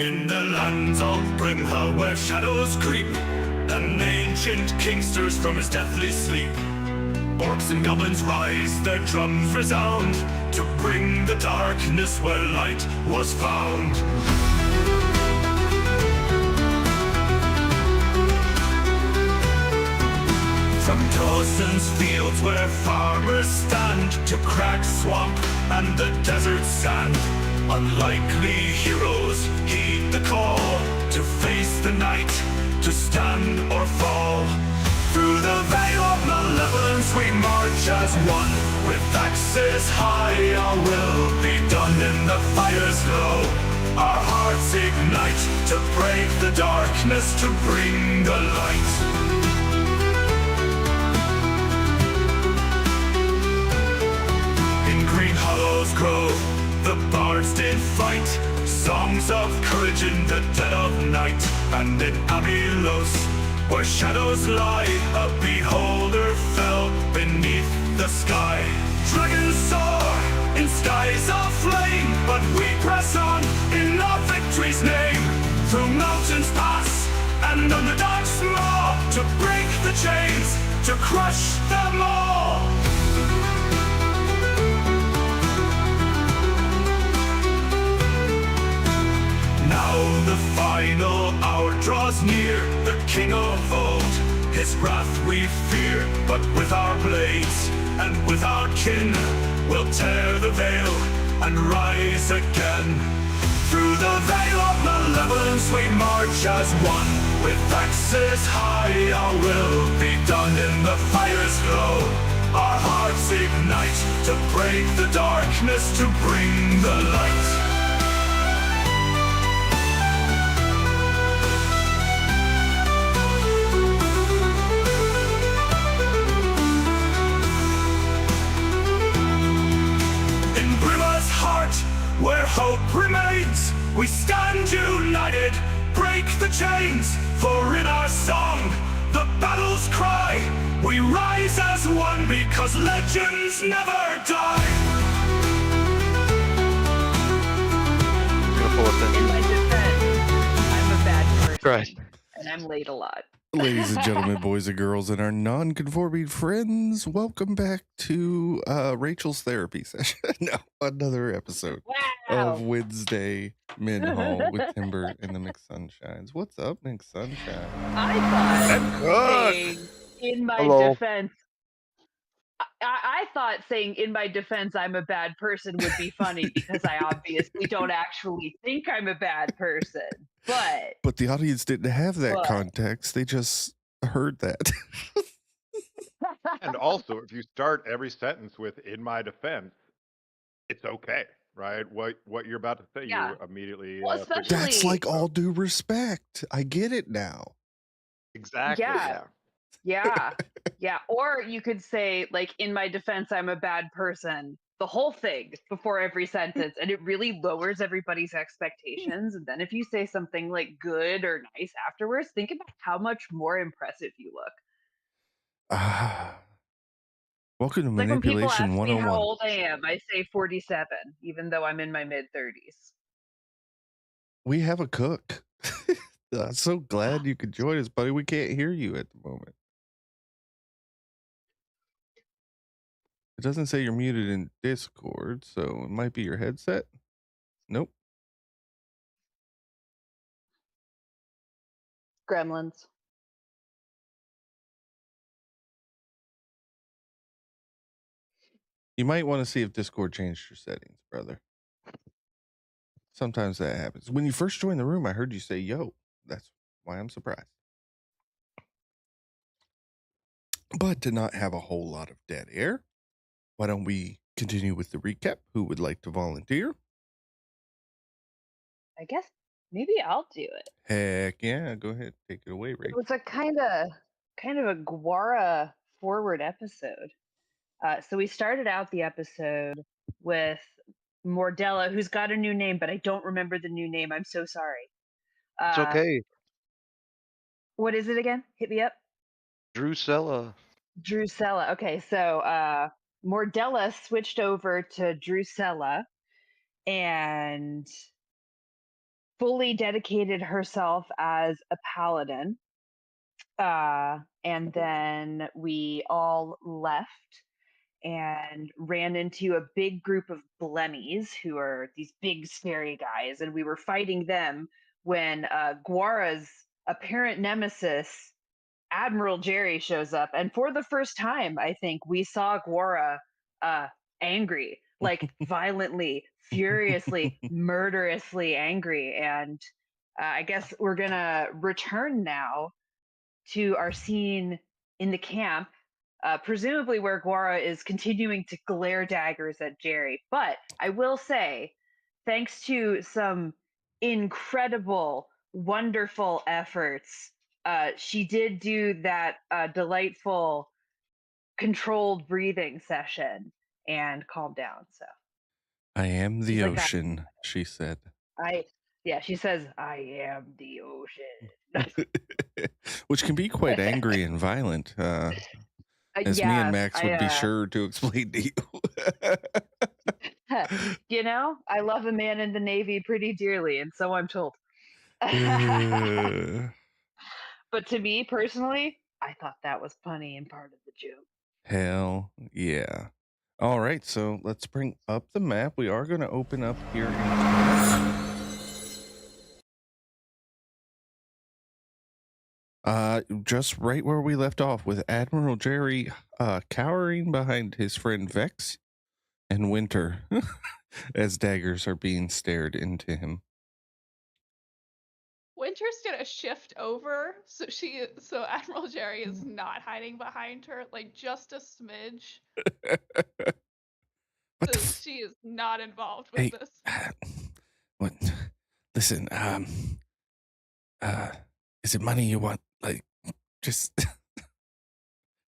In the lands of Minhal, where shadows creep, an ancient king stirs from his deathly sleep. Orcs and goblins rise, their drums resound, to bring the darkness where light was found. From Dawson's fields where farmers stand, to Crack's swamp and the desert sand, unlikely heroes heed the call, to face the night, to stand or fall. Through the veil of malevolence we march as one, with axes high our will be done in the fire's glow. Our hearts ignite to break the darkness, to bring the light. Green hollows grow, the bards did fight, songs of courage in the dead of night. And in Abylos, where shadows lie, a beholder fell beneath the sky. Dragons soar in skies of flame, but we press on in our victory's name. Through mountains pass and underdogs maw, to break the chains, to crush them all. Now the final hour draws near, the king of old, his wrath we fear. But with our blades and with our kin, we'll tear the veil and rise again. Through the veil of malevolence we march as one, with axes high our will be done in the fire's glow. Our hearts ignite to break the darkness, to bring the light. Where hope remains, we stand united, break the chains. For in our song, the battle's cry, we rise as one, because legends never die. In my defense, I'm a bad person, Right. and I'm late a lot. Ladies and gentlemen, boys and girls, and our non-conforming friends, welcome back to Rachel's therapy session. No, another episode of Wednesday Minhal with Timber and the McSunshines. What's up, McSunshine? I thought saying in my Hello. defense, I thought saying in my defense I'm a bad person would be funny, because I obviously don't actually think I'm a bad person. But the audience didn't have that context. They just heard that. And also, if you start every sentence with "in my defense," it's okay, right? What you're about to say, Yeah. you immediately. Well, especially That's like all due respect. I get it now. Exactly. Yeah. Yeah. Or you could say, like, in my defense, I'm a bad person, the whole thing before every sentence, and it really lowers everybody's expectations. And then if you say something like good or nice afterwards, think about how much more impressive you look. Welcome to Like when people ask Manipulation me 101. how old I am, I say 47, even though I'm in my mid-30s. We have a cook. I'm so glad you could join us, buddy. We can't hear you at the moment. It doesn't say you're muted in Discord, so it might be your headset. Nope. Gremlins. You might want to see if Discord changed your settings, brother. Sometimes that happens. When you first joined the room, I heard you say, yo. That's why I'm surprised. But to not have a whole lot of dead air, why don't we continue with the recap? Who would like to volunteer? I guess maybe I'll do it. Heck yeah, go ahead. Take it away, Ray. It was a kind of a Guara forward episode. So we started out the episode with Mordella, who's got a new name, but I don't remember the new name. I'm so sorry. It's okay. What is it again? Hit me up. Drusilla. Okay, so Mordella switched over to Drusilla, and fully dedicated herself as a paladin. And then we all left and ran into a big group of blemmies who are these big scary guys, and we were fighting them when Guara's apparent nemesis Admiral Jerry shows up, and for the first time I think we saw Guara uh angry, like violently, furiously, murderously angry. And I guess we're gonna return now to our scene in the camp, presumably where Guara is continuing to glare daggers at Jerry. But I will say, thanks to some incredible, wonderful efforts, she did do that delightful controlled breathing session and calm down. So I am the she's like, ocean, she said. yeah, she says, I am the ocean. Which can be quite angry and violent, as me and Yeah, Max would be sure to explain to you know, I love a man in the Navy pretty dearly, and so I'm told. you. But to me personally, I thought that was funny and part of the joke. Hell yeah. All right, so let's bring up the map. We are going to open up here in just right where we left off with Admiral Jerry cowering behind his friend Vex and Winter as daggers are being stared into him. Winter's gonna shift over, so Admiral Jerry is not hiding behind her, like just a smidge. What the So she is not involved with Hey, this. what? Listen, is it money you want? Like, just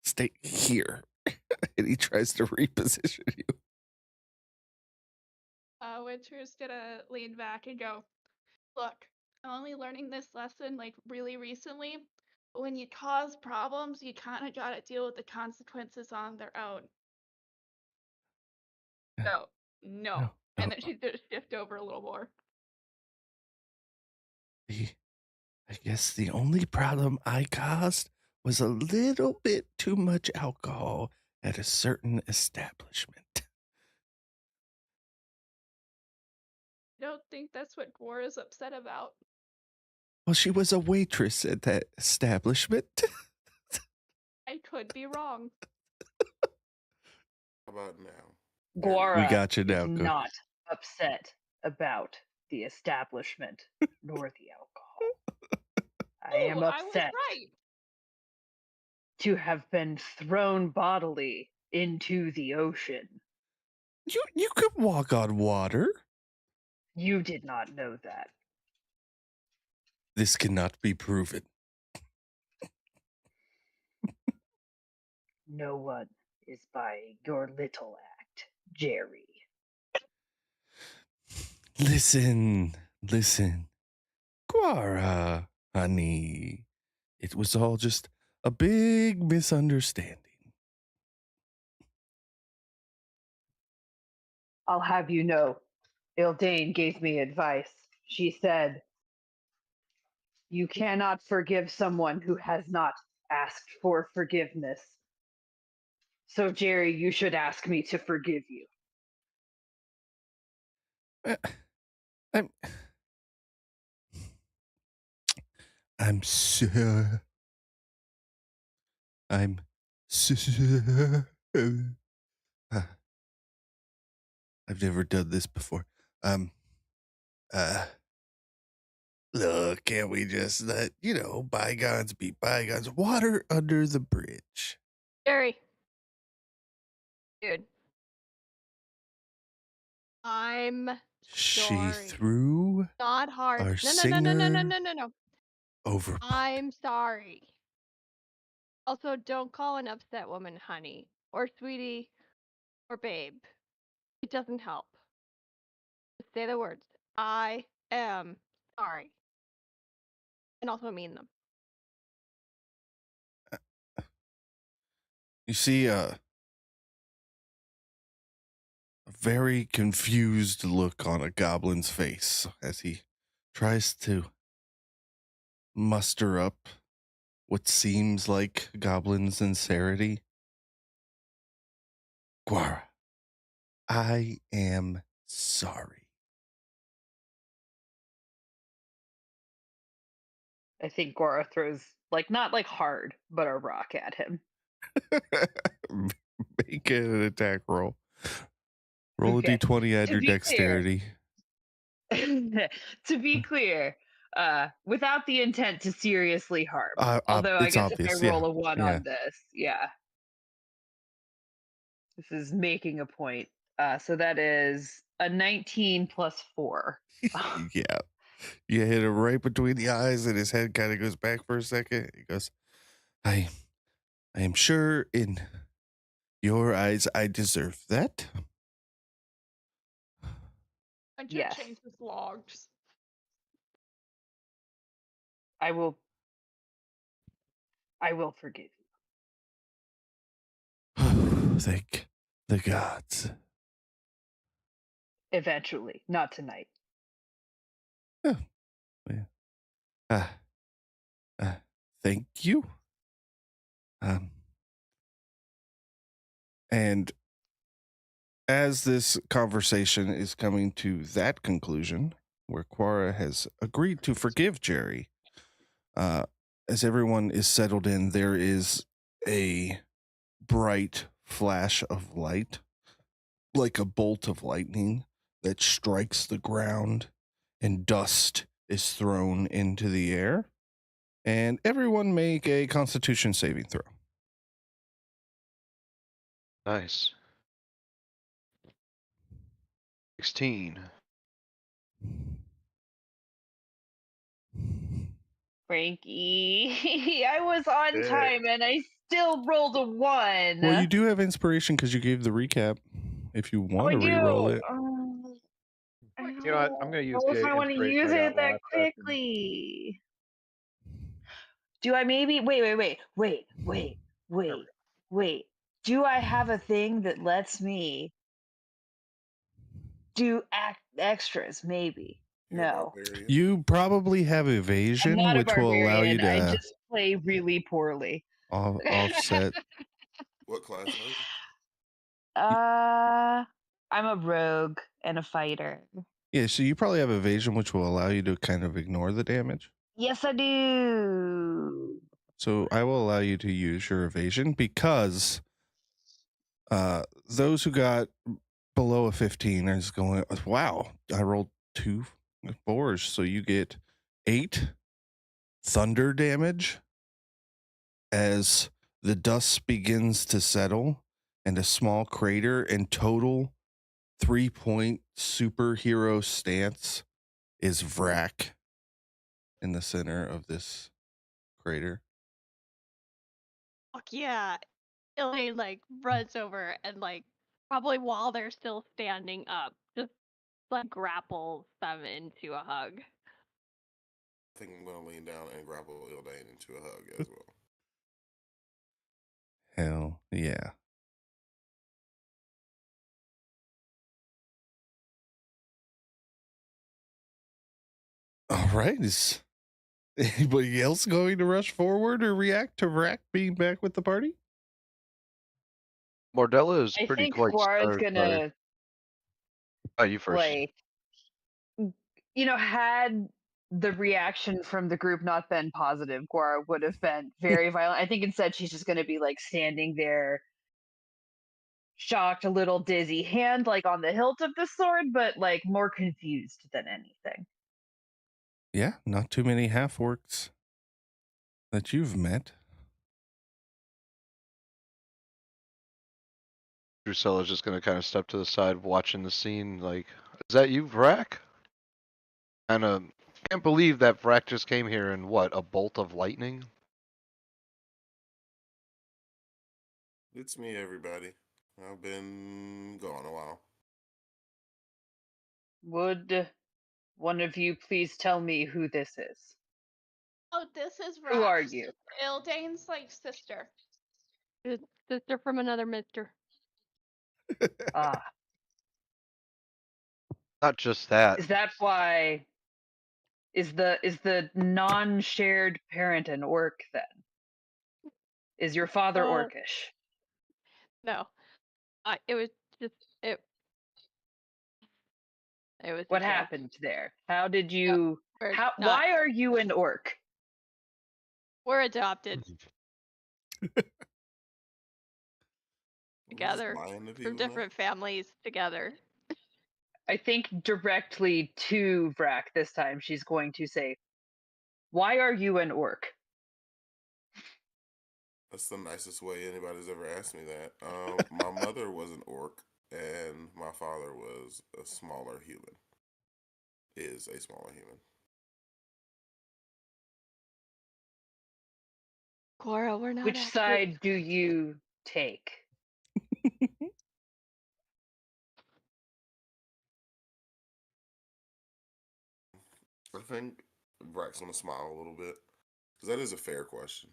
stay here. And he tries to reposition you. Winter's gonna lean back and go, look, I'm only learning this lesson like really recently. But when you cause problems, you kind of gotta deal with the consequences on their own. So, no. No, And no. then she's gonna shift over a little more. I guess the only problem I caused was a little bit too much alcohol at a certain establishment. I don't think that's what Gwar is upset about. Well, she was a waitress at that establishment. I could be wrong. How about now? Guara We got you now, is Cook. not upset about the establishment nor the alcohol. I am Ooh, I was upset right. to have been thrown bodily into the ocean. You could walk on water. You did not know that. This cannot be proven. No one is by your little act, Jerry. Listen. Guara, honey. It was all just a big misunderstanding. I'll have you know, Ildane gave me advice. She said, you cannot forgive someone who has not asked for forgiveness. So, Jerry, you should ask me to forgive you. I'm sorry. I'm sorry. I've never done this before. Look, can't we just let, bygones be bygones? Water under the bridge. Jerry. Dude. I'm She sorry. threw Not hard. our No. singer overboard. I'm sorry. Also, don't call an upset woman honey, or sweetie, or babe. It doesn't help. Just say the words, I am sorry. And also mean them. You see a very confused look on a goblin's face as he tries to muster up what seems like goblin sincerity. Guara, I am sorry. I think Gora throws like not like hard, but a rock at him. Make it an attack roll. Roll Okay. a d20, add To your be clear, dexterity. to be clear, without the intent to seriously harm. Although I It's guess if I obvious, roll yeah. a 1 Yeah. on this, yeah. This is making a point. So that is a 19 plus 4. Yeah. You hit him right between the eyes, and his head kind of goes back for a second. He goes, I am sure in your eyes I deserve that. And Yes. changes logs. I will forgive you. Thank the gods. Eventually, not tonight. Oh, yeah. Thank you. And as this conversation is coming to that conclusion, where Quara has agreed to forgive Jerry, as everyone is settled in, there is a bright flash of light, like a bolt of lightning that strikes the ground, and dust is thrown into the air. And everyone make a Constitution saving throw. Nice. 16. Frankie, I was on time and I still rolled a 1. Well, you do have inspiration because you gave the recap. If you want to I do. re-roll it, You know what? I'm going to use I don't know if the I want to inspiration use I it got that last session. quickly. Do I maybe wait. Do I have a thing that lets me do extras? Maybe. No. you probably have I'm evasion, not a which will allow you barbarian. I to just play really poorly. offset. What class are you? I'm a rogue and a fighter. Yeah, so you probably have evasion, which will allow you to kind of ignore the damage. Yes, I do. So I will allow you to use your evasion because those who got below a 15 is going, wow, I rolled 2 4s. So you get 8 thunder damage as the dust begins to settle and a small crater and total 3-point superhero stance is Vrak in the center of this crater. Fuck yeah. Elaine like runs over and like probably while they're still standing up, just like grapples them into a hug. I think I'm going to lean down and grapple Ildane into a hug as well. Hell yeah. All right. Is anybody else going to rush forward or react to Vrak being back with the party? Mordella is I pretty think quite Guara's sorry. gonna Oh, you first. like, had the reaction from the group not been positive, Guara would have been very violent. I think instead she's just gonna be like standing there, shocked, a little dizzy, hand like on the hilt of the sword, but like more confused than anything. Yeah, not too many half orcs that you've met. Drusilla's just gonna kind of step to the side, watching the scene. Like, is that you, Vrak? And can't believe that Vrak just came here in what, a bolt of lightning? It's me, everybody. I've been gone a while. Would one of you please tell me who this is? Oh, this is Who are Rox. you? Ildane's like sister. Sister from another mister. Ah, Not just that. is that why Is the non-shared parent an orc then? Is your father orcish? No. It was just it. It was a What joke. happened there? How did Yep, you? we're How? not. Why are you an orc? We're adopted I'm just together lying to from people now. different families together. I think directly to Vrac this time. She's going to say, "Why are you an orc?" That's the nicest way anybody's ever asked me that. My mother was an orc, and my father was a smaller human. Is a smaller human. Cora, we're not Which actually. side do you take? I think Brack's gonna smile a little bit because that is a fair question.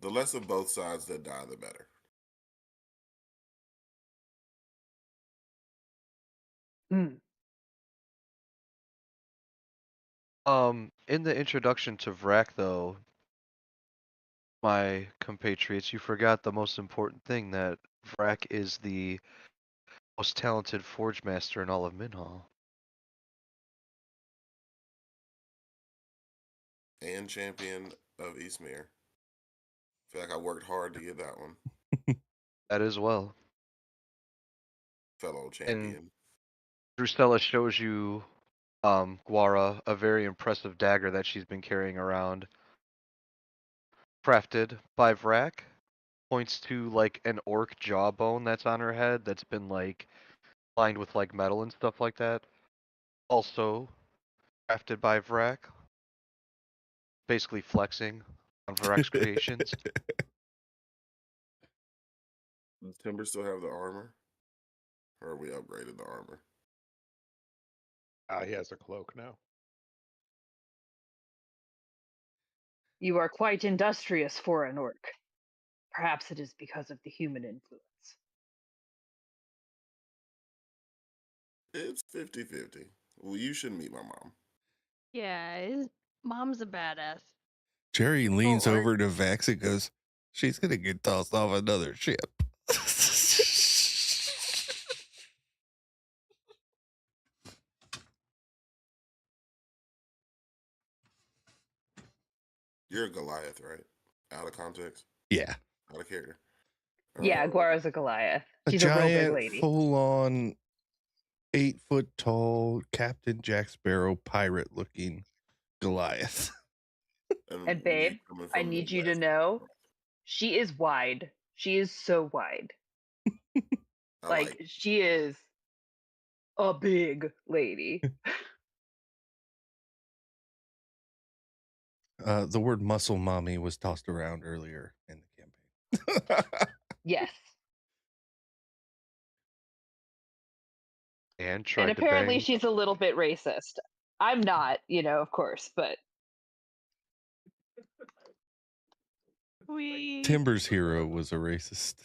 The less of both sides that die, the better. Hmm. In the introduction to Vrac, though, my compatriots, you forgot the most important thing, that Vrac is the most talented forge master in all of Minhal. And champion of Eastmere. Feel like I worked hard to get that one. That as well. Fellow And champion. Drusella shows you, Guara, a very impressive dagger that she's been carrying around. Crafted by Vrac. Points to like an orc jawbone that's on her head that's been like lined with like metal and stuff like that. Also crafted by Vrac. Basically flexing on Vrac's creations. Does Timber still have the armor? Or we upgraded the armor? He has a cloak now. You are quite industrious for an orc. Perhaps it is because of the human influence. It's 50-50. Well, you should meet my mom. Yeah, his mom's a badass. Jerry leans orc. over to Vax and goes, "She's gonna get tossed off another ship." You're a Goliath, right? Out of context, Yeah, out of character. Yeah, Oh, Guara's a Goliath. a She's a real big giant, lady. full-on, 8-foot tall Captain Jack Sparrow pirate-looking Goliath. And babe, we coming I from the need you to west. know, she is wide. She is so wide. I Like she is a big lady. The word "muscle mommy" was tossed around earlier in the campaign. Yes. And tried And to apparently bang. she's a little bit racist. I'm not, of course, but We. Timber's hero was a racist.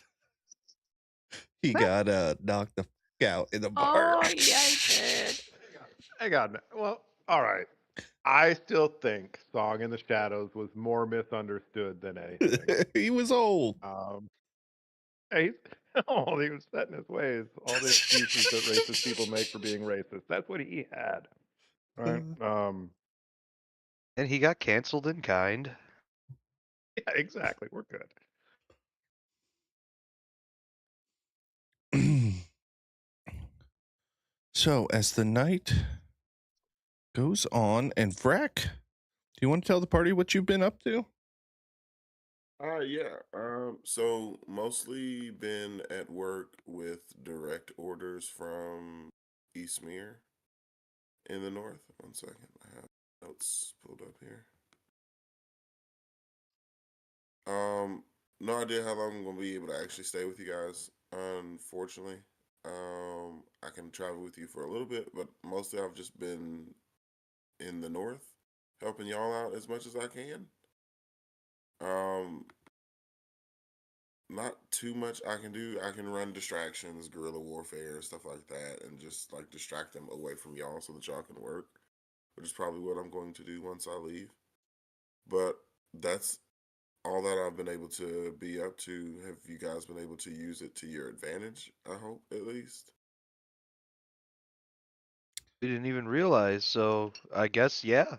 He got knocked the fuck out in the bar. Oh yeah, I did. Hang on. Well, all right. I still think Song in the Shadows was more misunderstood than anything. He was old. He's old. He was set in his ways. All the excuses that racist people make for being racist. That's what he had. Right? And he got canceled in kind. Yeah, exactly. We're good. So as the night goes on, and Vrac, do you want to tell the party what you've been up to? Yeah. So mostly been at work with direct orders from Eastmere in the north. 1 second. I have notes pulled up here. No idea how long I'm gonna be able to actually stay with you guys, unfortunately. I can travel with you for a little bit, but mostly I've just been in the north helping y'all out as much as I can. not too much I can do. I can run distractions, guerrilla warfare, stuff like that, and just like distract them away from y'all so that y'all can work, which is probably what I'm going to do once I leave. But that's all that I've been able to be up to. Have you guys been able to use it to your advantage? I hope, at least. We didn't even realize, so I guess yeah.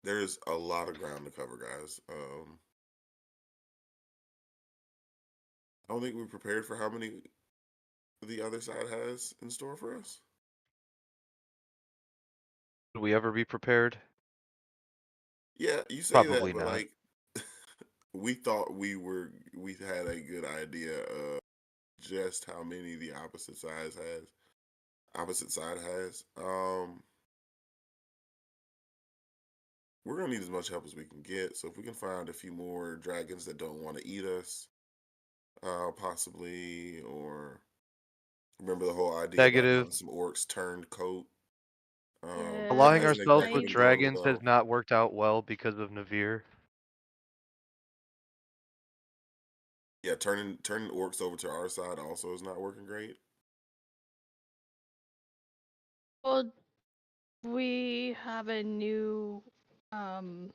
There's a lot of ground to cover, guys. I don't think we're prepared for how many the other side has in store for us. Would we ever be prepared? Yeah, you say that, Probably but not. like we thought we had a good idea of just how many the opposite side has. We're gonna need as much help as we can get. So if we can find a few more dragons that don't want to eat us, possibly, or remember the whole idea about Negative. getting some orcs turned coat. That Aligning hasn't ourselves exactly with been going dragons has well. not worked out well because of Navir. Yeah, turning orcs over to our side also is not working great. Well, we have a new frenemy.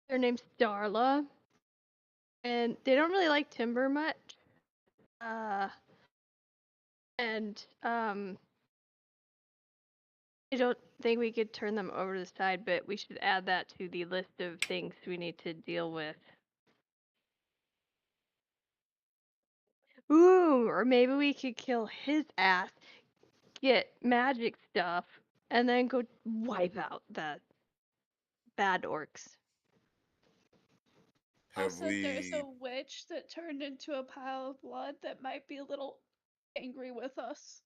Their name's Darla. And they don't really like timber much. And I don't think we could turn them over to the side, but we should add that to the list of things we need to deal with. Ooh, or maybe we could kill his ass, get magic stuff, and then go wipe out the bad orcs. Have Also, there's a we? witch that turned into a pile of blood that might be a little angry with us.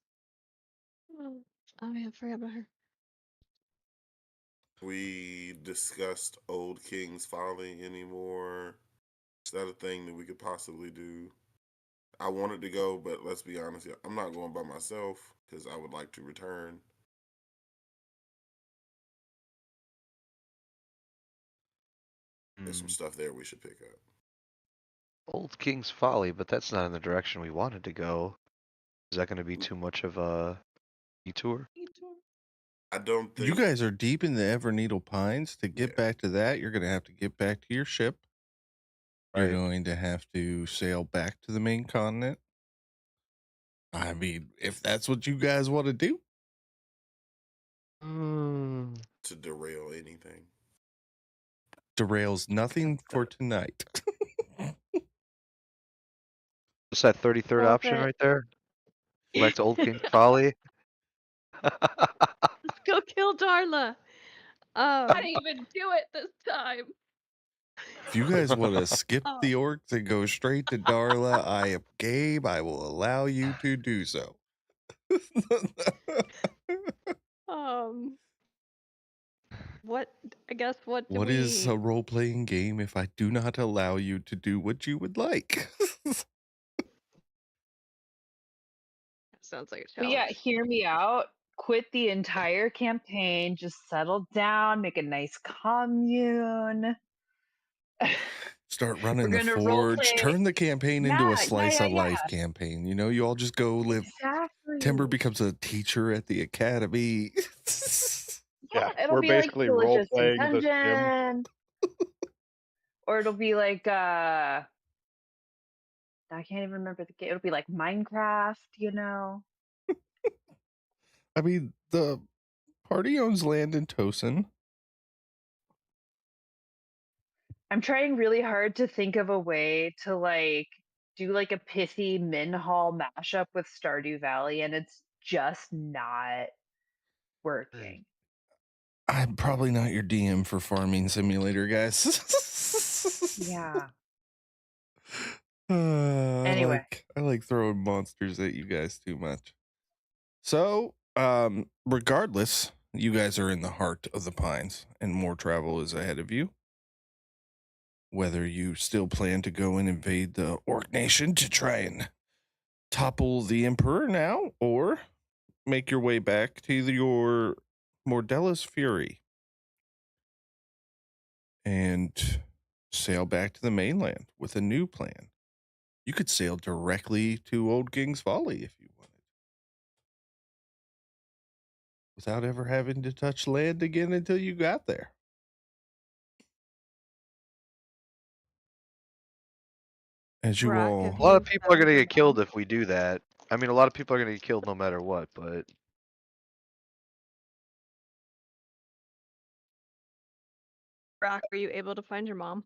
Oh, yeah, I forgot about her. We discussed Old King's Folly anymore? Is that a thing that we could possibly do? I wanted to go, but let's be honest, I'm not going by myself because I would like to return. There's some stuff there we should pick up. Old King's Folly, but that's not in the direction we wanted to go. Is that going to be too much of a detour? I don't think You guys are deep in the Everneedle Pines. To get Yeah. back to that, you're going to have to get back to your ship. You're Right. going to have to sail back to the main continent. I mean, if that's what you guys want to do. to derail anything. Derails nothing for tonight. What's that 33rd Well, option right there? Go back to Old King's Folly. Let's go kill Darla. I didn't even do it this time. If you guys want to skip Oh. the orcs and go straight to Darla, I am game. I will allow you to do so. What? I guess what do What we? is a role playing game if I do not allow you to do what you would like? Sounds like a But challenge. yeah, hear me out. Quit the entire campaign. Just settle down. Make a nice commune. Start We're running the gonna forge. roleplay. Turn the campaign into a Yeah, slice yeah, of life yeah. campaign. You know, you all just go live. Exactly. Timber becomes a teacher at the academy. Yeah, it'll we're be like basically Villages in role-playing The Sims. Dungeon. Or it'll be like I can't even remember the game. It'll be like Minecraft, you know. I mean, the party owns land in Tosin. I'm trying really hard to think of a way to like do like a pithy Minhal mashup with Stardew Valley, and it's just not working. I'm probably not your DM for Farming Simulator, guys. Yeah. Anyway, Anyway. I like throwing monsters at you guys too much. So, regardless, you guys are in the heart of the pines, and more travel is ahead of you. Whether you still plan to go and invade the Orc Nation to try and topple the Emperor now, or make your way back to your Mordella's Fury and sail back to the mainland with a new plan. You could sail directly to Old King's Folly if you wanted, without ever having to touch land again until you got there. As you Brock, all, have A lot of you people are found gonna your get killed mom? if we do that. I mean, a lot of people are gonna get killed no matter what, but Brock, were you able to find your mom?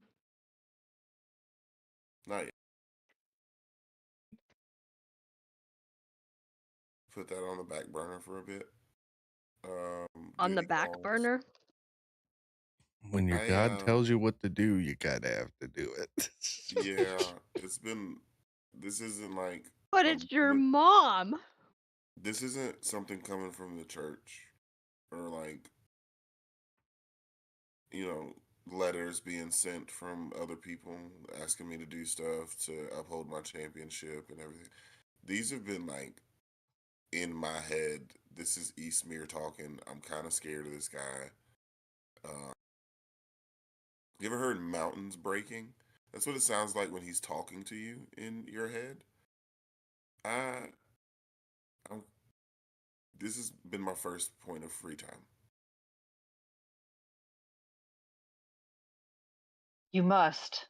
Not yet. Put that on the back burner for a bit. On the Duty back calls. burner? when your I God tells you what to do, you gotta have to do it. yeah, it's been. This isn't like. But it's your mom. This isn't something coming from the church, or like, you know, letters being sent from other people asking me to do stuff to uphold my championship and everything. These have been like in my head. This is Eastmere talking. I'm kind of scared of this guy. You ever heard mountains breaking? That's what it sounds like when he's talking to you in your head. I, I'm. This has been my first point of free time. You must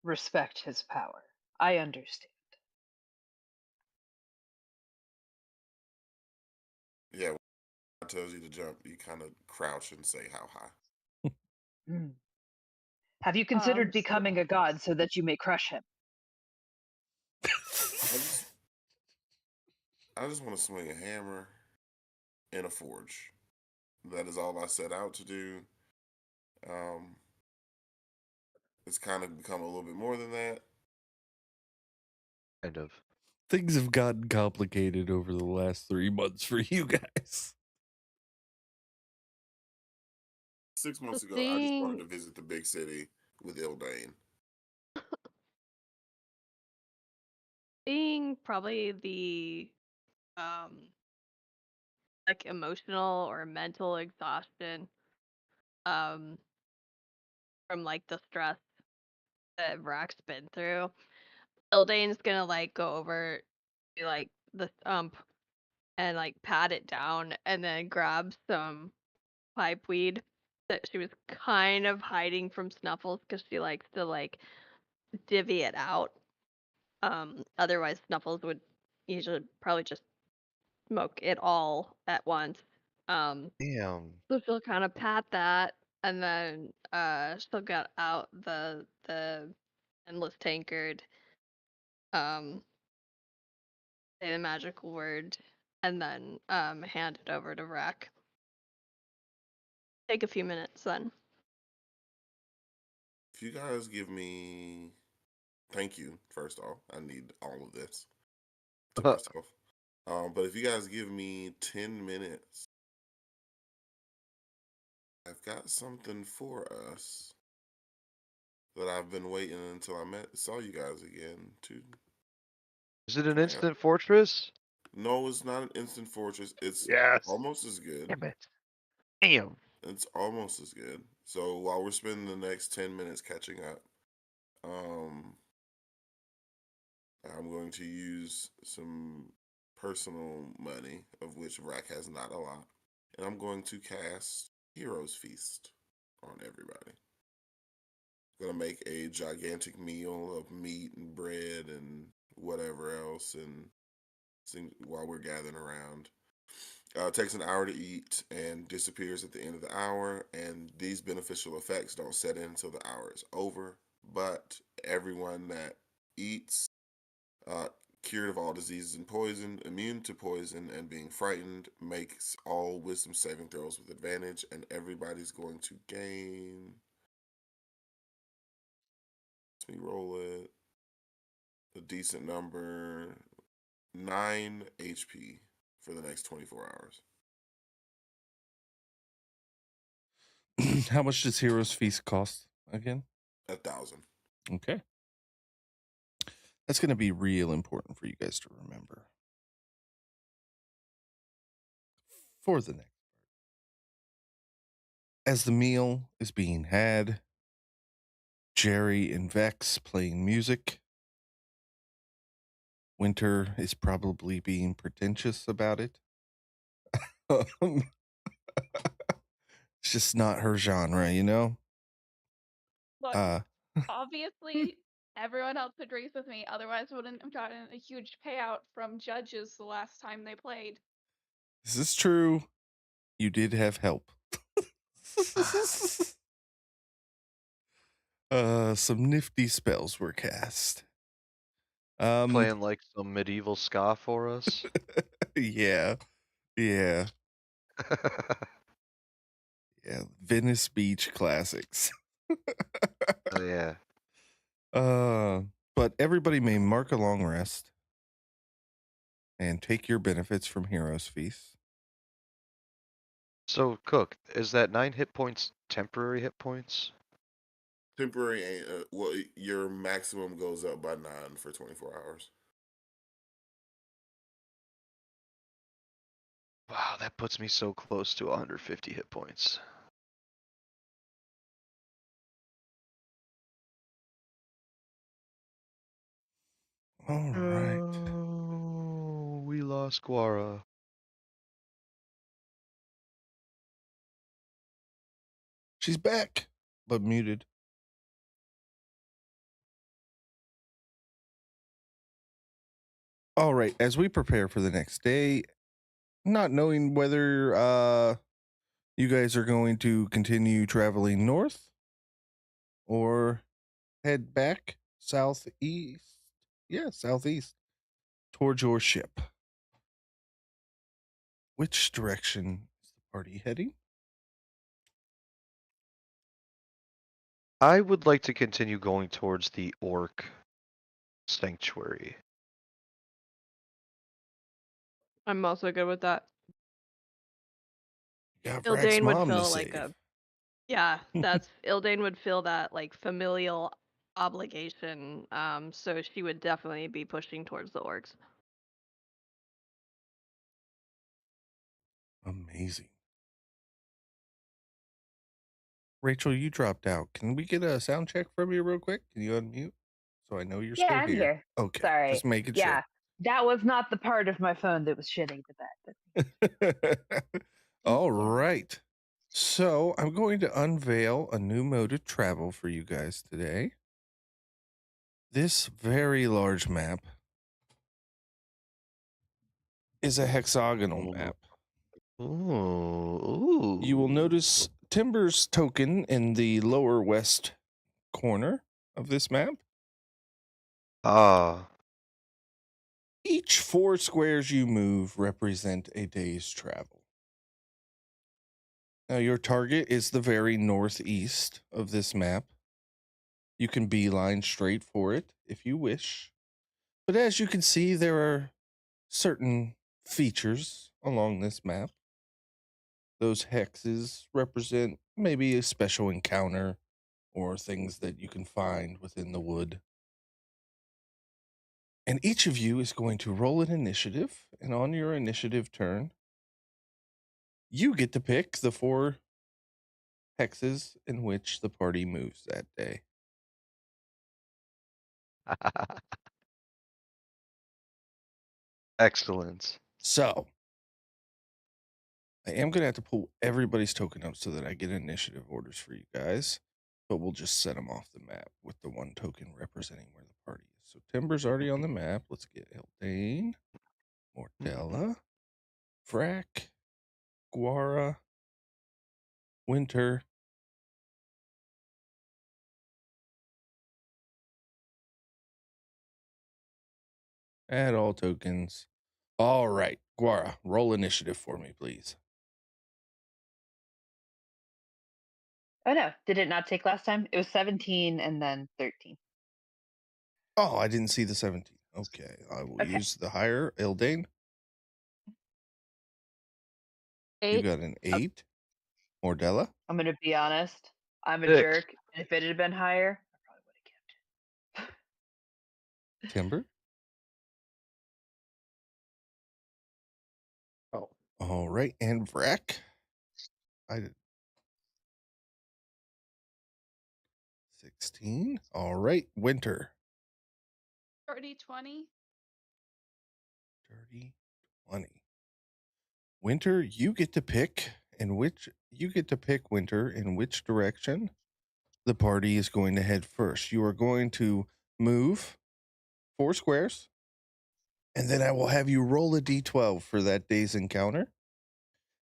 respect his power. I understand. Yeah, when it tells you to jump, you kind of crouch and say how high. Mm. Have you considered becoming a god so that you may crush him? I just want to swing a hammer and a forge. That is all I set out to do. Um, it's kind of become a little bit more than that. kind of. Things have gotten complicated over the last 3 months for you guys. 6 months ago, I just wanted to visit the big city with Ildane. Being probably the like emotional or mental exhaustion um from like the stress that Vrack's been through. Ildane's gonna like go over to like the stump and like pat it down and then grab some pipe weed that she was kind of hiding from Snuffles because she likes to like divvy it out. Otherwise Snuffles would usually probably just smoke it all at once. Damn. So she'll kind of pat that, and then she'll get out the endless tankard, um, say the magical word, and then hand it over to Rack. Take a few minutes then. If you guys give me, thank you. First off, I need all of this to myself. But if you guys give me 10 minutes, I've got something for us that I've been waiting until saw you guys again to. Is it an try out. instant fortress? No, it's not an instant fortress. It's Yes. almost as good. Damn it. Damn. It's almost as good. So while we're spending the next 10 minutes catching up, I'm going to use some personal money, of which Rack has not a lot, and I'm going to cast Hero's Feast on everybody. Gonna make a gigantic meal of meat and bread and whatever else, and while we're gathering around. Takes an hour to eat and disappears at the end of the hour, and these beneficial effects don't set in until the hour is over. But everyone that eats, cured of all diseases and poison, immune to poison, and being frightened, makes all wisdom saving throws with advantage, and everybody's going to gain. Let me roll it. A decent number, 9 HP for the next 24 hours. How much does Hero's Feast cost again? 1,000. Okay. That's going to be real important for you guys to remember. for the next part. As the meal is being had, Jerry and Vex playing music. Winter is probably being pretentious about it. It's just not her genre, you know? Look, Uh, obviously, everyone else agrees with me. Otherwise, wouldn't have gotten a huge payout from judges the last time they played. this is true. You did have help. Some nifty spells were cast. Playing like some medieval ska for us. Yeah. Yeah. Venice Beach classics. Oh yeah. But everybody may mark a long rest and take your benefits from Heroes Feast. So, Cook, is that 9 hit points temporary hit points? Temporary ain't well. Your maximum goes up by 9 for 24 hours. Wow, that puts me so close to 150 hit points. All right. Oh, we lost Guara. She's back, but muted. All right. As we prepare for the next day, not knowing whether you guys are going to continue traveling north or head back southeast. Yeah, southeast towards your ship. Which direction is the party heading? I would like to continue going towards the Orc Sanctuary. I'm also good with that. Yeah, Vrax's Ildane would mom to feel like save. Ildane would feel that like familial obligation. So she would definitely be pushing towards the orcs. Amazing. Rachel, you dropped out. Can we get a sound check from you real quick? Can you unmute so I know you're Yeah, still I'm here. Okay, Sorry. just making Yeah, that was not the part of my phone that was shitting the bed. sure. All right. So I'm going to unveil a new mode of travel for you guys today. This very large map is a hexagonal map. Ooh. You will notice Timber's token in the lower west corner of this map. Ah. Each 4 squares you move represent a day's travel. Now, your target is the very northeast of this map. You can beeline straight for it if you wish. But as you can see, there are certain features along this map. Those hexes represent maybe a special encounter or things that you can find within the wood. And each of you is going to roll an initiative, and on your initiative turn, you get to pick the 4 hexes in which the party moves that day. Excellent. So, I am going to have to pull everybody's token up so that I get initiative orders for you guys, but we'll just set them off the map with the 1 token representing where the party is. So, Timber's already on the map. Let's get Eldane, Mortella, Vrack, Guara, Winter, add all tokens. All right, Guara, roll initiative for me, please. Oh no, did it not take last time? It was 17 and then 13. Oh, I didn't see the 17. Okay, I will Okay. use the higher. Eldane, you 8. got an 8. Mordella, I'm gonna be honest. I'm a 6. jerk. And if it had been higher, I probably would have kept it. Timber. Oh, All right, and Vrac. I did 16. All right, Winter. Dirty 20. Dirty 20. Winter, you get to pick Winter in which direction the party is going to head first. You are going to move 4 squares, and then I will have you roll a d12 for that day's encounter.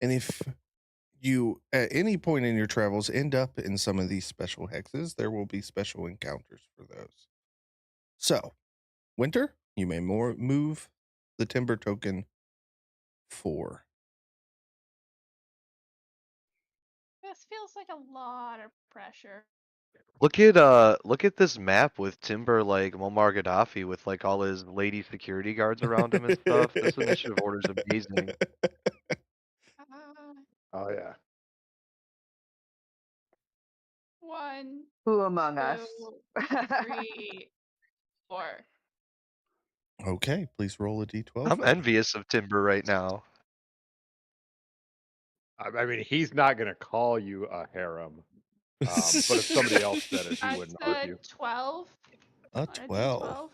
And if you at any point in your travels end up in some of these special hexes, there will be special encounters for those. So, Winter, you may move the timber token 4. This feels like a lot of pressure. Look at this map with Timber like Muammar Gaddafi with like all his lady security guards around him and stuff. This initiative order is amazing. Uh, Oh yeah. 1, Who among us? 2, 3, 4. Okay, please roll a d12. I'm envious of Timber right now. I mean, he's not gonna call you a harem, but if somebody else said it, he I wouldn't said argue. 12 A on a 12. D12.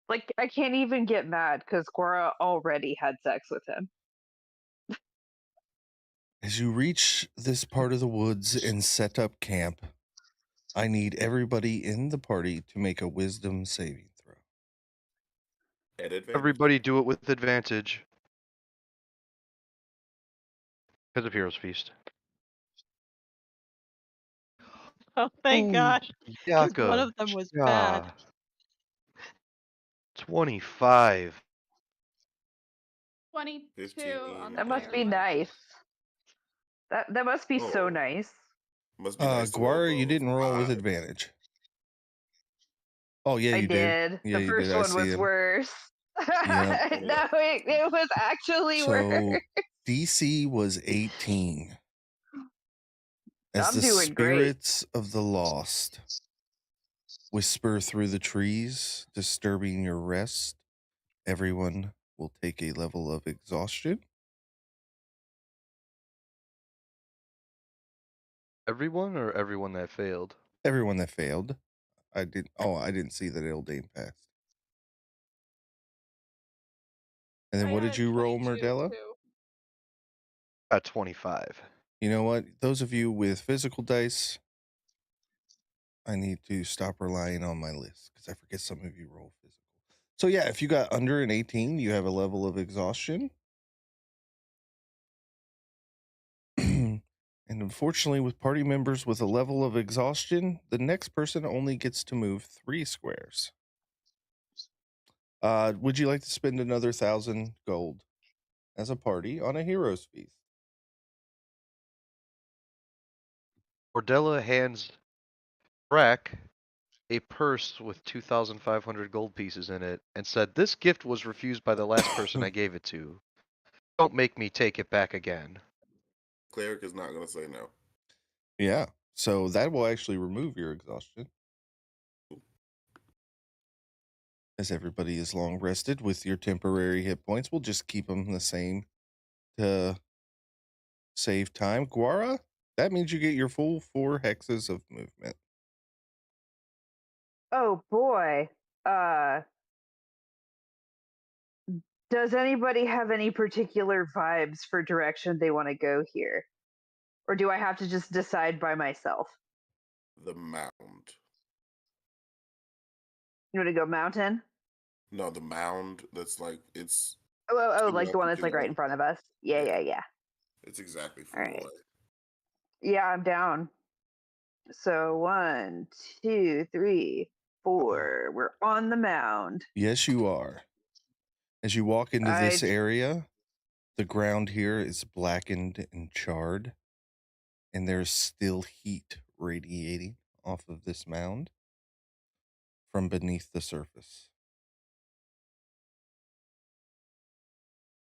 Like, I can't even get mad because Gora already had sex with him. As you reach this part of the woods and set up camp, I need everybody in the party to make a wisdom saving throw. At advantage. Everybody do it with advantage. Because of Heroes Feast. Oh, thank Ooh, gosh. Because one Yaka. of them was bad. Yeah. 25. 22 on the 15. That must higher be one. nice. That must be so Oh. nice. Must be nice to roll Guara, you above didn't roll with 5. advantage. Oh, yeah, I you did. did. Yeah, The you did. first I one see was him. worse. Yep. No, it was actually So worse. DC was 18. As I'm the doing great. spirits of the lost whisper through the trees, disturbing your rest, everyone will take a level of exhaustion. Everyone or everyone that failed? Everyone that failed. I didn't see that Eldain passed. And then I what got did a you roll, 22 Merdella? too. At 25. You know what? Those of you with physical dice, I need to stop relying on my list because I forget some of you roll physical. So yeah, if you got under an 18, you have a level of exhaustion. And unfortunately, with party members with a level of exhaustion, the next person only gets to move 3 squares. Would you like to spend another 1,000 gold as a party on a hero's feast? Ordella hands Brack a purse with 2,500 gold pieces in it and said, "This gift was refused by the last person I gave it to. Don't make me take it back again." Cleric is not going to say no. Yeah, so that will actually remove your exhaustion. As everybody is long rested with your temporary hit points, we'll just keep them the same to save time. Guara, that means you get your full 4 hexes of movement. Oh boy. Does anybody have any particular vibes for direction they want to go here? Or do I have to just decide by myself? The mound. You want to go mountain? No, the mound that's like, it's Like the one that's like right in front of us. Yeah. It's exactly All 4 right. away. Yeah, I'm down. So 1, 2, 3, 4. We're on the mound. Yes, you are. As you walk into this area, the ground here is blackened and charred, and there's still heat radiating off of this mound from beneath the surface.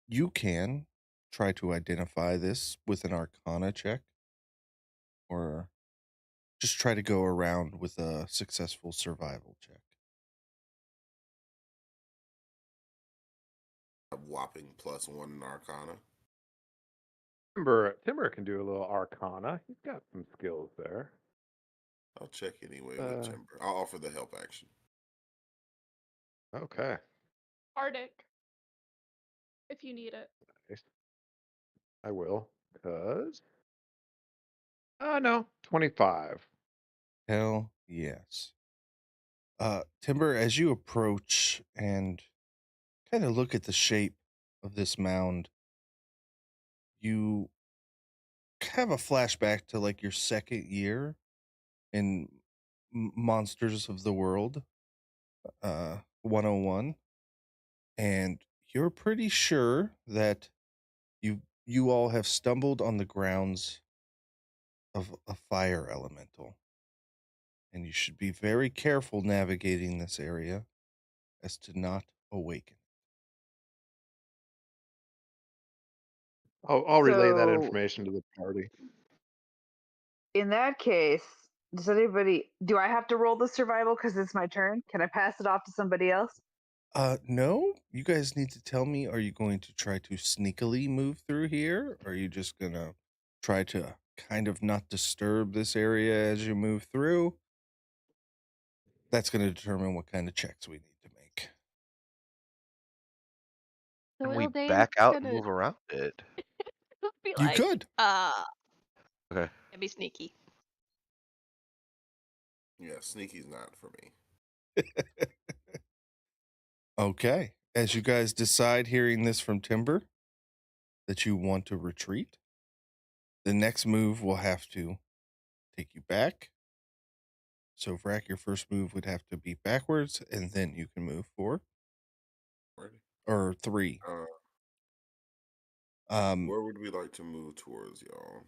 You can try to identify this with an Arcana check, or just try to go around with a successful survival check. A whopping +1 in Arcana. Timber can do a little Arcana. He's got some skills there. I'll check anyway with Timber. I'll offer the help action. Okay. Arctic. If you need it. Nice. I will, cause. No, 25. Hell yes. Timber, as you approach and kind of look at the shape of this mound, you have a flashback to like your second year in Monsters of the World 101, and you're pretty sure that you all have stumbled on the grounds of a fire elemental, and you should be very careful navigating this area as to not awaken. I'll relay that So information to the party. in that case, do I have to roll the survival because it's my turn? Can I pass it off to somebody else? No, you guys need to tell me, are you going to try to sneakily move through here? Or are you just gonna try to kind of not disturb this area as you move through? That's going to determine what kind of checks we need to make. So Can we Ildane's back out and gonna move around it? be You like, could. Okay. and be sneaky. Yeah, sneaky's not for me. Okay. As you guys decide, hearing this from Timber, that you want to retreat, the next move will have to take you back. So, Vrac, your first move would have to be backwards, and then you can move forward. Ready? Or 3. Where would we like to move towards, y'all?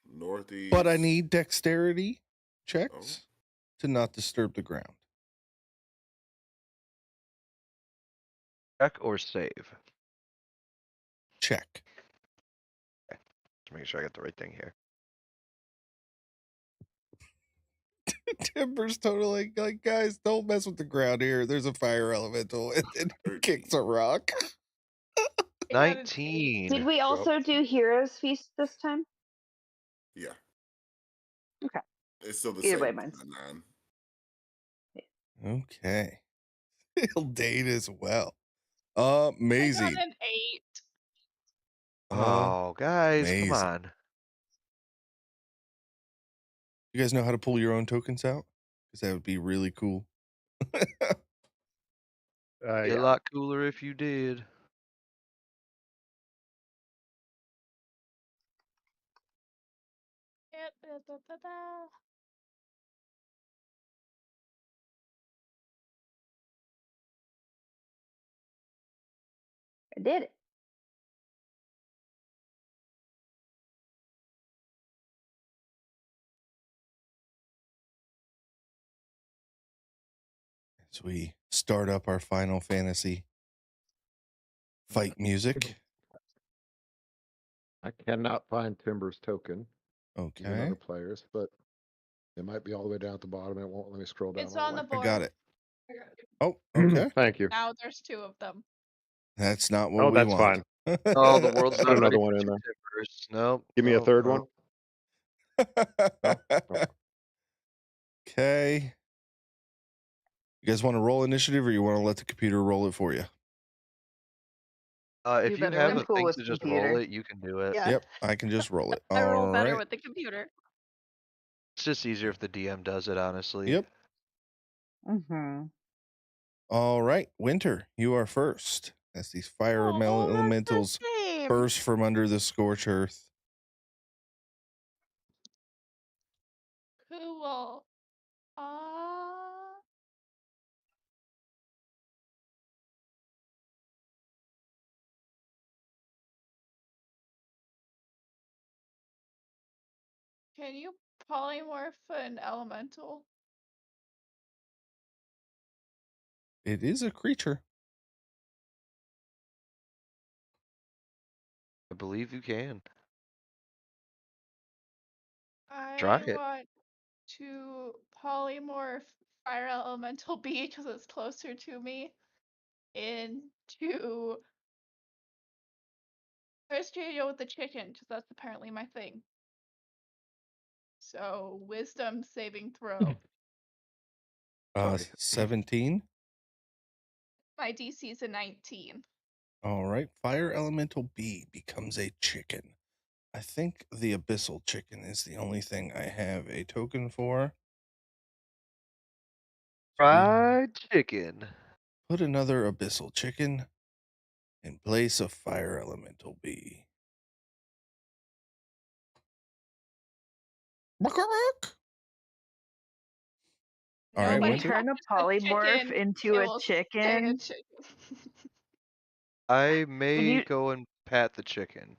Northeast. But I need dexterity checks to not disturb the ground. Check or save? Check. Okay. Just make sure I got the right thing here. Timber's totally like, guys, don't mess with the ground here. There's a fire elemental, and then he kicks a rock. I got an 19. Did we also do Heroes Feast this time? Yeah. Okay. It's still the Either same. way, mine's 9. Okay. Date as well. I Amazing. got an 8. Oh, guys, come Amazing. on. You guys know how to pull your own tokens out? Because that would be really cool. Be a Yeah. lot cooler if you did. I did it. As we start up our Final Fantasy fight music. I cannot find Timber's token. Even Okay. other players, but it might be all the way down at the bottom. It won't let me scroll down. It's all on the way. board. I got it. Oh, okay. Thank you. Now there's 2 of them. That's not what Oh, we that's want. fine. Oh, the world's Put not ready another for one in 2 there. Timbers. Nope. Give me a nope, third nope. one. No? Okay. You guys want to roll initiative, or you want to let the computer roll it for you? If Do you better have I'm a cool thing with to just computer. roll it, you can do it. Yeah. Yep, I can just roll it. I roll All better right. with the computer. It's just easier if the DM does it, honestly. Yep. Mm-hmm. All right, Winter, you are first. As these fire Oh, that's the elementals same. burst from under the scorch earth. Cool. Can you polymorph an elemental? It is a creature. I believe you can. I Try it. want to polymorph fire elemental B because it's closer to me into Where's Jojo with the chicken? Because that's apparently my thing. So, wisdom saving throw. 17. My DC is a 19. All right. Fire Elemental B becomes a chicken. I think the Abyssal Chicken is the only thing I have a token for. Fried chicken. Put another Abyssal Chicken in place of Fire Elemental B. All right, Nobody When you Winter. turn a touches the polymorph chicken, into it a will stay a chicken, chicken. I may you- go and pat the chicken.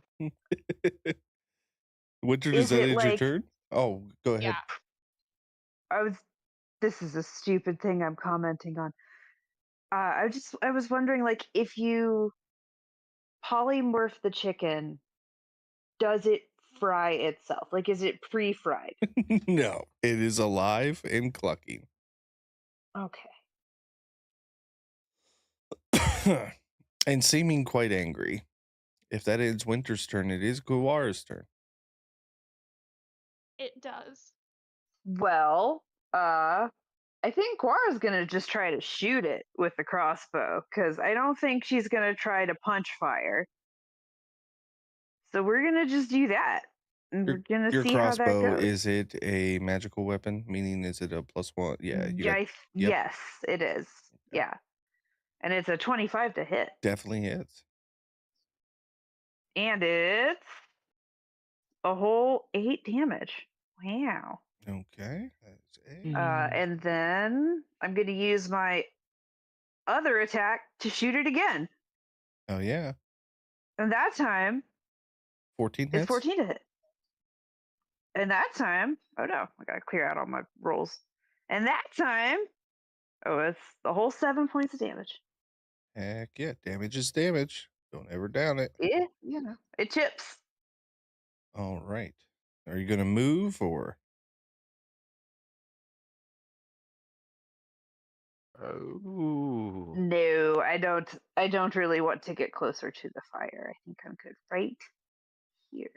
Winter, does is that it end your like turn? Oh, go ahead. Yeah. this is a stupid thing I'm commenting on. I was wondering, like, if you polymorph the chicken, does it fry itself? Like, is it pre-fried? No, it is alive and clucking. Okay. And seeming quite angry. If that ends Winter's turn, it is Guara's turn. It does. Well, I think Guara's gonna just try to shoot it with the crossbow, because I don't think she's gonna try to punch fire. So we're gonna just do that. And we're gonna Your see how that crossbow, goes. is it a magical weapon? Meaning, is it a +1? Yeah, you got yep. Yes, it is. Okay. Yeah. And it's a 25 to hit. Definitely hits. And it's a whole 8 damage. Wow. Okay. That's a And then I'm going to use my other attack to shoot it again. Oh yeah. And that time 14 it's hits. 14 to hit. And that time, oh no, I got to clear out all my rolls. And that time, oh, it's the whole 7 points of damage. Heck yeah, damage is damage. Don't ever down it. Yeah, you know, it chips. All right. Are you gonna move or? Oh. No, I don't. I don't really want to get closer to the fire. I think I'm good right here.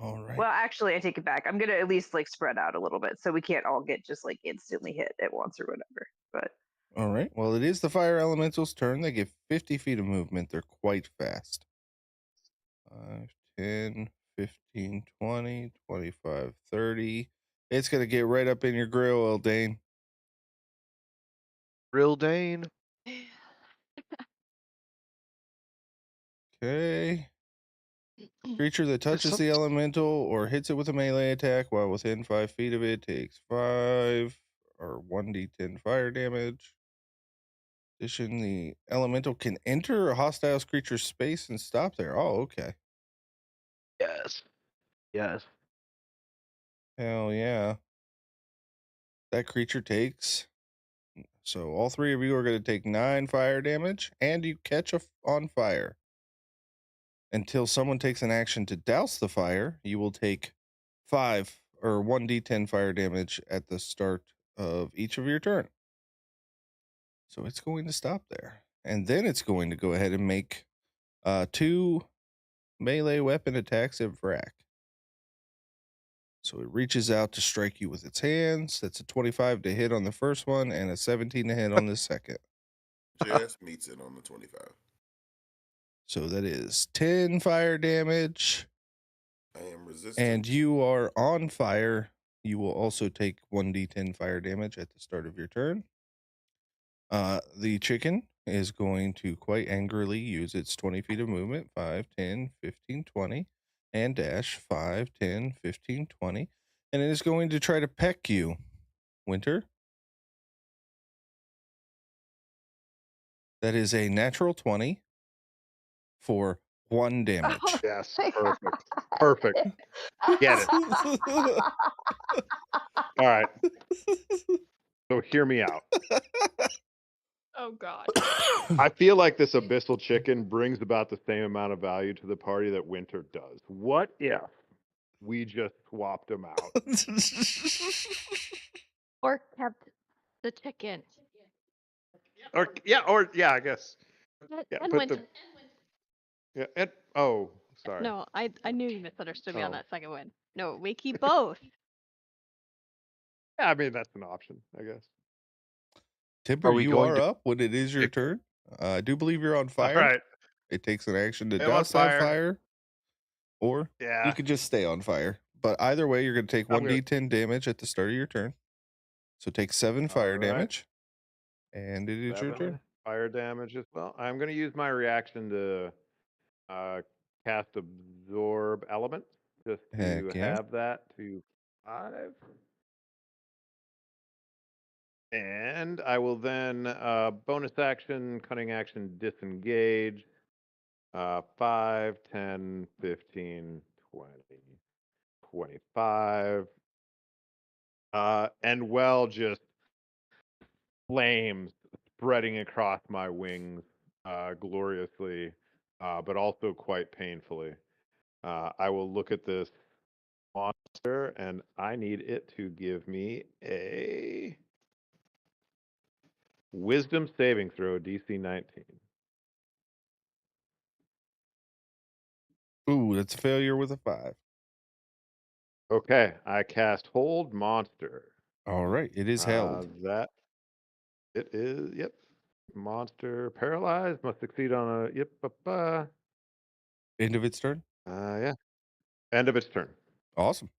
All right. Well, actually, I take it back. I'm gonna at least like spread out a little bit so we can't all get just like instantly hit at once or whatever. But All right. Well, it is the fire elemental's turn. They get 50 feet of movement. They're quite fast. 5, 10, 15, 20, 25, 30. It's gonna get right up in your grill, Eldane. Real Dane. Okay. Creature that touches the elemental or hits it with a melee attack while within 5 feet of it takes 5 or 1d10 fire damage. In addition, the elemental can enter a hostile creature's space and stop there. Oh, okay. Yes. Yes. Hell yeah. That creature takes. So all 3 of you are going to take 9 fire damage, and you catch on fire. Until someone takes an action to douse the fire, you will take 5 or 1d10 fire damage at the start of each of your turn. So it's going to stop there. And then it's going to go ahead and make 2 melee weapon attacks at Vrak. So it reaches out to strike you with its hands. That's a 25 to hit on the first one and a 17 to hit on the second. Just meets it on the 25. So that is 10 fire damage. I am resistant. And you are on fire. You will also take 1d10 fire damage at the start of your turn. The chicken is going to quite angrily use its 20 feet of movement, 5, 10, 15, 20, and dash 5, 10, 15, 20. And it is going to try to peck you, Winter. That is a natural 20 for 1 damage. Yes, perfect. Perfect. Get it. All right. So hear me out. Oh god. I feel like this abyssal chicken brings about the same amount of value to the party that Winter does. What if we just swapped them out? Or kept the chicken. Or I guess. And Yeah, and put went. the yeah, and oh, Sorry. No, I knew you misunderstood me on Oh. that second one. No, we keep both. Yeah, I mean that's an option, I guess. Timber, Are we you going are to up when it is your pick? turn. I do believe you're on All fire. right. It takes an action to I'm on douse that fire. fire, or you Yeah. could just stay on fire. But either way, you're going to take I'm gonna 1d10 damage at the start of your turn. So take 7 fire Alright. damage, and it is your 7 turn. fire damage as well. I'm gonna use my reaction to cast absorb elements just to Heck yeah. have that to 5. And I will then bonus action, cunning action, disengage. 5, 10, 15, 20, 25. And well, just flames spreading across my wings gloriously, but also quite painfully. I will look at this monster and I need it to give me a wisdom saving throw, DC 19. Ooh, that's a failure with a 5. Okay, I cast Hold Monster. All right, it is held. That it is, yep. Monster paralyzed, must succeed on a, yep, End of its turn. yeah. End of its turn. Awesome.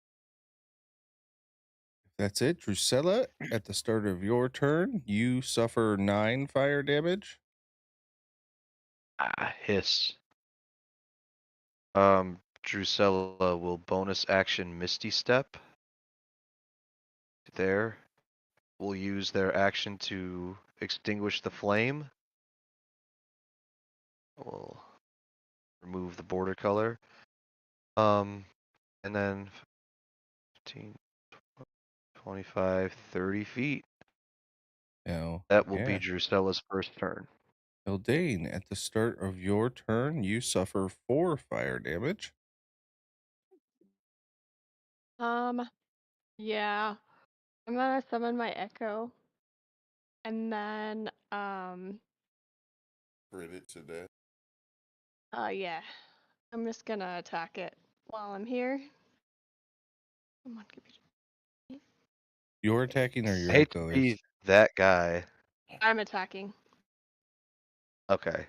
That's it. Drusilla, at the start of your turn, you suffer 9 fire damage. Hiss. Drusilla will bonus action Misty Step. There. Will use their action to extinguish the flame. We'll remove the border color. And then 15, 25, 30 feet. Now, That will be yeah. Drusilla's first turn. Eldane, at the start of your turn, you suffer 4 fire damage. Yeah. I'm gonna summon my echo. And then, Crit it to death. yeah. I'm just gonna attack it while I'm here. Come on, give me. You're attacking or I your hate to echo is? be that guy. I'm attacking. Okay.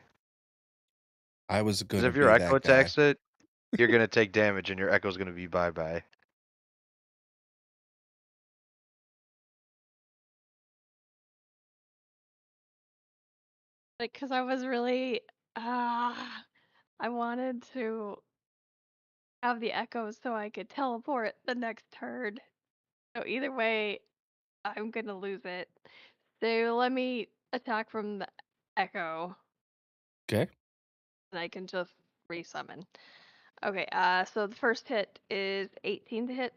I was Because going to if your be echo that guy. attacks it, you're gonna take damage and your echo's gonna be bye-bye. Like, cause I was really, I wanted to have the echo so I could teleport the next turn. So either way, I'm gonna lose it. So let me attack from the echo, Okay. and I can just resummon. Okay, so the first hit is 18 to hit.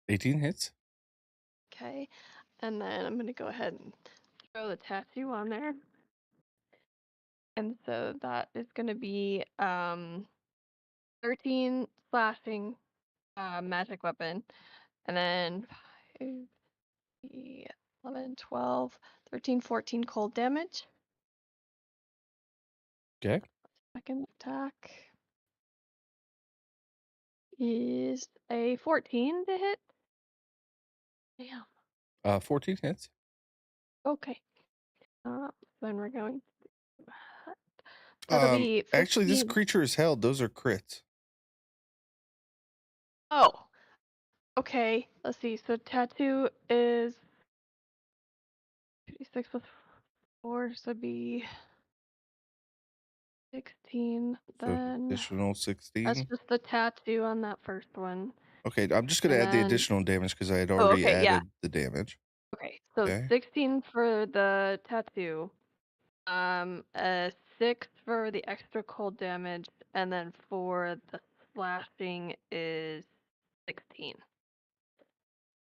18 hits. Okay, and then I'm gonna go ahead and throw the tattoo on there. And so that is gonna be 13 slashing magic weapon, and then 5, 11, 12, 13, 14 cold damage. Okay. Second attack is a 14 to hit. Damn. 14 hits. Okay. Then we're going. That'll be Actually, this 15. creature is held. Those are crits. Oh. Okay. Let's see. So tattoo is 56 plus 4, so it'd be 16. So Then additional that's 16. just the tattoo on that first one. Okay, I'm just going to And add the then, additional damage because I had oh, already okay, yeah. added the damage. Okay, so Okay. 16 for the tattoo, 6 for the extra cold damage, and then for the slashing is 16.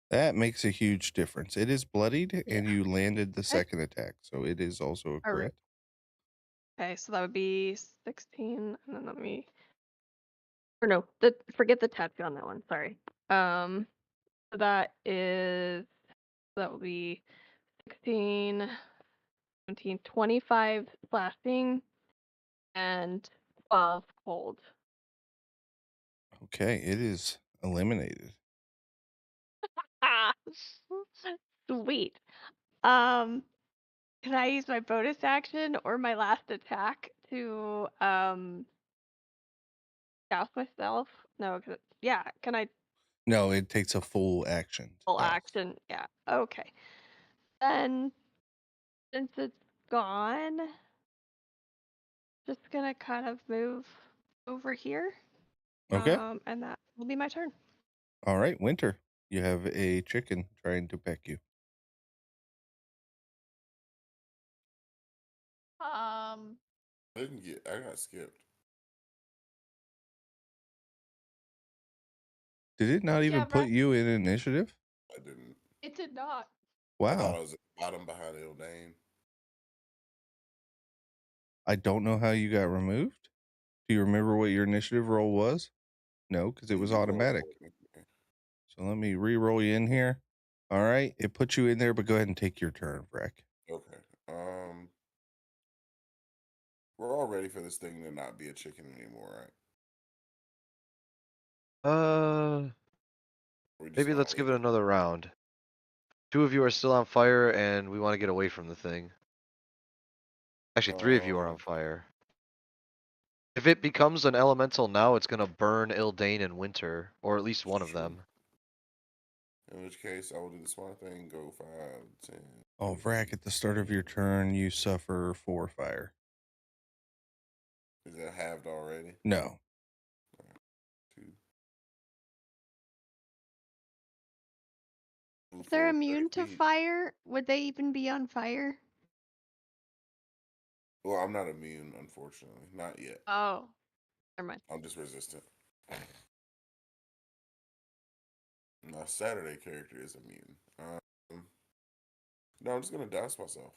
That makes a huge difference. It is bloodied, Yeah. and you landed the Okay. second attack, so it is also a All crit. right. Okay, so that would be 16, and then let me, or no, forget the tattoo on that one. Sorry. So that will be 16, 17, 25 slashing, and 12 cold. Okay, it is eliminated. Ah, sweet. Can I use my bonus action or my last attack to douse myself? No, yeah. Can I No, it takes a full action. to full douse. action? Yeah. Okay. Then, since it's gone, just gonna kind of move over here. Okay. And that will be my turn. All right, Winter. You have a chicken trying to peck you. I got skipped. Did it not even Yeah, put right. you in initiative? I didn't. It did not. I thought Wow. I was at the bottom behind Ildane. I don't know how you got removed. Do you remember what your initiative roll was? No, because it was You rolled automatic. for it. So let me re-roll you in here. All right, it put you in there, but go ahead and take your turn, Vreck. Okay. We're all ready for this thing to not be a chicken anymore, right? We just Maybe wanna let's give leave it another round. 2 of you are still on fire, and we want to get away from the thing. Actually, 3 of you are on fire. If it becomes an elemental now, it's gonna burn Ildane and Winter, or at least one of True. them. In which case, I will do the smart thing, go 5, 10. Oh, Vrack, at the start of your turn, you suffer 4 fire. Is that halved already? No. 2. If they're 4, immune 30 to feet. fire, would they even be on fire? Well, I'm not immune, unfortunately. Not yet. Oh, never mind. I'm just resistant. My Saturday character is immune. No, I'm just gonna douse myself.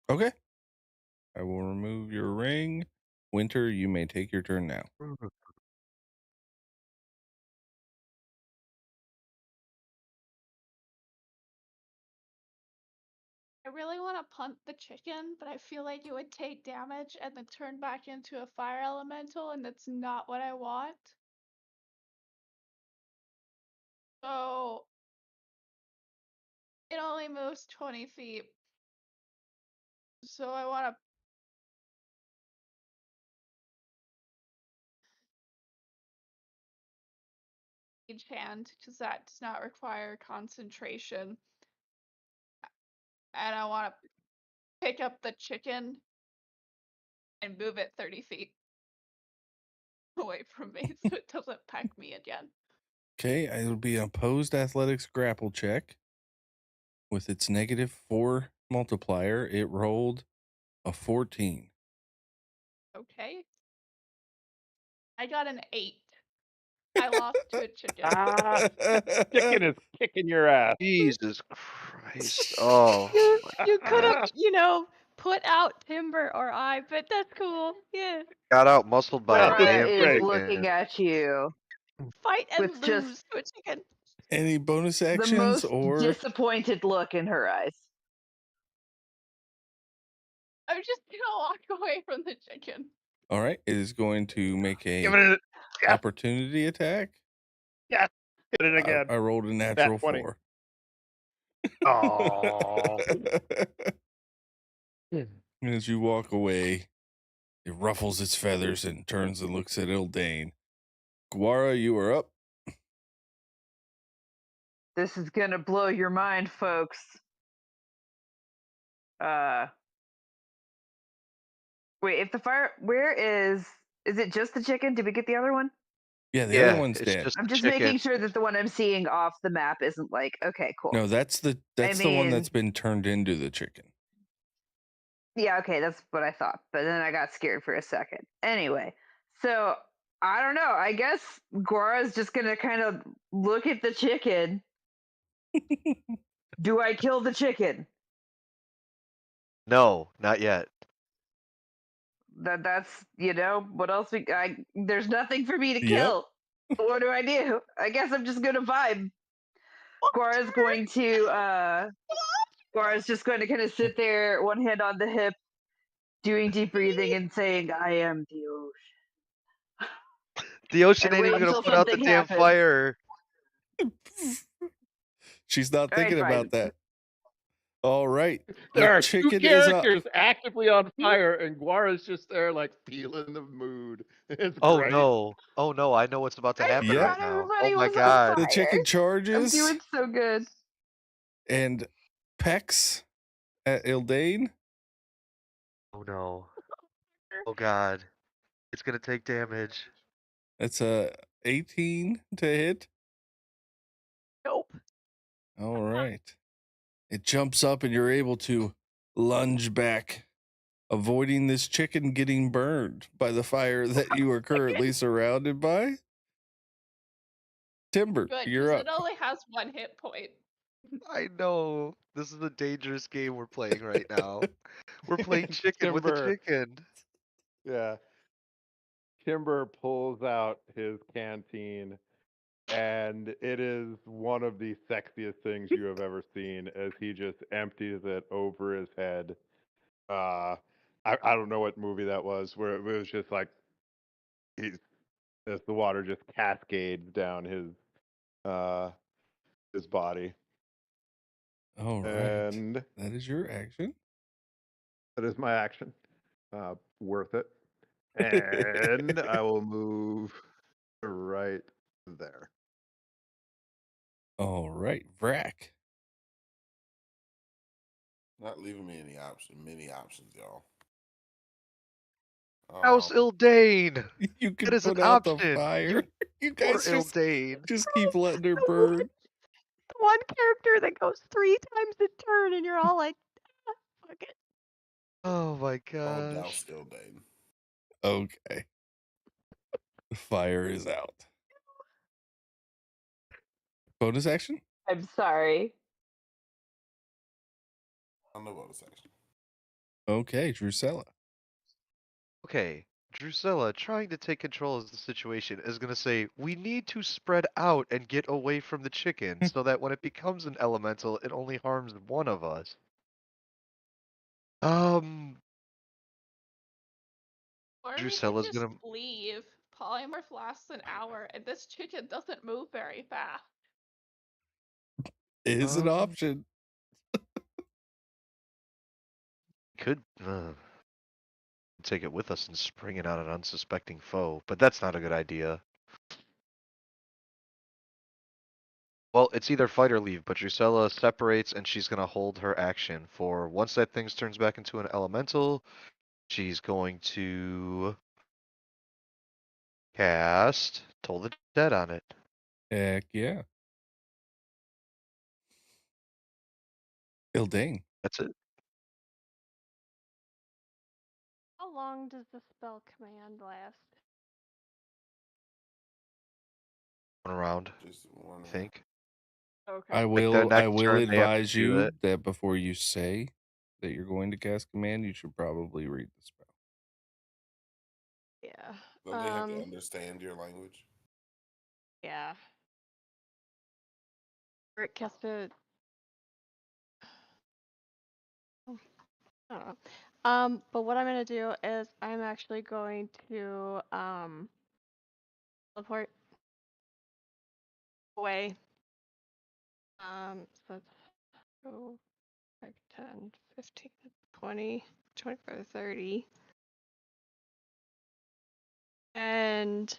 Okay. I will remove your ring. Winter, you may take your turn now. I really want to punt the chicken, but I feel like it would take damage and then turn back into a fire elemental, and that's not what I want. So it only moves 20 feet. So I want to Mage Hand because that does not require concentration. And I want to pick up the chicken and move it 30 feet away from me so it doesn't peck me again. Okay, it'll be an opposed athletics grapple check. With its -4 multiplier, it rolled a 14. Okay. I got an 8. I lost to a chicken. Chicken is kicking your ass. Jesus Christ. Oh. You could have, put out Timber or I, but that's cool. Yeah. Got out muscled by a Well, this Cora is damn is great. looking chicken. at you Fight and with just lose to a chicken. Any bonus the actions most or disappointed look in her eyes. I'm just gonna walk away from the chicken. all right, it is going to make a Give it a opportunity attack. yes. Hit it again. I rolled a natural 20. 4. Oh. As you walk away, it ruffles its feathers and turns and looks at Ildane. Guara, you are up. This is gonna blow your mind, folks. Wait, if the fire, where is it just the chicken? Did we get the other one? Yeah, the other Yeah, one's it's dead. just I'm a just chicken. making sure that the one I'm seeing off the map isn't like, okay, cool. No, that's the one mean- that's been turned into the chicken. Yeah, okay, that's what I thought. But then I got scared for a second. Anyway, so I don't know. I guess Gora's just gonna kind of look at the chicken. Do I kill the chicken? No, not yet. That's what else there's nothing for me to Yep. kill. What do I do? I guess I'm just gonna vibe. Gora's going to Gora's just going to kind of sit there, one hand on the hip, doing deep breathing and saying, I am the ocean. The ocean And ain't even wait gonna till put out the something damn happens. fire. She's not All right, thinking about fine. that. All right. There The are two chicken is up. characters actively on fire, and Guara's just there, like feeling the mood. It's Oh great. no. Oh no, I know what's about to I happen Yep. right forgot now. Oh everybody my was on god. The chicken fire. I'm charges doing so good. and pecks at Ildane. Oh no. Oh god. It's gonna take damage. That's a 18 to hit. Nope. All right. It jumps up and you're able to lunge back, avoiding this chicken getting burned by the fire that you are currently surrounded by. Timber, Good, you're because up. it only has 1 hit point. I know. This is a dangerous game we're playing right now. We're playing chicken with a Timber. chicken. Yeah. Timber pulls out his canteen, and it is one of the sexiest things you have ever seen as he just empties it over his head. I don't know what movie that was, where it was just like he's as the water just cascades down his body. All right. And That is your action. that is my action. Worth it. And I will move right there. All right. Vrac. Not leaving me any many options, y'all. House Ildane. You That can is an put out the option. fire. You Poor guys Ildane. just keep letting her burn. The one character that goes 3 times a turn, and you're all like, "Ah, fuck it." Oh my Oh, gosh. douse Ildane. Okay. The fire is out. Bonus action? I'm sorry. On the bonus section. Okay, Drusilla. Okay. Drusilla, trying to take control of the situation, is going to say, we need to spread out and get away from the chicken so that when it becomes an elemental, it only harms one of us. Or we could Drusilla's just gonna. leave. Polymorph lasts an hour, and this chicken doesn't move very fast. It is an Um, option. Could take it with us and spring it on an unsuspecting foe, but that's not a good idea. Well, it's either fight or leave, but Drusilla separates and she's gonna hold her action for once that thing turns back into an elemental, she's going to cast Toll the Dead on it. Heck yeah. Ildane. That's it. How long does the spell command last? One round, Just one. I think. Okay. I the will next turn they have to advise do you it. that before you say that you're going to cast command, you should probably read the spell. Yeah. Don't they have to understand your language? Yeah. Rick has to. I don't know. But what I'm gonna do is I'm actually going to teleport away. So let's go 5, 10, 15, 20, 25, 30. And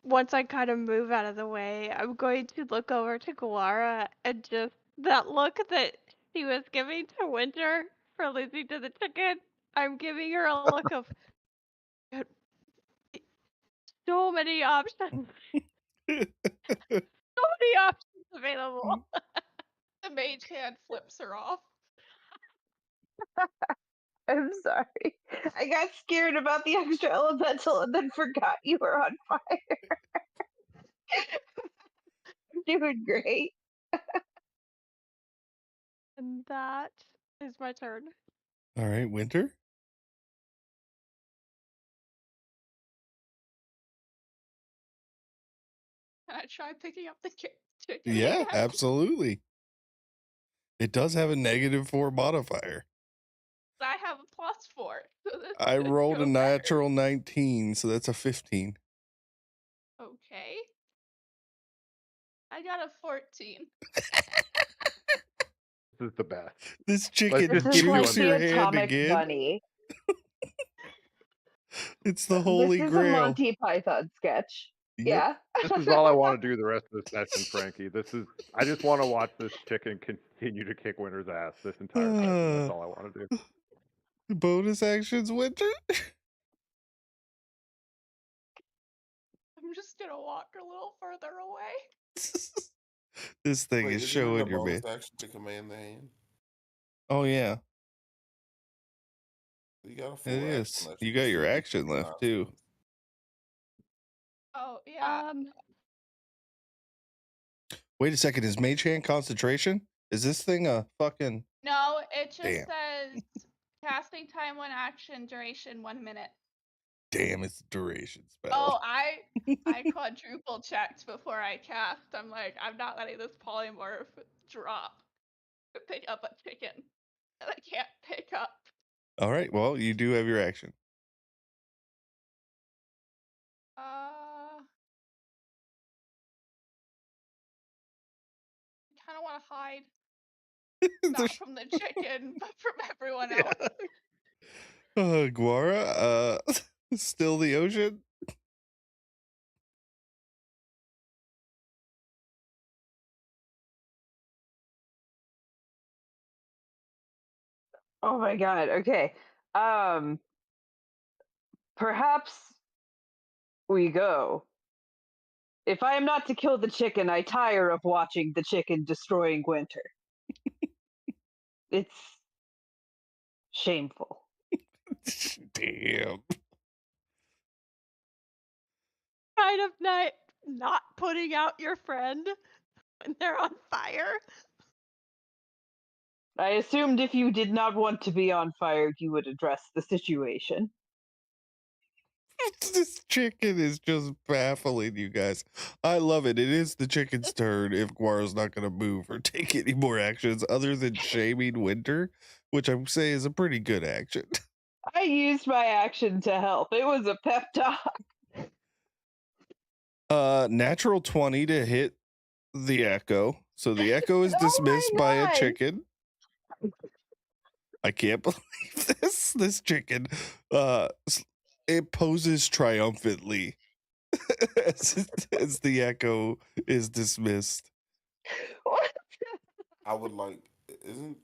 once I kind of move out of the way, I'm going to look over to Guara and just that look that she was giving to Winter for losing to the chicken. I'm giving her a look of so many options. So many options available. The mage hand flips her off. I'm sorry. I got scared about the extra elemental and then forgot you were on fire. I'm doing great. And that is my turn. All right, Winter. Can I try picking up the chicken Yeah, again? absolutely. It does have a -4 modifier. I have a +4, so this I should rolled a go better. natural 19, so that's a 15. okay. I got a 14. This is the best. This chicken just This keep is like chews doing your the this. hand Atomic again. Bunny. It's the This holy is a grail. Monty Python sketch. Yep. Yeah. This is all I want to do the rest of the session, Frankie. I just want to watch this chicken continue to kick Winter's ass this entire session. That's all I want to do. Bonus actions, Winter. I'm just gonna walk a little further away. This thing Wait, is isn't it a showing your bonus man. action to command the hand? Oh yeah, You got a full it action is. left. You can got your still do action different left too. options. Oh yeah. Wait a second. Is Mage Hand concentration? Is this thing a fucking? No, it just Damn. says casting time 1 action, duration 1 minute. Damn, it's a duration spell. Oh, I quadruple checked before I cast. I'm like, I'm not letting this polymorph drop to pick up a chicken that I can't pick up. All right. Well, you do have your action. I kind of want to hide, not from the chicken, but from everyone else. Guara, still the ocean. Oh my god. Okay. Perhaps we go. If I am not to kill the chicken, I tire of watching the chicken destroying Winter. It's shameful. Damn. Kind of not putting out your friend when they're on fire. I assumed if you did not want to be on fire, you would address the situation. This chicken is just baffling you guys. I love it. It is the chicken's turn if Guara's not going to move or take any more actions other than shaming Winter, which I would say is a pretty good action. I used my action to help. It was a pep talk. Natural 20 to hit the echo. So the echo is dismissed by a chicken. I can't believe this. This chicken, it poses triumphantly as the echo is dismissed. I would like. Isn't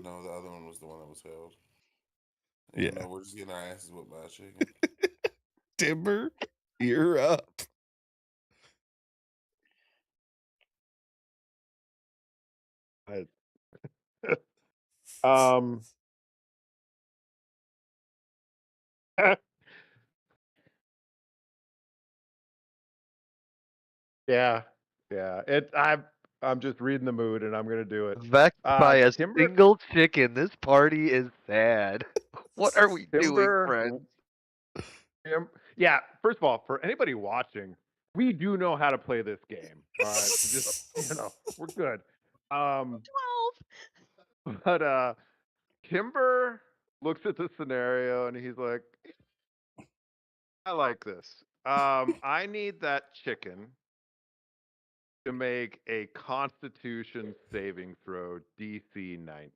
no, the other one was the one that was held. Yeah. No, we're just getting our asses whipped by a chicken. Timber, you're up. Yeah. I'm just reading the mood and I'm gonna do it. Vexed by a Timber, single chicken. This party is sad. What are we doing, Timber, friends? yeah. First of all, for anybody watching, we do know how to play this game. All right, so just we're good. 12. But Timber looks at the scenario and he's like, I like this. I need that chicken to make a Constitution saving throw DC 19.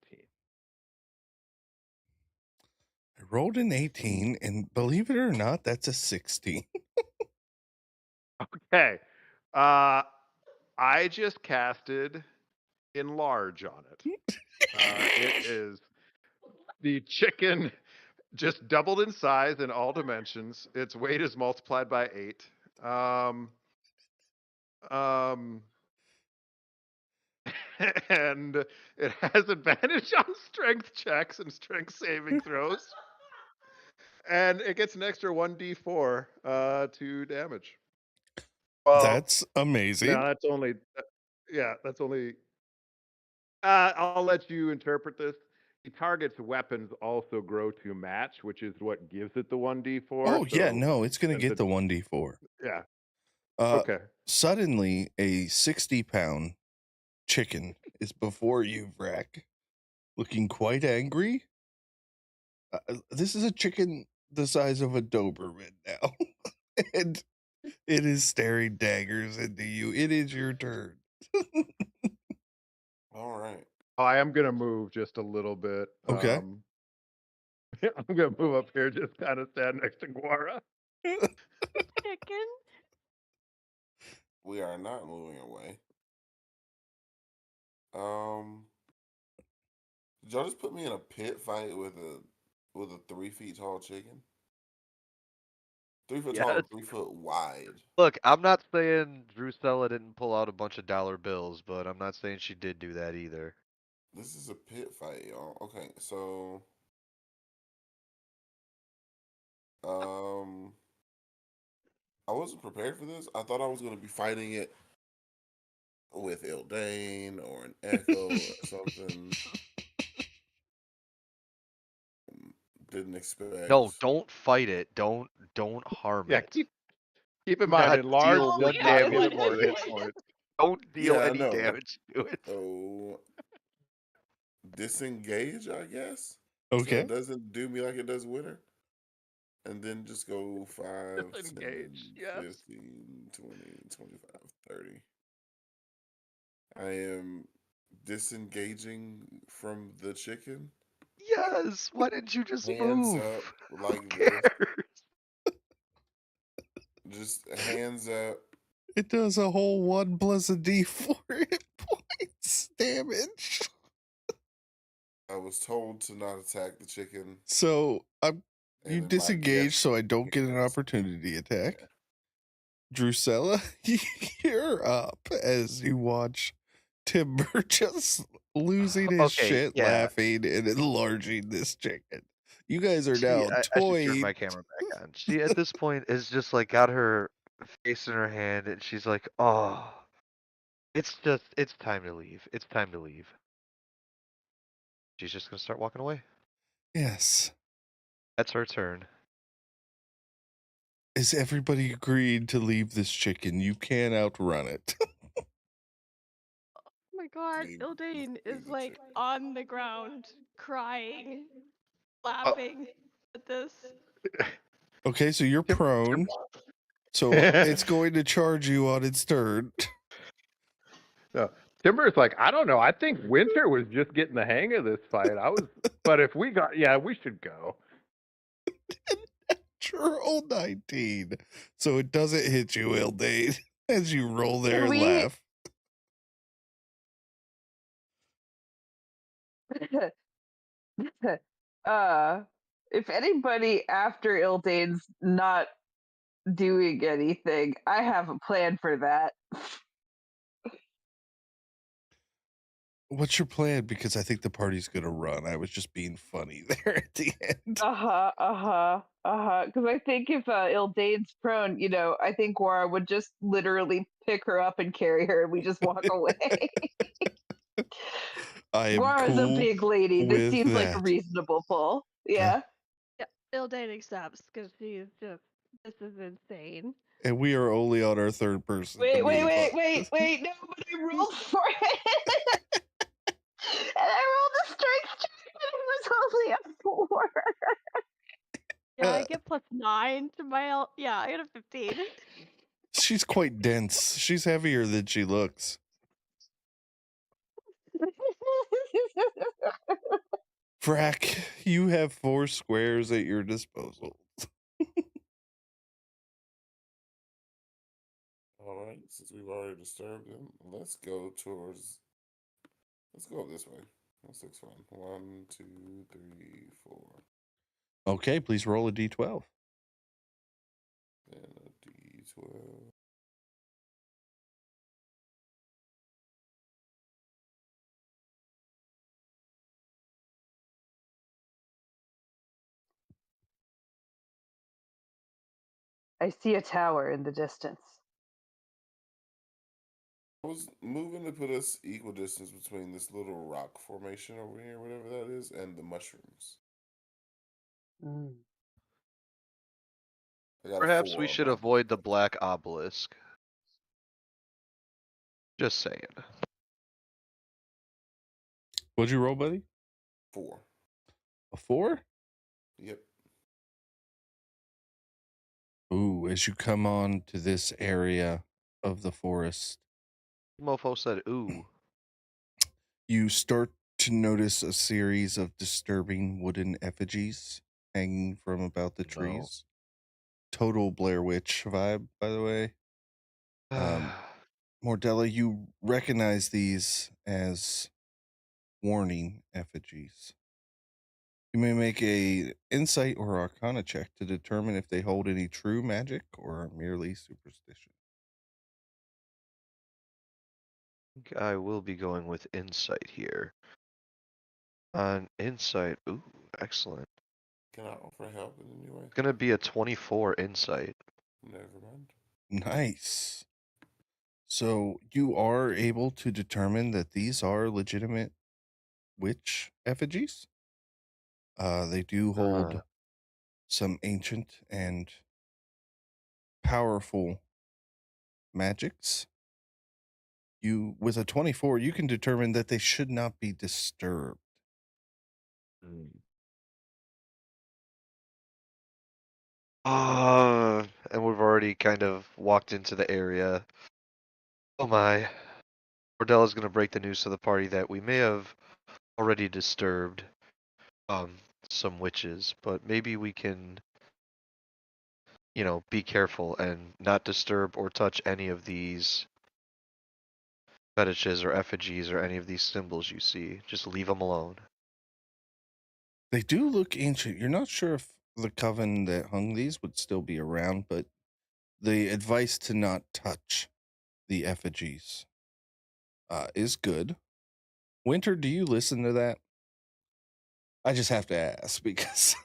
I rolled an 18, and believe it or not, that's a 16. Okay. I just casted enlarge on it. It is the chicken just doubled in size in all dimensions. Its weight is multiplied by 8. And it has advantage on strength checks and strength saving throws. And it gets an extra 1d4 to damage. Well, That's amazing. no, that's only, that's only. I'll let you interpret this. The target's weapons also grow to match, which is what gives it the 1d4. Oh, yeah, so no, it's going to since get the 1d4. Yeah. Okay. Suddenly, a 60-pound chicken is before you, Vrac, looking quite angry. This is a chicken the size of a Doberman now. And It is staring daggers into you. It is your turn. All right. I am gonna move just a little bit. Okay. I'm gonna move up here, just kind of stand next to Guara. Chicken. We are not moving away. Did y'all just put me in a pit fight with a 3 feet tall chicken? 3 foot tall Yes. and 3 foot wide. Look, I'm not saying Drusella didn't pull out a bunch of dollar bills, but I'm not saying she did do that either. This is a pit fight, y'all. Okay, so I wasn't prepared for this. I thought I was gonna be fighting it with Ildane or an Echo or something. Didn't expect. No, don't fight it. Don't harm Yeah, it. keep in Do mind, not it large deal Oh, does we one not only damage get one to more hit hit it. point. points. Don't deal Yeah, I any know. damage to it. So disengage, I guess. So Okay. it doesn't do me like it does Winter. And then just go 5, 10, Disengage, yes. 15, 20, 25, 30. I am disengaging from the chicken. Yes. Why didn't you just Hands move? up Who like cares? this. Just hands up. It does a whole 1 plus a D4 hit points damage. I was told to not attack the chicken. So you And in my disengage, guess, so I don't get an yes. opportunity attack. Yeah. Drusella, you're up as you watch Timber just losing his Okay, shit, yeah. laughing and enlarging this chicken. You guys are She, now I should turn toying. my camera back on. She at this point is just like got her face in her hand and she's like, oh, it's time to leave. It's time to leave. She's just gonna start walking away. Yes. That's her turn. Is everybody agreed to leave this chicken? You can't outrun it. Oh my god, Leave- Ildane leave is the like chicken. on the ground, crying, Oh. laughing at this. Okay, so you're prone. So it's going to charge you on its turn. No, Timber's like, I don't know. I think Winter was just getting the hang of this fight. But if we we should go. Natural 19. So it doesn't hit you, Ildane, as you roll there and we- laugh. If anybody after Ildane's not doing anything, I have a plan for that. What's your plan? Because I think the party's gonna run. I was just being funny there at the end. Because I think if Ildane's prone, I think Wara would just literally pick her up and carry her, and we just walk away. I am Wara's cool a big lady. This with seems like a that. reasonable pull. Yeah. Yeah, Ildane accepts because she's just, this is insane. And we are only on our third person. Wait, to wait, move wait, on. wait, wait. No, but I rolled for it. And I rolled a strength check, and it was only a 4. Yeah, I get +9 to my yeah, I got a 15. She's quite dense. She's heavier than she looks. Frack, you have 4 squares at your disposal. All right, since we've already disturbed him, let's go this way. Let's 6 1. 1, 2, 3, 4. Okay, please roll a d12. And a D12. I see a tower in the distance. I was moving to put us equal distance between this little rock formation over here, whatever that is, and the mushrooms. Mm. I got a Perhaps 4 we on should my avoid the black obelisk. Just saying. What'd you roll, buddy? 4. A 4? Yep. Ooh, as you come on to this area of the forest, Mofo said, "Ooh." you start to notice a series of disturbing wooden effigies hanging from about the No. trees. Total Blair Witch vibe, by the way. Mordella, you recognize these as warning effigies. You may make a insight or arcana check to determine if they hold any true magic or are merely superstition. I will be going with insight here. On insight, ooh, excellent. Can I offer help in any way? It's gonna be a 24 insight. Never mind. Nice. So you are able to determine that these are legitimate witch effigies. They do hold some ancient and powerful magics. You, with a 24, you can determine that they should not be disturbed. And we've already kind of walked into the area. Oh my. Bordella's gonna break the news to the party that we may have already disturbed some witches, but maybe we can, be careful and not disturb or touch any of these fetishes or effigies or any of these symbols you see. Just leave them alone. They do look ancient. You're not sure if the coven that hung these would still be around, but the advice to not touch the effigies is good. Winter, do you listen to that? I just have to ask because.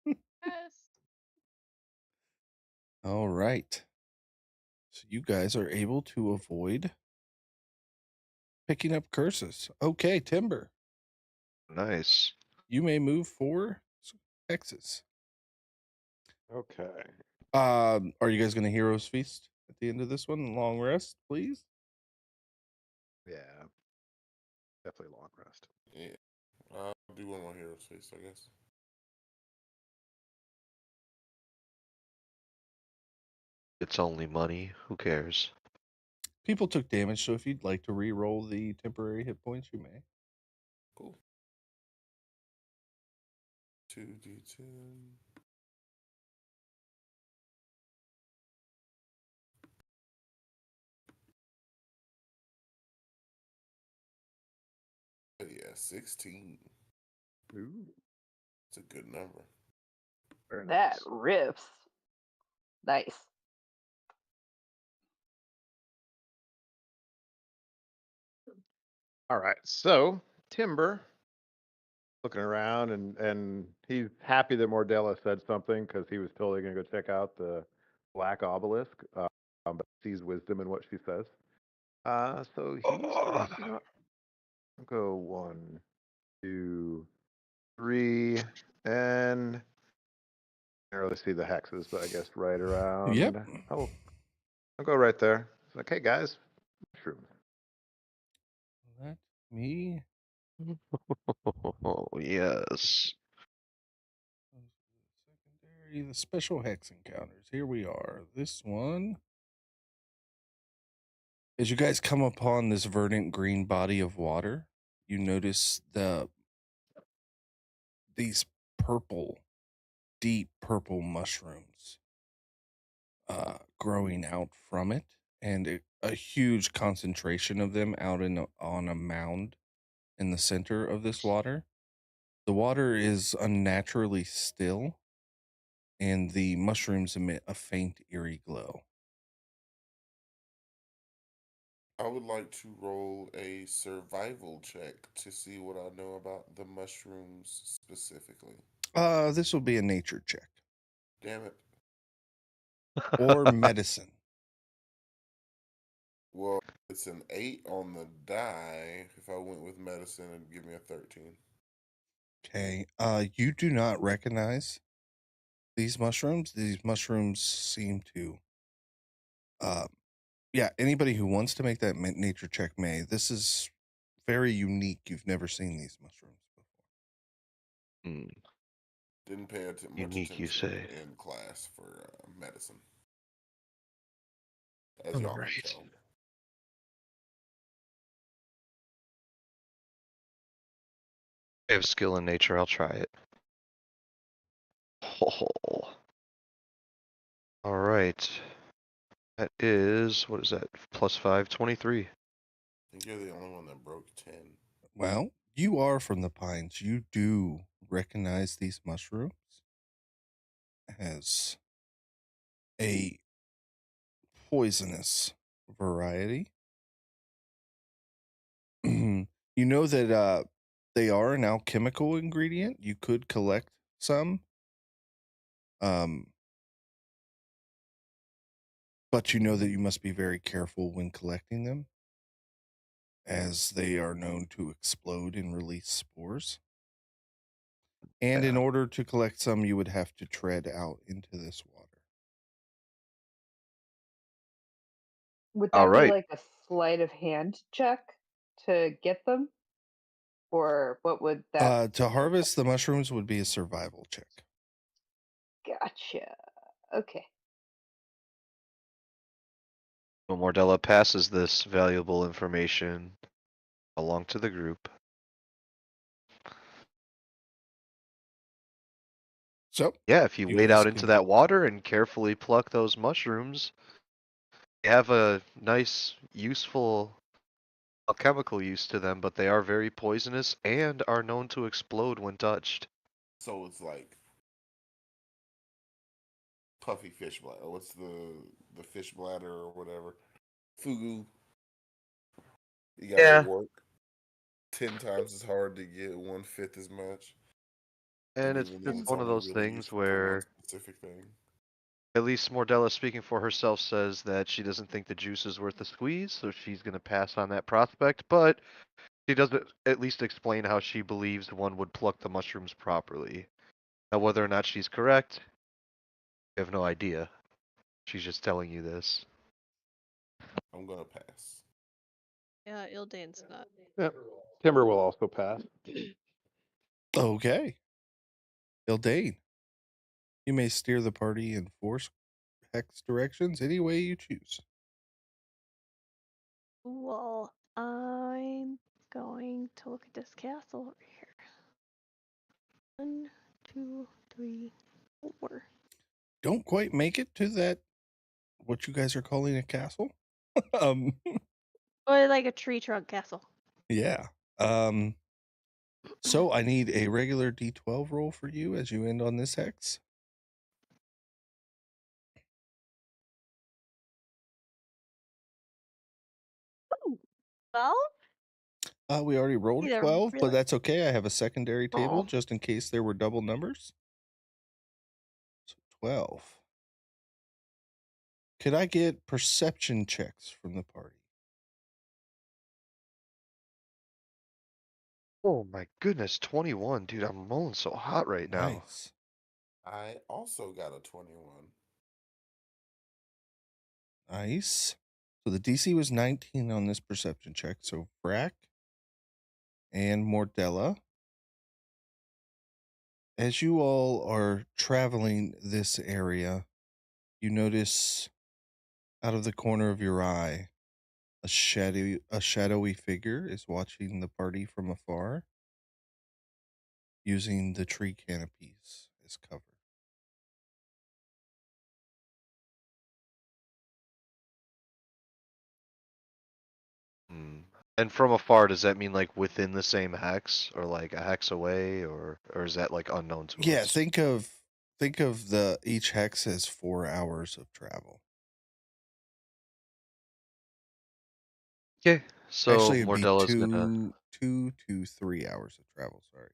Yes. All right. So you guys are able to avoid picking up curses. Okay, Timber, Nice. you may move for Texas. Okay. Are you guys going to Heroes Feast at the end of this one? Long rest, please. Yeah. Definitely long rest. Yeah. I'll do one more Hero's Feast, I guess. It's only money. Who cares? People took damage, so if you'd like to re-roll the temporary hit points, you may. Cool. 2d10. Yeah, 16. Ooh. It's a good number. Very That nice. riffs. Nice. All right. So Timber looking around and he's happy that Mordella said something because he was totally gonna go check out the black obelisk. But sees wisdom in what she says. So he's like, I'll go 1, 2, 3, and I don't really see the hexes, but I guess right around. Yep. I'll go right there. It's like, hey guys, mushrooms. Let me. Oh, yes. Secondary, the special hex encounters. Here we are. This one. As you guys come upon this verdant green body of water, you notice these purple, deep purple mushrooms growing out from it, and a huge concentration of them out on a mound in the center of this water. The water is unnaturally still, and the mushrooms emit a faint, eerie glow. I would like to roll a survival check to see what I know about the mushrooms specifically. This will be a nature check Damn it. or medicine. Well, it's an 8 on the die. If I went with medicine, it'd give me a 13. Okay. You do not recognize these mushrooms. These mushrooms seem to. Yeah. Anybody who wants to make that nature check may. This is very unique. You've never seen these mushrooms before. Didn't pay much Unique, you attention say? in class for medicine, as All y'all can right. tell. I have skill in nature. I'll try it. Oh. All right. That is, what is that? +5, 23. I think you're the only one that broke 10. Well, you are from the pines. You do recognize these mushrooms as a poisonous variety. You know that they are an alchemical ingredient. You could collect some. But you know that you must be very careful when collecting them, as they are known to explode and release spores. And in Yeah. order to collect some, you would have to tread out into this water. Would All that be right. like a sleight of hand check to get them? Or what would that To harvest the mushrooms would be a survival check. Gotcha. Okay. When Mordella passes this valuable information along to the group. So, Yeah, if you you wade guys out into can. that water and carefully pluck those mushrooms, they have a nice, useful alchemical use to them, but they are very poisonous and are known to explode when touched. So it's like puffy fish bladder. What's the fish bladder or whatever? Fugu. You gotta Yeah. work 10 times as hard to get 1/5 as much. And And it's even then, just it's one of only those really things useful for one where specific thing. at least Mordella, speaking for herself, says that she doesn't think the juice is worth the squeeze, so she's going to pass on that prospect, but she doesn't at least explain how she believes one would pluck the mushrooms properly. Now, whether or not she's correct, I have no idea. She's just telling you this. I'm gonna pass. Yeah, Ildane's not. Yep. Timber will also pass. Okay. Ildane, you may steer the party in 4 hex directions any way you choose. Well, I'm going to look at this castle over here. 1, 2, 3, 4. Don't quite make it to that, what you guys are calling a castle. um, Or like a tree trunk castle. yeah. So I need a regular D12 roll for you as you end on this hex. Ooh, 12? We already rolled a Either 12, but really. that's okay. I have a secondary table Oh. just in case there were double numbers. So 12. Could I get perception checks from the party? Oh my goodness, 21. Dude, I'm rolling so hot right now. Nice. I also got a 21. Nice. So the DC was 19 on this perception check. So Brack and Mordella, as you all are traveling this area, you notice out of the corner of your eye a shadowy figure is watching the party from afar, using the tree canopies as cover. Hmm. And from afar, does that mean like within the same hex, or like a hex away, or is that like unknown to Yeah, us? think of the each hex as 4 hours of travel. Okay, so Actually, it'd be Mordella's gonna, 2 to 3 hours of travel. Sorry.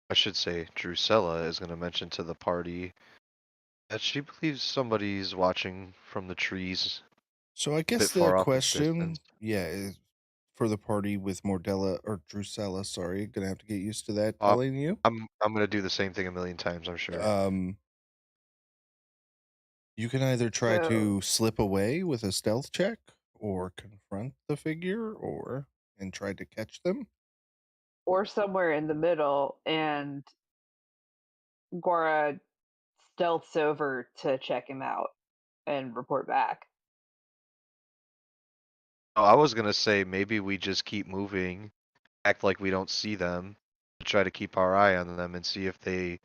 I should say, Drusilla is gonna mention to the party that she believes somebody's watching from the trees So I a guess bit the far off in the question, distance. yeah, is for the party with Mordella or Drusilla. Sorry, gonna have to get used to that. Uh, Telling you, I'm gonna do the same thing a million times, I'm sure. um, you can either try So, to slip away with a stealth check, or confront the figure, and try to catch them. or somewhere in the middle, and Gora stealths over to check him out and report back. Oh, I was gonna say maybe we just keep moving, act like we don't see them, try to keep our eye on them and see if they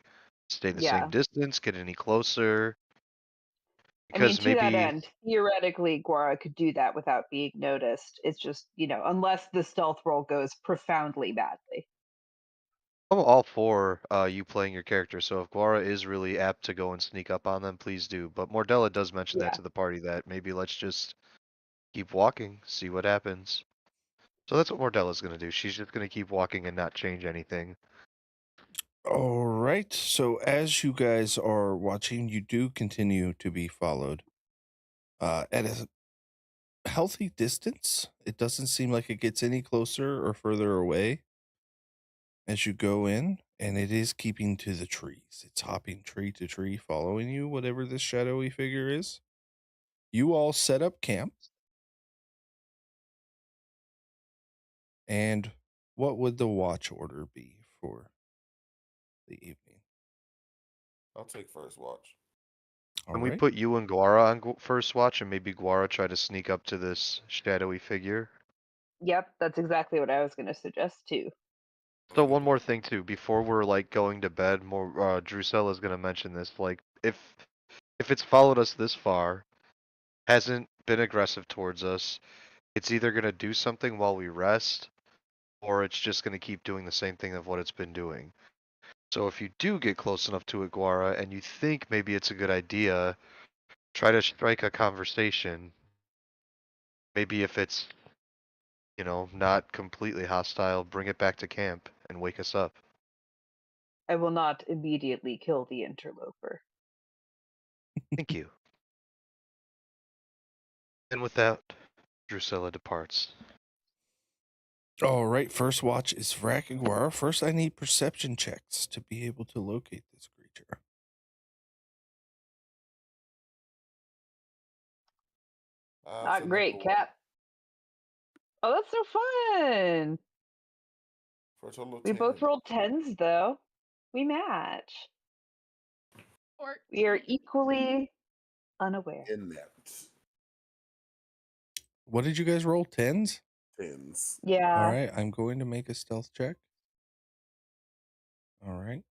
stay the same Yeah. distance, get any closer. I mean, Because to that maybe end, theoretically, Gora could do that without being noticed. It's just, unless the stealth roll goes profoundly badly. I'm all for you playing your character, so if Guara is really apt to go and sneak up on them, please do. But Mordella does mention that Yeah. to the party that maybe let's just keep walking, see what happens. So that's what Mordella's gonna do. She's just gonna keep walking and not change anything. All right. So as you guys are watching, you do continue to be followed at a healthy distance. It doesn't seem like it gets any closer or further away as you go in, and it is keeping to the trees. It's hopping tree to tree, following you, whatever this shadowy figure is. You all set up camp. And what would the watch order be for the evening? I'll take first watch. All Can we right. put you and Guara on first watch and maybe Guara try to sneak up to this shadowy figure? Yep, that's exactly what I was going to suggest too. So one more thing too, before we're like going to bed, more Drusilla is gonna mention this. Like if it's followed us this far, hasn't been aggressive towards us, it's either gonna do something while we rest, or it's just gonna keep doing the same thing of what it's been doing. So if you do get close enough to it, Guara, and you think maybe it's a good idea, try to strike a conversation. Maybe if it's, not completely hostile, bring it back to camp and wake us up. I will not immediately kill the interloper. Thank you. And with that, Drusilla departs. All right. First watch is Vrak and Guara. First, I need perception checks to be able to locate this creature. Not great, Cap. Oh, that's so fun. For a total of We 10. both rolled 10s, though. We match. 14. We are equally unaware. Inept. What did you guys roll? 10s? 10s. Yeah. All right. I'm going to make a stealth check. All right.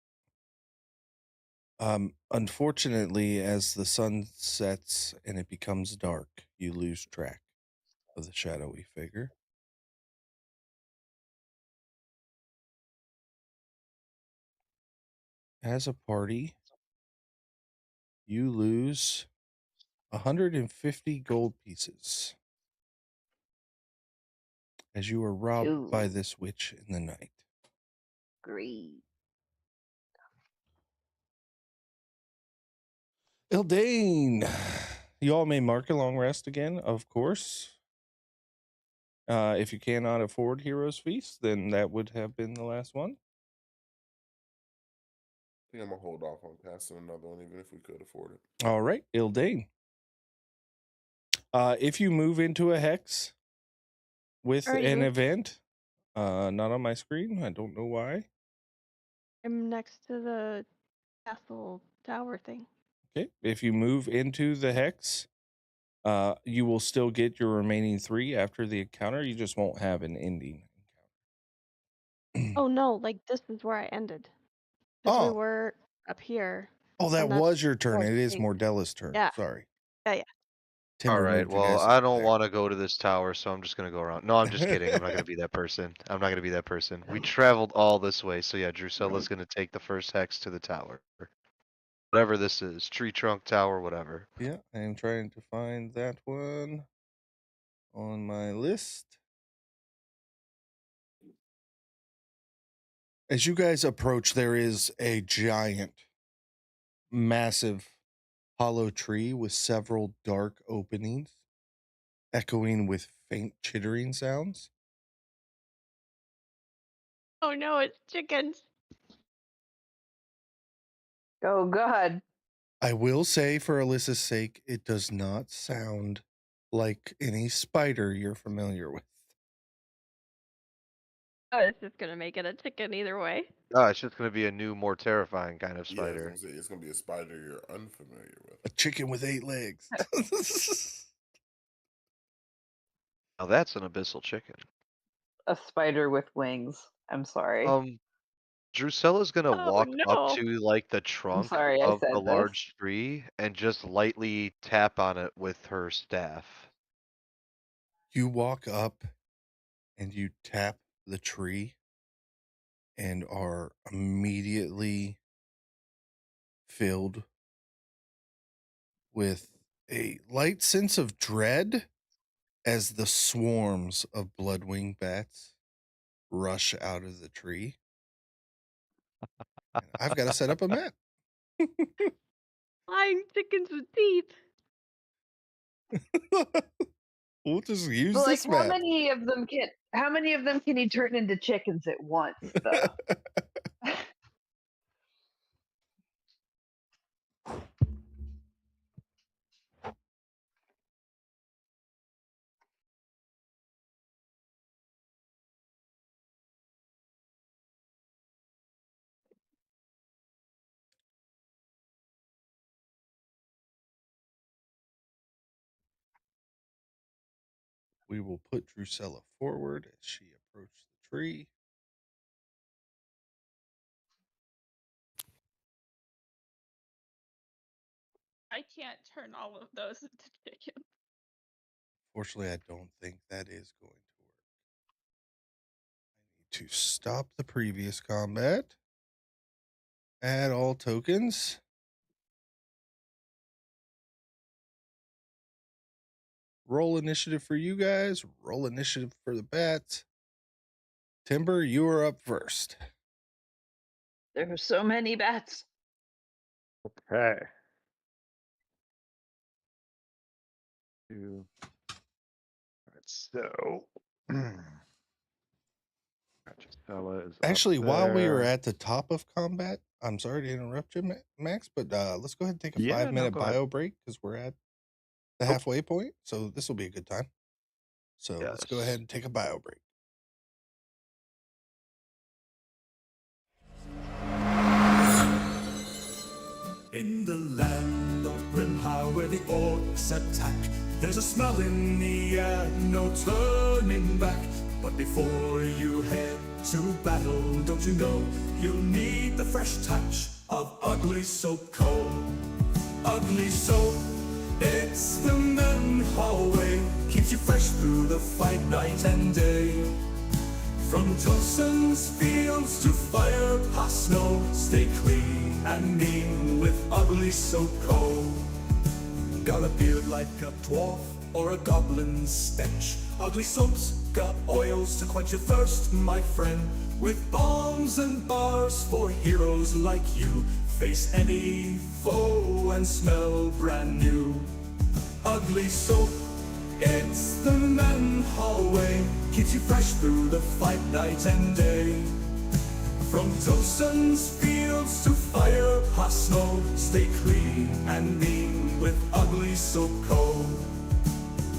Unfortunately, as the sun sets and it becomes dark, you lose track of the shadowy figure. As a party, you lose 150 gold pieces as you are robbed by Ooh. this witch in the night. Great. Ildane, you all may mark a long rest again, of course. If you cannot afford Heroes Feast, then that would have been the last one. I think I'm gonna hold off on passing another one, even if we could afford it. All right, Ildane. If you move into a hex with Are an you? event, not on my screen, I don't know why. I'm next to the castle tower thing. Okay, if you move into the hex, you will still get your remaining 3 after the encounter. You just won't have an ending encounter. Oh no, like this is where I ended. Because we Oh, were up here. that and that's was your turn. where I It is think- Mordella's turn. Yeah. Sorry. Yeah. Timber All right. moved you Well, guys I over don't there. want to go to this tower, so I'm just gonna go around. No, I'm just kidding. I'm not gonna be that person. I'm not gonna be that person. We traveled all this way, so yeah, Drusilla's gonna take the first hex to the tower. Whatever this is, tree trunk tower, whatever. Yeah, I am trying to find that one on my list. As you guys approach, there is a giant, massive hollow tree with several dark openings, echoing with faint chittering sounds. Oh no, it's chickens. Oh, God. I will say, for Alyssa's sake, it does not sound like any spider you're familiar with. Oh, it's just gonna make it a chicken either way. Oh, it's just gonna be a new, more terrifying kind of Yeah, I was spider. gonna say it's gonna be a spider you're unfamiliar with. A chicken with 8 legs. Now that's an abyssal chicken. A spider with wings. I'm sorry. Drusella's gonna Oh walk up no! to like the I'm trunk sorry I of said the this. large tree and just lightly tap on it with her staff. You walk up and you tap the tree and are immediately filled with a light sense of dread as the swarms of bloodwing bats rush out of the tree. And I've got to set up a map. Flying chickens with teeth. We'll just use But like, this map. how many of them can he turn into chickens at once, though? We will put Drusilla forward as she approaches the tree. I can't turn all of those into chickens. Fortunately, I don't think that is going to work. I need to stop the previous combat. Add all tokens. Roll initiative for you guys. Roll initiative for the bats. Timber, you are up first. There are so many bats. Okay. All right, so Drusilla is Actually, up while we are there. at the top of combat, I'm sorry to interrupt you, Max, but let's go ahead and take a Yeah, 5-minute go ahead. bio break because we're at the halfway point. So this will be a good time. So let's go Yes. ahead and take a bio break. In the land of Minhal where the orcs attack, there's a smell in the air, no turning back. But before you head to battle, don't you know you'll need the fresh touch of ugly soap coal. Ugly soap, it's the Minhal way, keeps you fresh through the fight night and day. From Toson's fields to fire past snow, stay clean and mean with ugly soap coal. Got a beard like a dwarf or a goblin's stench. Ugly soap's got oils to quench your thirst, my friend. With bombs and bars for heroes like you, face any foe and smell brand new. Ugly soap, it's the Minhal way, keeps you fresh through the fight night and day. From Toson's fields to fire past snow, stay clean and mean with ugly soap coal.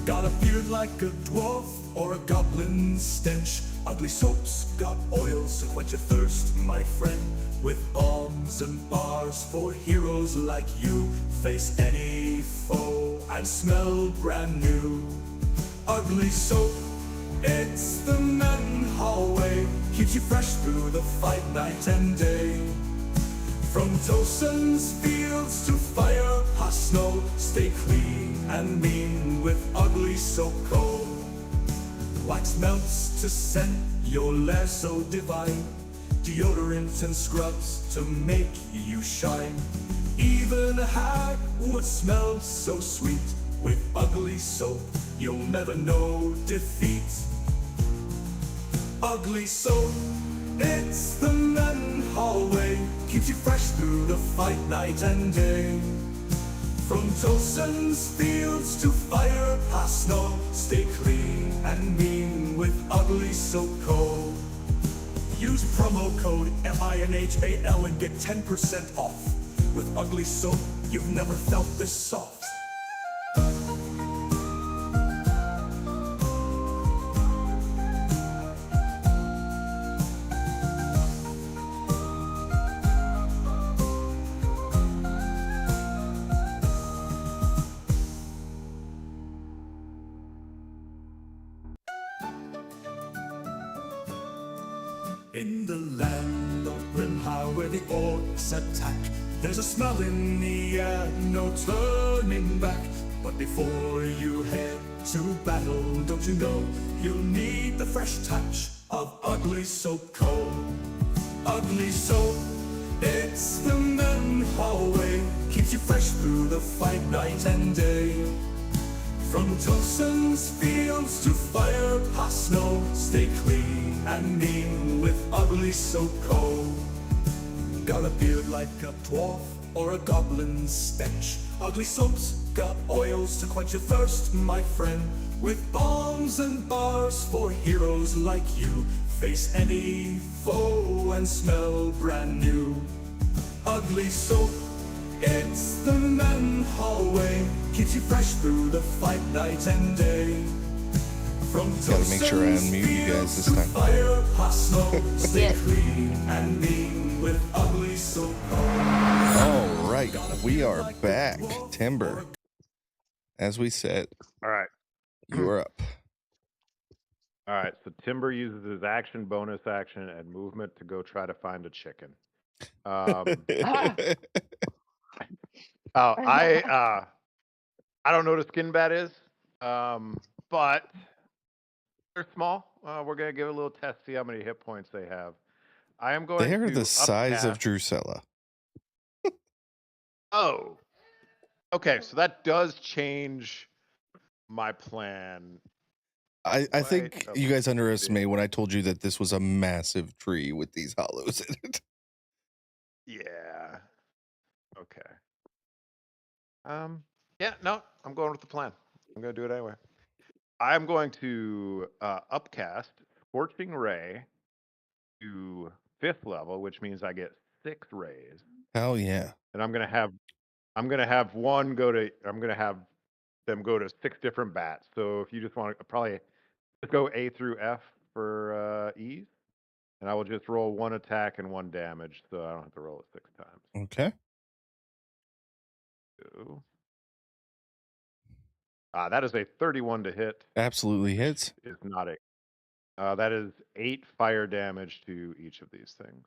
Got a beard like a dwarf or a goblin's stench. Ugly soap's got oils to quench your thirst, my friend. With bombs and bars for heroes like you, face any foe and smell brand new. Ugly soap, it's the Minhal way, keeps you fresh through the fight night and day. From Toson's fields to fire past snow, stay clean and mean with ugly soap coal. Wax melts to scent your lair so divine, deodorant and scrubs to make you shine. Even a hag would smell so sweet. With ugly soap, you'll never know defeat. Ugly soap, it's the Minhal way, keeps you fresh through the fight night and day. From Toson's fields to fire past snow, stay clean and mean with ugly soap coal. Use promo code MINHAL and get 10% off. With ugly soap, you've never felt this soft. In the land of Minhal where the orcs attack, there's a smell in the air, no turning back. But before you head to battle, don't you know you'll need the fresh touch of ugly soap coal. Ugly soap, it's the Minhal way, keeps you fresh through the fight night and day. From Tossen's fields to fire past snow, stay clean and mean with ugly soap coal. Got a beard like a dwarf or a goblin's stench, ugly soap's got oils to quench your thirst, my friend. With bombs and bars for heroes like you, face any foe and smell brand new. Ugly soap, it's the Minhal way, keeps you fresh through the fight night and day. From Gotta make sure I unmute you guys this time. Fire past snow, stay Yes. clean and mean with ugly soap. All right, we are back. Timber, as we said, All right. you're up. All right. So Timber uses his action, bonus action, and movement to go try to find a chicken. I don't know what a skin bat is, but they're small. We're gonna give it a little test, see how many hit points they have. I am going They're to the size of upcast- Drusilla. Oh, okay. So that does change my plan. I Quite think a you guys bit. underestimated when I told you that this was a massive tree with these hollows in it. Yeah. Okay. Yeah, no, I'm going with the plan. I'm gonna do it anyway. I'm going to upcast Scorching Ray to 5th level, which means I get 6 rays. Hell yeah. And I'm gonna have one go to I'm gonna have them go to 6 different bats. So if you just want to probably just go A through F for ease. And I will just roll 1 attack and 1 damage, so I don't have to roll it 6 times. Okay. So, that is a 31 to hit. Absolutely hits. Is not a. That is 8 fire damage to each of these things.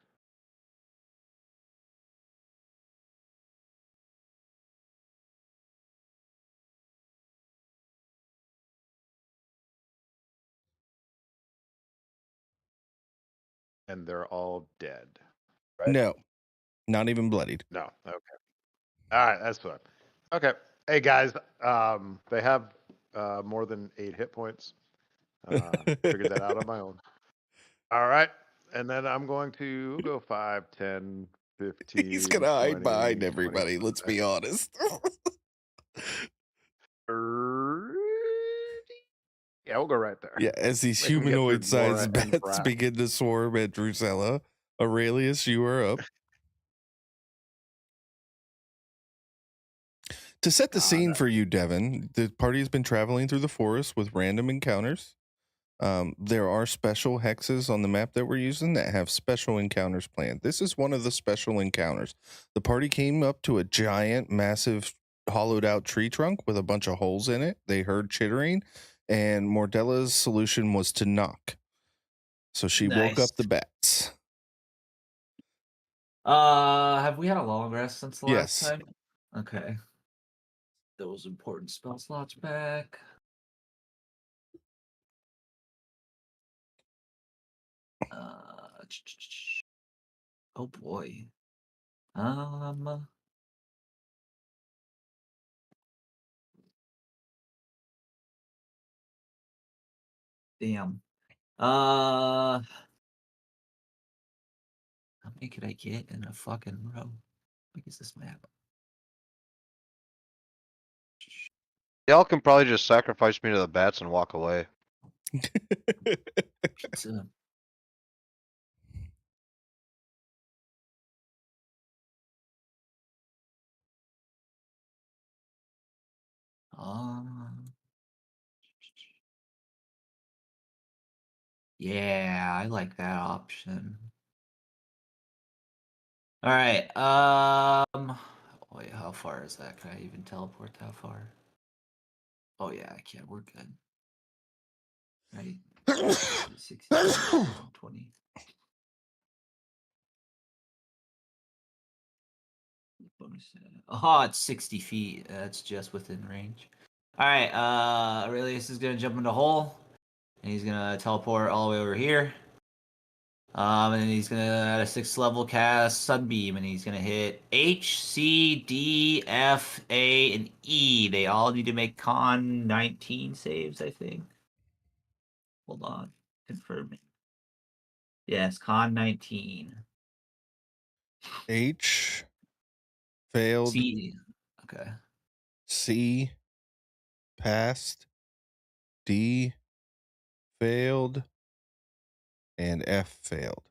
And they're all dead. Right? No, not even bloodied. No. Okay. All right, that's fine. Okay. Hey guys, they have more than 8 hit points. Figured that out on my own. All right. And then I'm going to go 5, 10, 15. He's gonna hide 20, behind everybody. 25. Let's be honest. Yeah, we'll go right there. Yeah, as these Make 'em get through humanoid-sized Nora and bats Brat. begin to swarm at Drusilla, Aurelius, you are up. To set the scene for you, Devin, the party has been traveling through the forest with random encounters. There are special hexes on the map that we're using that have special encounters planned. This is one of the special encounters. The party came up to a giant, massive, hollowed out tree trunk with a bunch of holes in it. They heard chittering, and Mordella's solution was to knock. So she woke Nice. up the bats. Have we had a long rest since the last Yes. time? Okay. Those important spell slots back. Oh boy. Damn. How many could I get in a fucking row? What is this map? Y'all can probably just sacrifice me to the bats and walk away. Pizza. Yeah, I like that option. All right. Wait, how far is that? Can I even teleport that far? Oh yeah, I can. We're good. Right. 60, 20. bonus. Oh, it's 60 feet. That's just within range. All right. Aurelius is gonna jump in the hole, and he's gonna teleport all the way over here. And then he's gonna at a 6th level cast Sunbeam, and he's gonna hit H, C, D, F, A, and E. They all need to make Con 19 saves, I think. Hold on, confirming. Yes, Con 19. H failed. C. Okay. C passed. D failed. And F failed.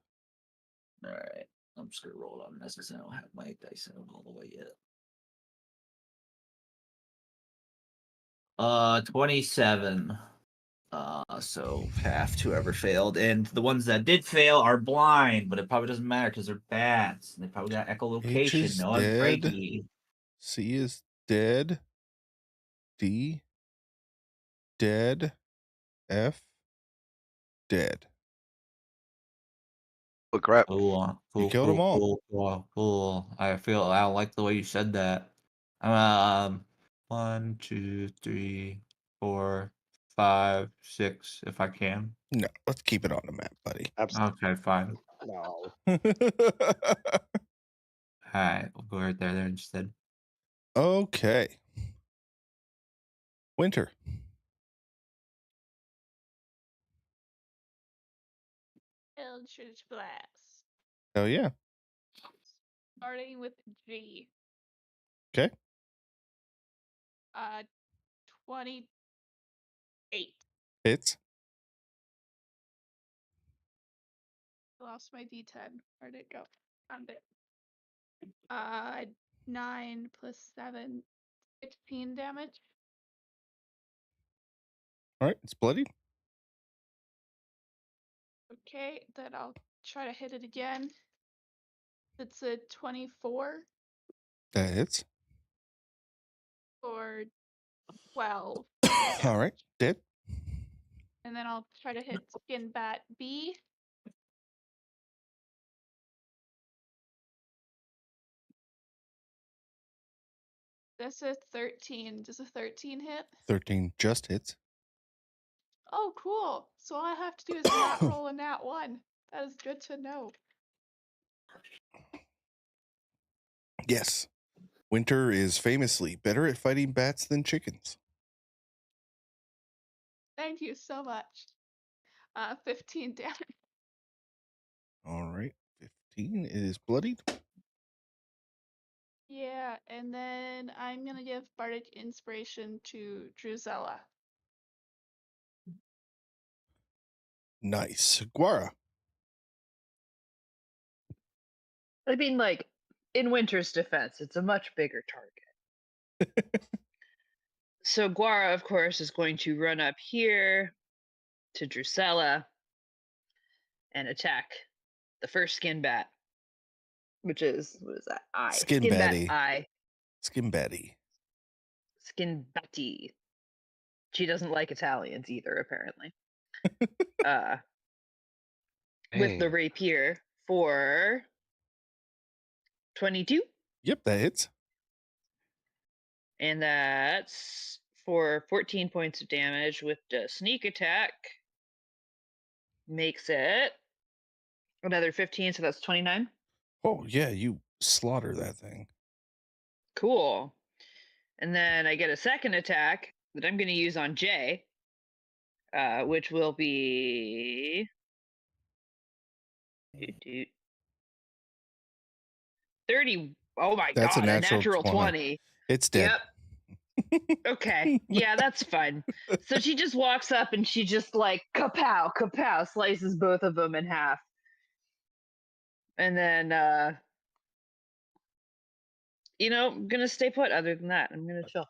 All right. I'm just gonna roll on this because I don't have my dice out all the way yet. 27. So half whoever failed, and the ones that did fail are blind, but it probably doesn't matter because they're bats. And they probably got echolocation. H is No, I'm dead. Frankie. C is dead. D dead. F dead. Oh crap! Cool. You killed them all. Cool. I don't like the way you said that. 1, 2, 3, 4, 5, 6, if I can. No, let's keep it on the map, buddy. Okay, fine. No. Alright, we'll go right there instead. Okay. Winter. Eldritch Blast. Hell yeah. Starting with G. Okay. 28. Hits. I lost my D10. Where'd it go? Found it. 9 plus 7, 16 damage. All right. It's bloodied. Okay, then I'll try to hit it again. It's a 24 That hits. or 12. All right. Dead. And then I'll try to hit Skin Bat B. That's a 13. Does a 13 hit? 13 just hits. Oh, cool. So all I have to do is not roll a nat 1. That is good to know. Yes. Winter is famously better at fighting bats than chickens. Thank you so much. 15 damage. All right. 15 is bloodied. Yeah, and then I'm gonna give Bardic Inspiration to Drusilla. Nice. Guara. I mean, like, in Winter's defense, it's a much bigger target. So Guara, of course, is going to run up here to Drusilla and attack the first skin bat, which is, what is that? I. Skin bat batty. I. Skin batty. Skin batty. She doesn't like Italians either, apparently. With the rapier for 22. Yep, that hits. And that's for 14 points of damage with the sneak attack. Makes it another 15, so that's 29. Oh, yeah, you slaughter that thing. Cool. And then I get a second attack that I'm going to use on Jay, which will be 30. Oh my That's god, a natural 20. It's dead. Yep. Okay. Yeah, that's fun. So she just walks up and she just like kapow, kapow, slices both of them in half. And then I'm gonna stay put. Other than that, I'm gonna chill.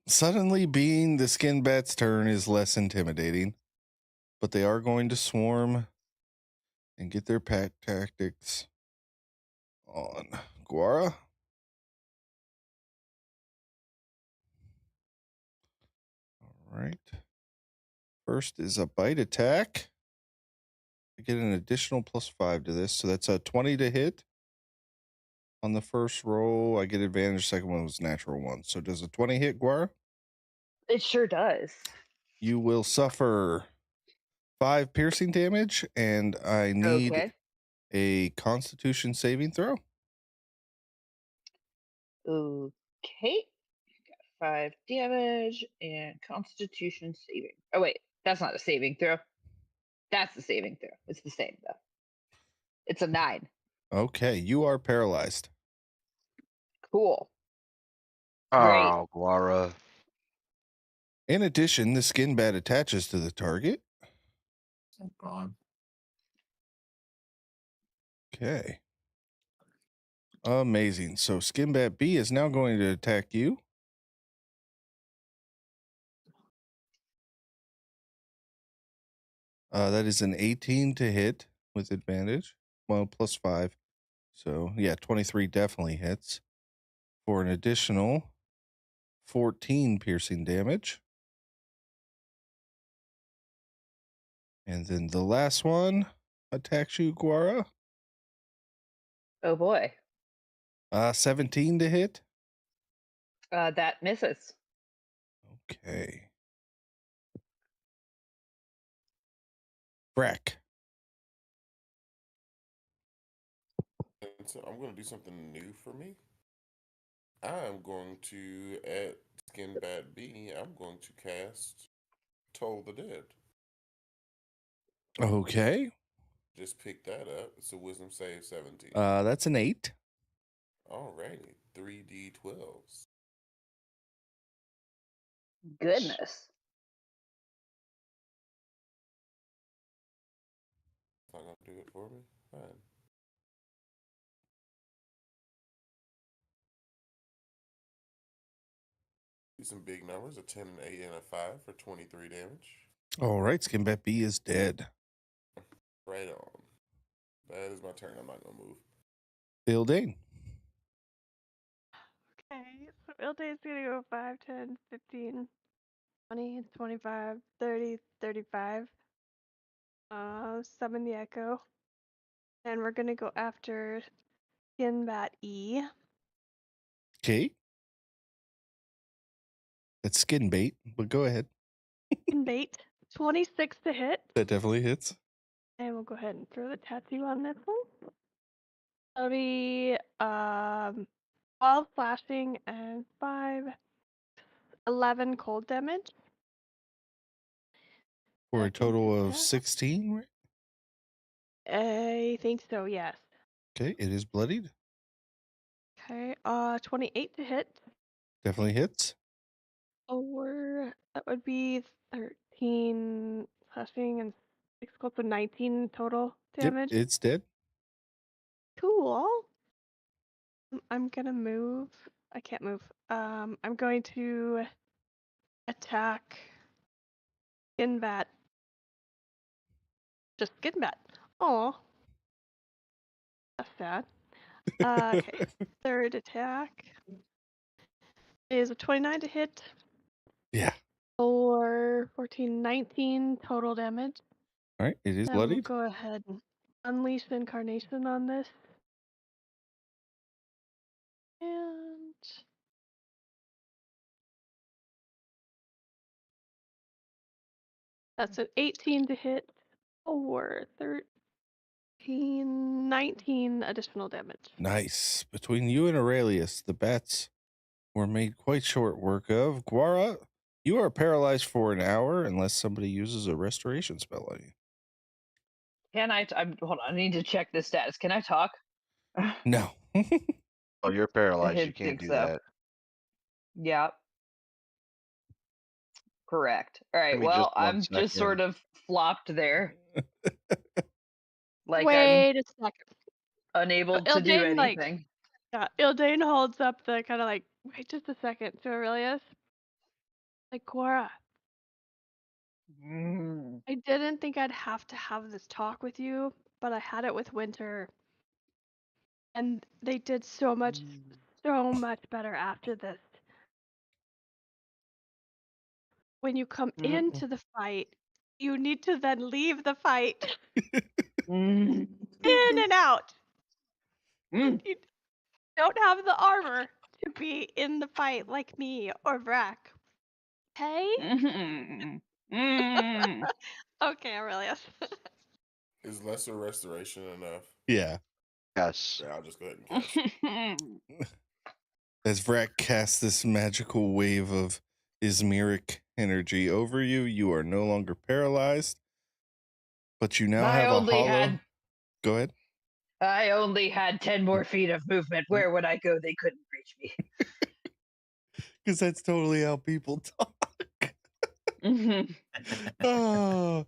Suddenly being the skin bat's turn is less intimidating, but they are going to swarm and get their pack tactics on Guara. All right. First is a bite attack. I get an additional +5 to this, so that's a 20 to hit on the first roll. I get advantage. Second one was natural one. So does a 20 hit, Guara? It sure does. You will suffer 5 piercing damage, and I need Okay. a Constitution saving throw. Okay. 5 damage and Constitution saving. Oh wait, that's not a saving throw. That's the saving throw. It's the same though. It's a 9. Okay, you are paralyzed. Cool. Great. Oh, Guara. In addition, the skin bat attaches to the target. Gone. Okay. Amazing. So skin bat B is now going to attack you. That is an 18 to hit with advantage. Well, plus 5. So yeah, 23 definitely hits for an additional 14 piercing damage. And then the last one attacks you, Guara. Oh boy. 17 to hit. That misses. Okay. Brack. And so I'm going to do something new for me. I'm going to, at Skin Bat B, I'm going to cast Toll the Dead. Okay. Just pick that up. It's a Wisdom save 17. That's an 8. Alrighty. 3d12s. Goodness. Not going to do it for me? Fine. Do some big numbers, a 10, an 8, and a 5 for 23 damage. All right, Skin Bat B is dead. Right on. That is my turn. I'm not going to move. Ildane. Okay, so Ilda's gonna go 5, 10, 15, 20, 25, 30, 35. Summon the Echo. And we're gonna go after Skinbat E. Okay. That's skin bait, but go ahead. Skinbait. 26 to hit. That definitely hits. And we'll go ahead and throw the tattoo on this one. That'll be 12 slashing and 5, 11 cold damage. For a Second total of attack. 16, right? I think so, yes. Okay, it is bloodied. Okay, 28 to hit. Definitely hits. Or that would be 13 slashing and 6 cold, so 19 total damage. Yep, it's dead. Cool. I'm gonna move. I can't move. I'm going to attack Skinbat. Just Skinbat. Oh, that's sad. Okay. Third attack is a 29 to hit. Yeah. Or 14, 19 total damage. All right, it is Then we'll bloodied. go ahead and unleash the incarnation on this. And that's an 18 to hit or 13, 19 additional damage. Nice. Between you and Aurelius, the bats were made quite short work of. Guara, you are paralyzed for an hour unless somebody uses a restoration spell on you. Can I? Hold on. I need to check the status. Can I talk? No. Oh, you're paralyzed. You didn't can't think do so. that. Yeah. Correct. All right. Give me Well, just one I'm just second. sort of flopped there. Like Wait a second. I'm unable to do Ildane, anything. Yeah, Ildane holds up the kind of like, wait just a second to Aurelius. Like, Cora, Mm. I didn't think I'd have to have this talk with you, but I had it with Winter. And they did so much better after this. When you come into the fight, you need to then leave the fight. Mm. In and out. Mm. don't have the armor to be in the fight like me or Brack. Okay? Okay, Aurelius. Is lesser restoration enough? Yeah. Yes. Yeah, I'll just go ahead and cast it. As Vrak casts this magical wave of Ismeric energy over you, you are no longer paralyzed, but you now have a hollow. Go ahead. I only had 10 more feet of movement. Where would I go? They couldn't reach me. Because that's totally how people talk. Oh.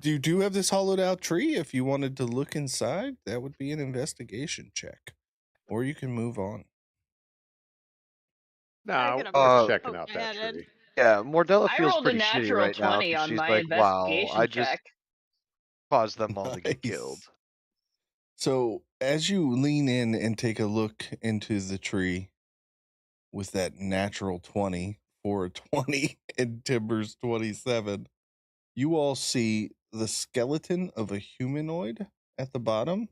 You do have this hollowed out tree. If you wanted to look inside, that would be an investigation check. Or you can move on. No, gonna we're checking poke out my that head in. tree. Yeah, Mordella I feels rolled a pretty shitty natural right now 20 because on she's my like, wow, investigation I just check. caused them all to get Nice. killed. So as you lean in and take a look into the tree with that natural 20 for a 20 and Timber's 27, you all see the skeleton of a humanoid at the bottom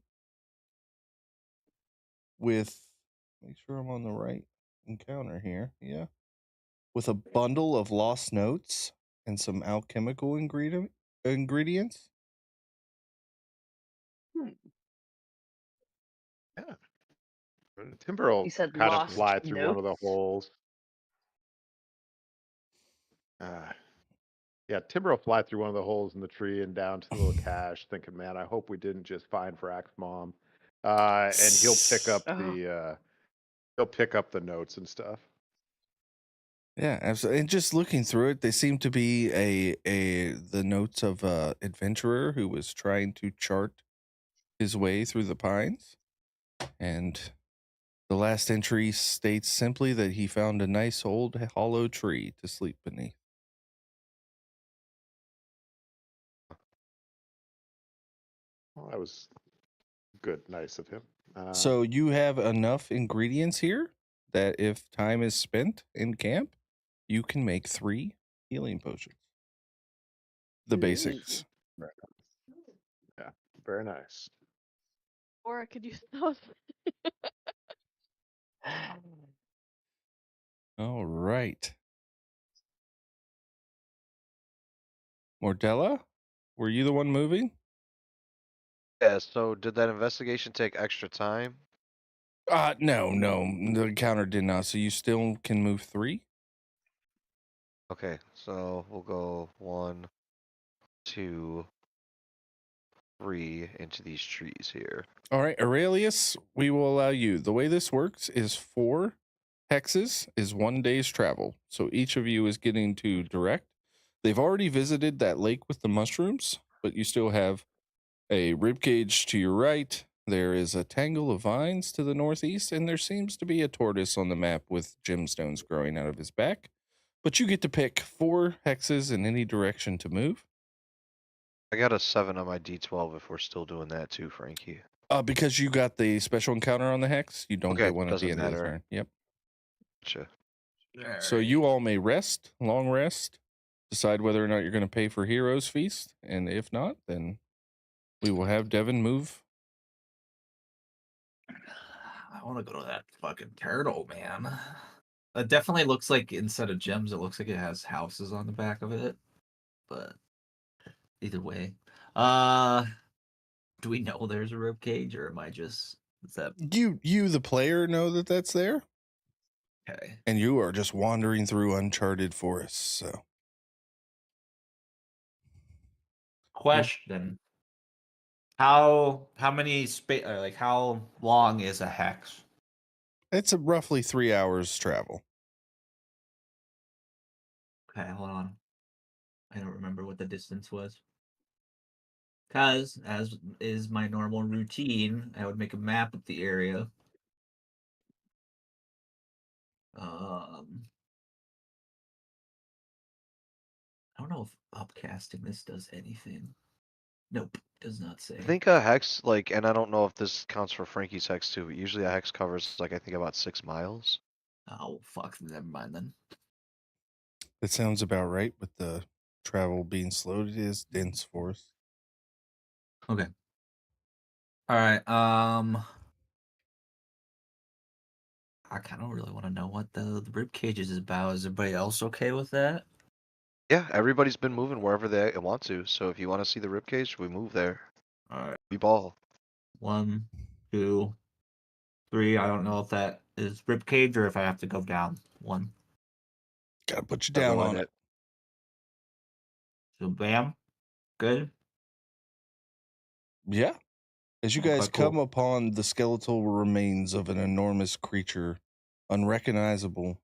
with, make sure I'm on the right encounter here. Yeah. With a bundle of lost notes and some alchemical ingredients. Yeah. Timber will You said kind of lost fly through one of the notes? holes. Yeah, Timber will fly through one of the holes in the tree and down to the little cache, thinking, "Man, I hope we didn't just find Frack's mom." And he'll pick up the notes and stuff. Yeah, absolutely. And just looking through it, they seem to be the notes of a adventurer who was trying to chart his way through the pines. And the last entry states simply that he found a nice old hollow tree to sleep beneath. Well, that was good, nice of him. So you have enough ingredients here that if time is spent in camp, you can make 3 healing potions. The basics. Very nice. Yeah, very nice. Or I could use those. All right. Mordella, were you the one moving? Yeah, so did that investigation take extra time? No, the encounter did not. So you still can move 3. Okay, so we'll go 1, 2, 3 into these trees here. All right, Aurelius, we will allow you. The way this works is 4 hexes is 1 day's travel. So each of you is getting to direct. They've already visited that lake with the mushrooms, but you still have a ribcage to your right. There is a tangle of vines to the northeast, and there seems to be a tortoise on the map with gemstones growing out of his back. But you get to pick 4 hexes in any direction to move. I got a 7 on my D12 if we're still doing that too, Frankie. Because you got the special encounter on the hex, you don't Okay, get one at the doesn't end of the matter. turn. Yep. Gotcha. So you all may rest, long rest, decide whether or not you're going to pay for Heroes Feast, and if not, then we will have Devin move. I want to go to that fucking turtle, man. It definitely looks like instead of gems, it looks like it has houses on the back of it. But either way, do we know there's a rib cage, or am I just is that You the player know that that's there, okay? and you are just wandering through uncharted forests. So Question: how many space? Like how long is a hex? it's a roughly 3 hours travel. Okay, hold on. I don't remember what the distance was. Because, as is my normal routine, I would make a map of the area. I don't know if upcasting this does anything. Nope, does not say. I think a hex, like, and I don't know if this counts for Frankie's hex too, but usually a hex covers, like, I think about 6 miles. Oh, fuck, never mind then. That sounds about right with the travel being slowed. It is dense forest. Okay. All right. I kind of really want to know what the rib cages is about. Is everybody else okay with that? Yeah, everybody's been moving wherever they want to. So if you want to see the ribcage, we move there. All right. We ball. 1, 2, 3. I don't know if that is rib cage or if I have to go down 1. Gotta put you Never down win on it. So bam, good. Yeah. As you Okay, guys come cool. upon the skeletal remains of an enormous creature, unrecognizable,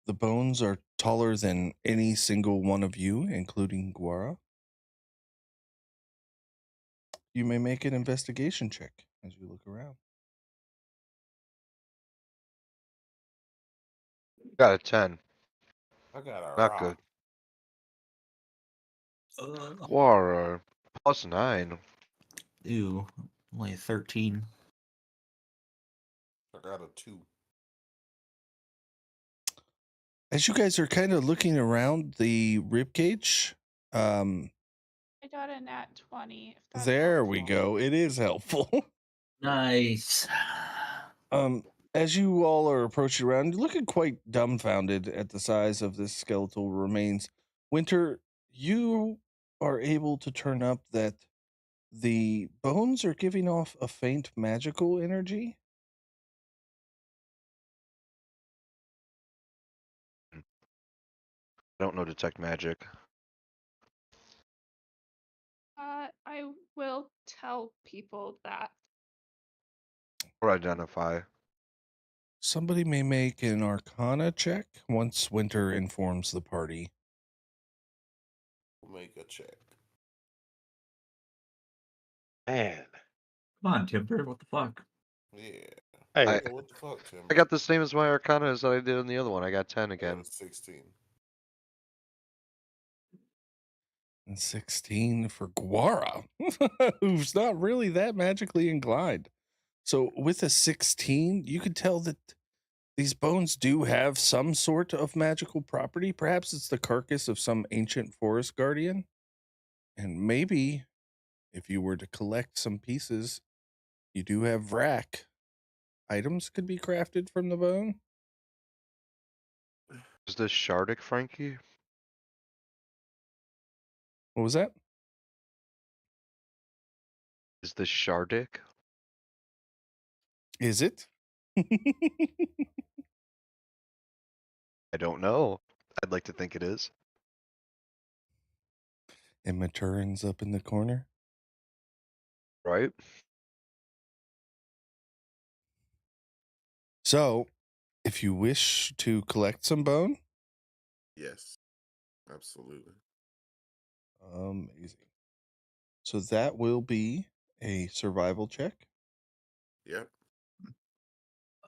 the bones are taller than any single one of you, including Guara. You may make an investigation check as you look around. Got a 10. I got a Not rock. good. Uh, Quara. +9. Ew, only 13. I got a 2. As you guys are kind of looking around the ribcage, I got a nat 20. If that's there we helpful. go. It is helpful. Nice. As you all are approaching around, you're looking quite dumbfounded at the size of this skeletal remains. Winter, you are able to turn up that the bones are giving off a faint magical energy. I don't know detect magic. I will tell people that. Or identify. Somebody may make an arcana check once Winter informs the party. We'll make a check. Man. Come on, Timber. What the fuck? Yeah. Hey, Yeah, what the fuck, Tim? I got the same as my arcana as I did in the other one. I got 10 I got again. a 16. And 16 for Guara, who's not really that magically inclined. So with a 16, you can tell that these bones do have some sort of magical property. Perhaps it's the carcass of some ancient forest guardian. And maybe if you were to collect some pieces, you do have Vrak. Items could be crafted from the bone. Is this Shardic, Frankie? What was that? Is this Shardic? Is it? I don't know. I'd like to think it is. And Maturin's up in the corner. Right? So, if you wish to collect some bone, Yes. Absolutely. amazing. So that will be a survival check. Yep.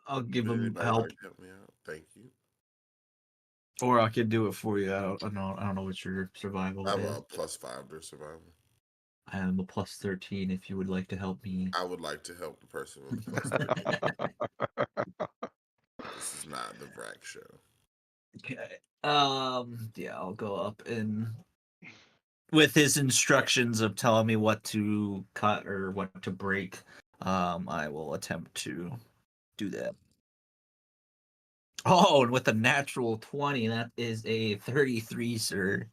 I'll give Would him anybody help, like to help me out? Thank you. or I could do it for you. I don't know. I don't know what your survival I'm is. a +5 to survival. I am a +13. If you would like to help me. I would like to help the person with +13. This is not the Vrac show. Okay. Yeah, I'll go up and with his instructions of telling me what to cut or what to break, I will attempt to do that. Oh, and with a natural 20, that is a 33, sir.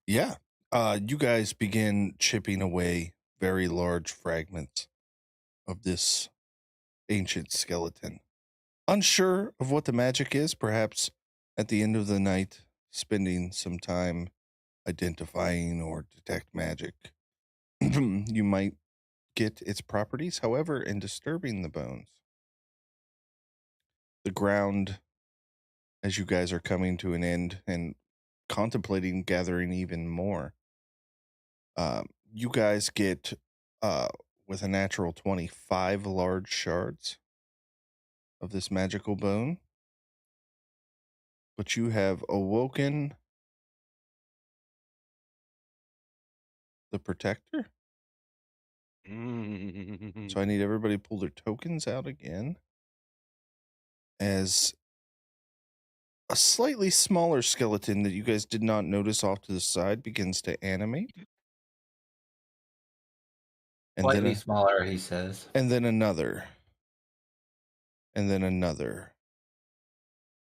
Yeah. You guys begin chipping away very large fragments of this ancient skeleton. Unsure of what the magic is, perhaps at the end of the night, spending some time identifying or detect magic, you might get its properties. However, in disturbing the bones, the ground, as you guys are coming to an end and contemplating gathering even more, you guys get, with a natural 25 large shards of this magical bone. But you have awoken the protector. So I need everybody to pull their tokens out again. As a slightly smaller skeleton that you guys did not notice off to the side begins to animate. And Slightly then smaller, he says. and then another. and then another,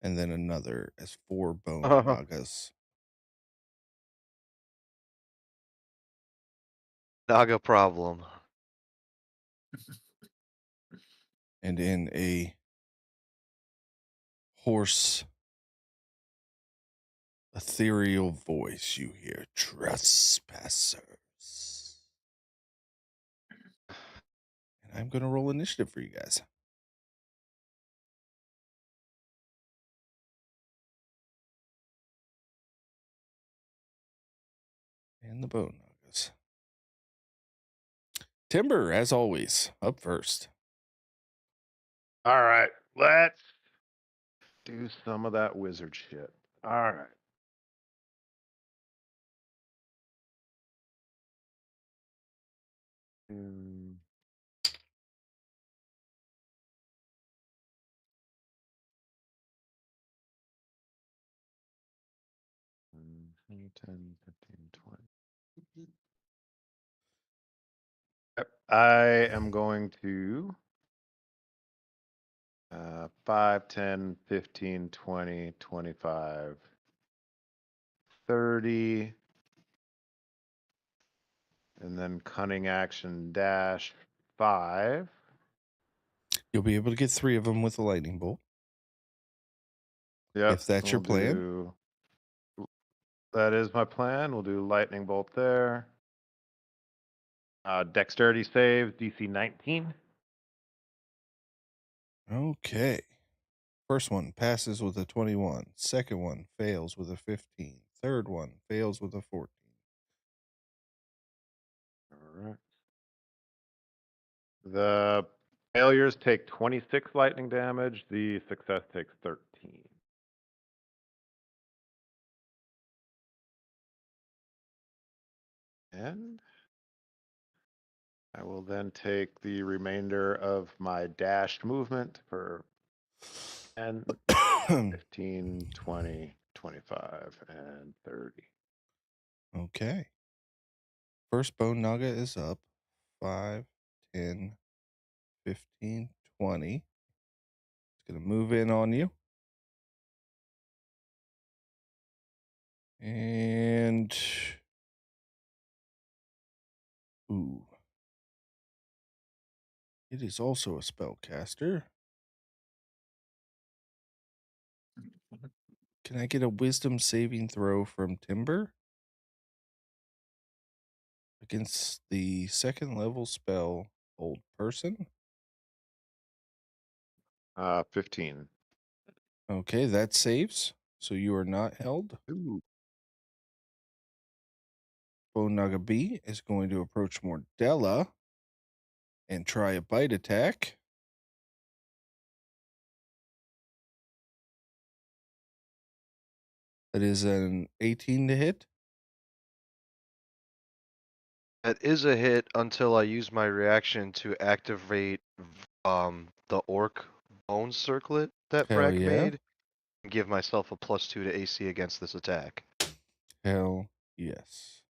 and then another as 4 bone nagas. Naga problem. And in a hoarse, ethereal voice, you hear trespassers. And I'm going to roll initiative for you guys. And the bone nagas. Timber, as always, up first. All right, let's do some of that wizard shit. All right. Mm. Mm, 10, 15, 20. Yep, I am going to 5, 10, 15, 20, 25, 30, and then cunning action dash 5. You'll be able to get 3 of them with a lightning bolt. Yep, If that's your plan. That is my plan. We'll do lightning bolt there. Dexterity save, DC 19. Okay. First one passes with a 21. Second one fails with a 15. Third one fails with a 14. All right. The failures take 26 lightning damage. The success takes 13. And I will then take the remainder of my dashed movement for 10, 15, 20, 25, and 30. Okay. First bone naga is up. 5, 10, 15, 20. It's going to move in on you. And ooh. It is also a spellcaster. Can I get a wisdom saving throw from Timber? Against the second level spell Old Person? 15. Okay, that saves. So you are not held. Ooh. Bone Naga B is going to approach Mordella and try a bite attack. That is an 18 to hit. That is a hit until I use my reaction to activate the orc bone circlet that Hell Vrack yeah. made and give myself a +2 to AC against this attack. Hell yes.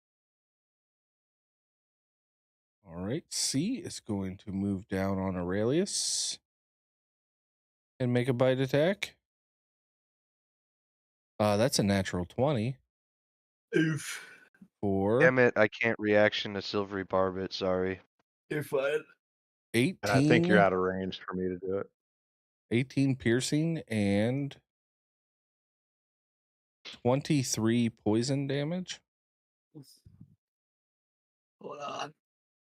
All right, C is going to move down on Aurelius and make a bite attack. That's a natural 20. Oof. For Damn it, I can't reaction to Silvery Barbet, sorry. You're fine. 18. And I think you're out of range for me to do it. 18 piercing and 23 poison damage. Hold on.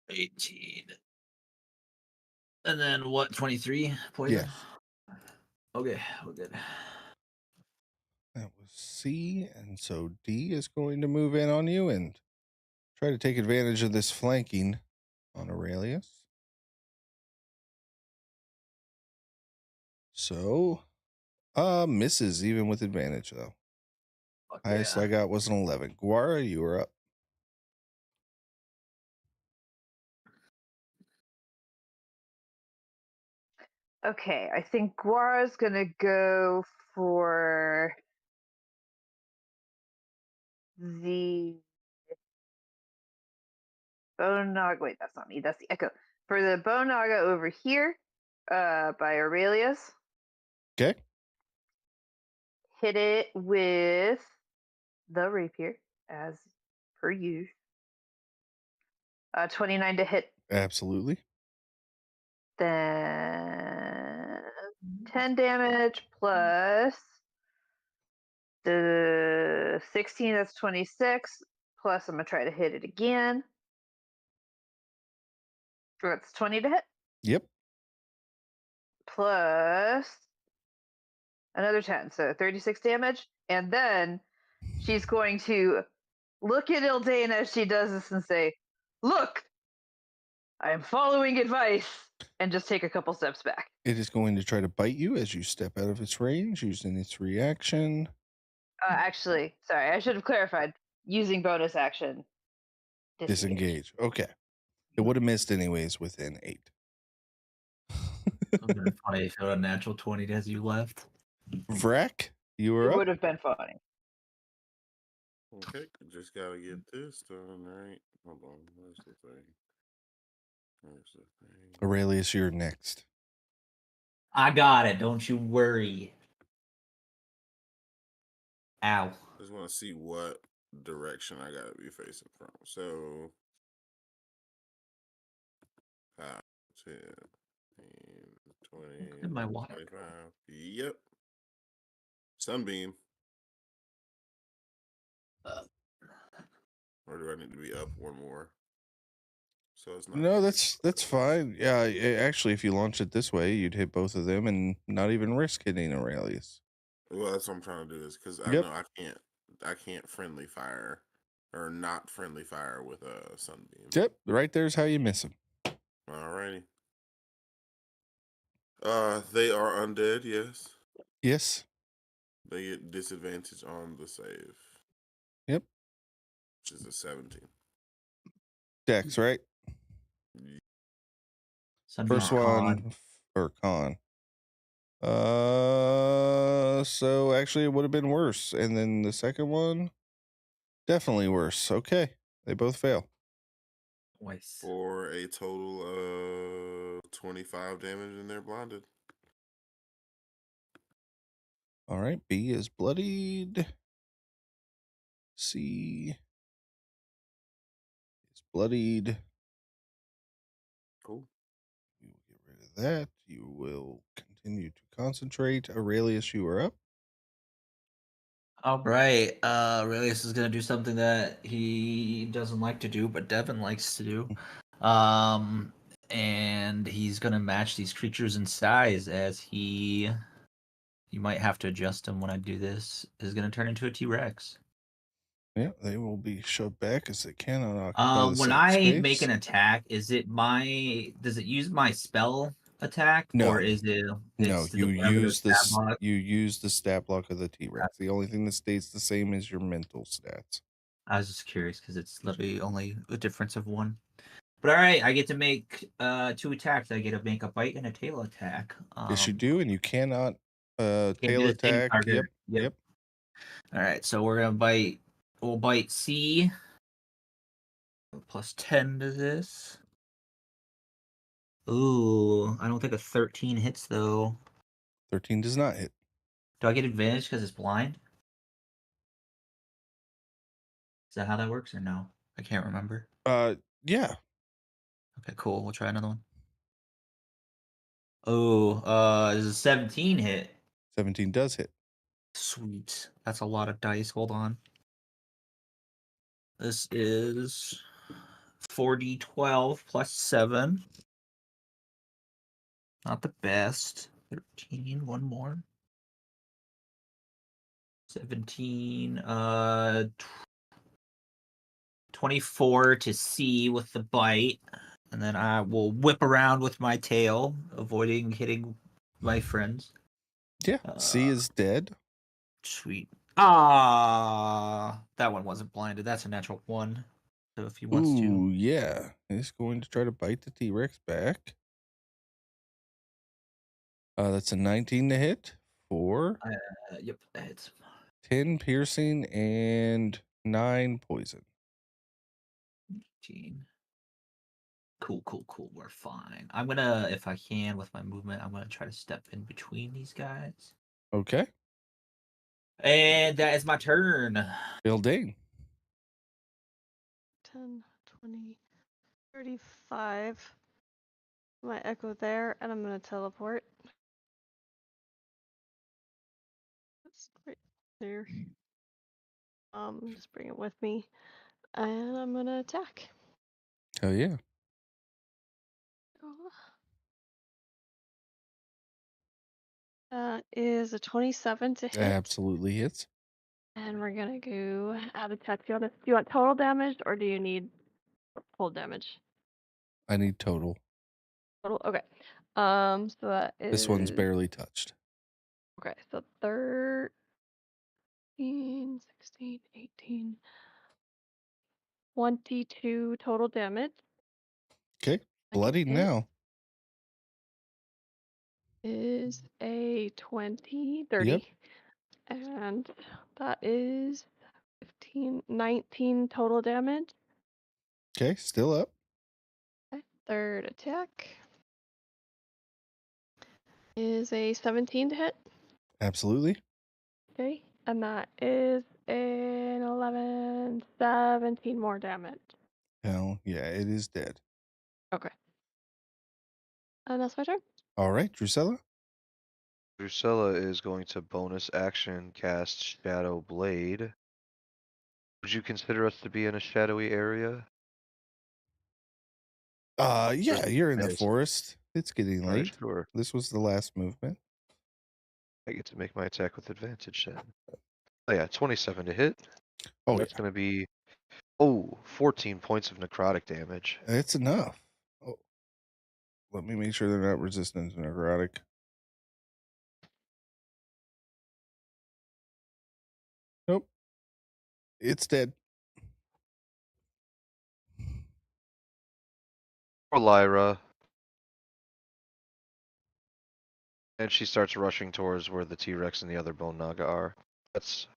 18. And then what? 23 poison? Yes. Okay, we're good. That was C. And so D is going to move in on you and try to take advantage of this flanking on Aurelius. So, misses even with advantage though. Fuck Highest yeah. I got was an 11. Guara, you are up. Okay, I think Guara's gonna go for the bone naga. Wait, that's not me. That's the echo. For the bone naga over here, by Aurelius. Okay. Hit it with the rapier, as per usual. 29 to hit. Absolutely. Then 10 damage plus the 16, that's 26. Plus, I'm going to try to hit it again. That's 20 to hit. Yep. Plus another 10, so 36 damage. And then she's going to look at Ildane as she does this and say, "Look, I am following advice," and just take a couple steps back. It is going to try to bite you as you step out of its range using its reaction. Actually, sorry, I should have clarified. Using bonus action. Disengage. Okay. It would have missed anyways within 8. It would have been funny if it had a natural 20 as you left. Vrac, you were It up. would have been funny. Okay, just gotta get this done, right? Hold on, where's the thing? Where's the thing? Aurelius, you're next. I got it. Don't you worry. Ow. I just want to see what direction I gotta be facing from. So, 5, 10, 20, In my water. 25. Yep. Sunbeam. Or do I need to be up one more? So it's not. No, that's fine. Yeah, actually, if you launch it this way, you'd hit both of them and not even risk hitting Aurelius. Well, that's what I'm trying to do. Is because I Yep. know I can't friendly fire or not friendly fire with a sunbeam. Yep, right there's how you miss him. Alrighty. They are undead. Yes. Yes. They get disadvantage on the save. Yep. Which is a 17. Dex, right? Sunbeam First con. one or con. So actually it would have been worse. And then the second one, definitely worse. Okay. They both fail. Nice. For a total of 25 damage, and they're blinded. All right. B is bloodied. C is bloodied. Cool. We will get rid of that. You will continue to concentrate. Aurelius, you are up. All right. Aurelius is gonna do something that he doesn't like to do, but Devin likes to do. And he's gonna match these creatures in size as you might have to adjust him when I do this. Is gonna turn into a T-Rex. Yeah, they will be shoved back as they cannot occupy the When same I space. make an attack, does it use my spell attack? No. Or is it No, it's you the- whatever the use stat mod? you use the stat block of the T-Rex. The only thing that stays the same is your mental stats. I was just curious because it's literally only a difference of 1. But all right, I get to make 2 attacks. I get to make a bite and a tail attack. Yes, you do, and you cannot Can't do tail the same attack. target. Yep. All right, so we're gonna bite. We'll bite C. Plus 10 to this. Ooh, I don't think a 13 hits though. 13 does not hit. Do I get advantage because it's blind? Is that how that works or no? I can't remember. Yeah. Okay, cool. We'll try another one. Oh, is a 17 hit? 17 does hit. Sweet. That's a lot of dice. Hold on. This is 4d12 plus 7. Not the best. 13, one more. 17, 24 to C with the bite. And then I will whip around with my tail, avoiding hitting my friends. Yeah. C is dead. Sweet. Ah, that one wasn't blinded. That's a natural 1. So if he wants to. Ooh, yeah. He's going to try to bite the T-Rex back. That's a 19 to hit for Yep, that hits. 10 piercing and 9 poison. 18. Cool, cool, cool. We're fine. I'm gonna, if I can, with my movement, I'm gonna try to step in between these guys. Okay. And that is my turn. Bill Dane. 10, 20, 35. My echo there, and I'm gonna teleport. That's right there. Just bring it with me, and I'm gonna attack. Hell yeah. That is a 27 to hit. Absolutely hits. And we're gonna go add a tattoo on this. Do you want total damage or do you need full damage? I need total. Total. Okay. So that is. This one's barely touched. Okay, so 13, 16, 18, 22 total damage. Okay. Bloody hit. now. Is a 20, 30. Yep. And that is 15, 19 total damage. Okay. Still up. Okay, third attack is a 17 to hit. Absolutely. Okay, and that is an 11, 17 more damage. Hell yeah, it is dead. Okay. And that's my turn. All right, Drusilla. Drusilla is going to bonus action cast Shadow Blade. Would you consider us to be in a shadowy area? Yeah, you're in the Nice. forest. It's getting Alright, late. sure. This was the last movement. I get to make my attack with advantage then. Oh yeah, 27 to hit. Oh, That's yeah. gonna be 14 points of necrotic damage. It's enough. Oh, let me make sure they're not resistant to necrotic. Nope. It's dead. Poor Lyra. And she starts rushing towards where the T-Rex and the other Bone Naga are. That's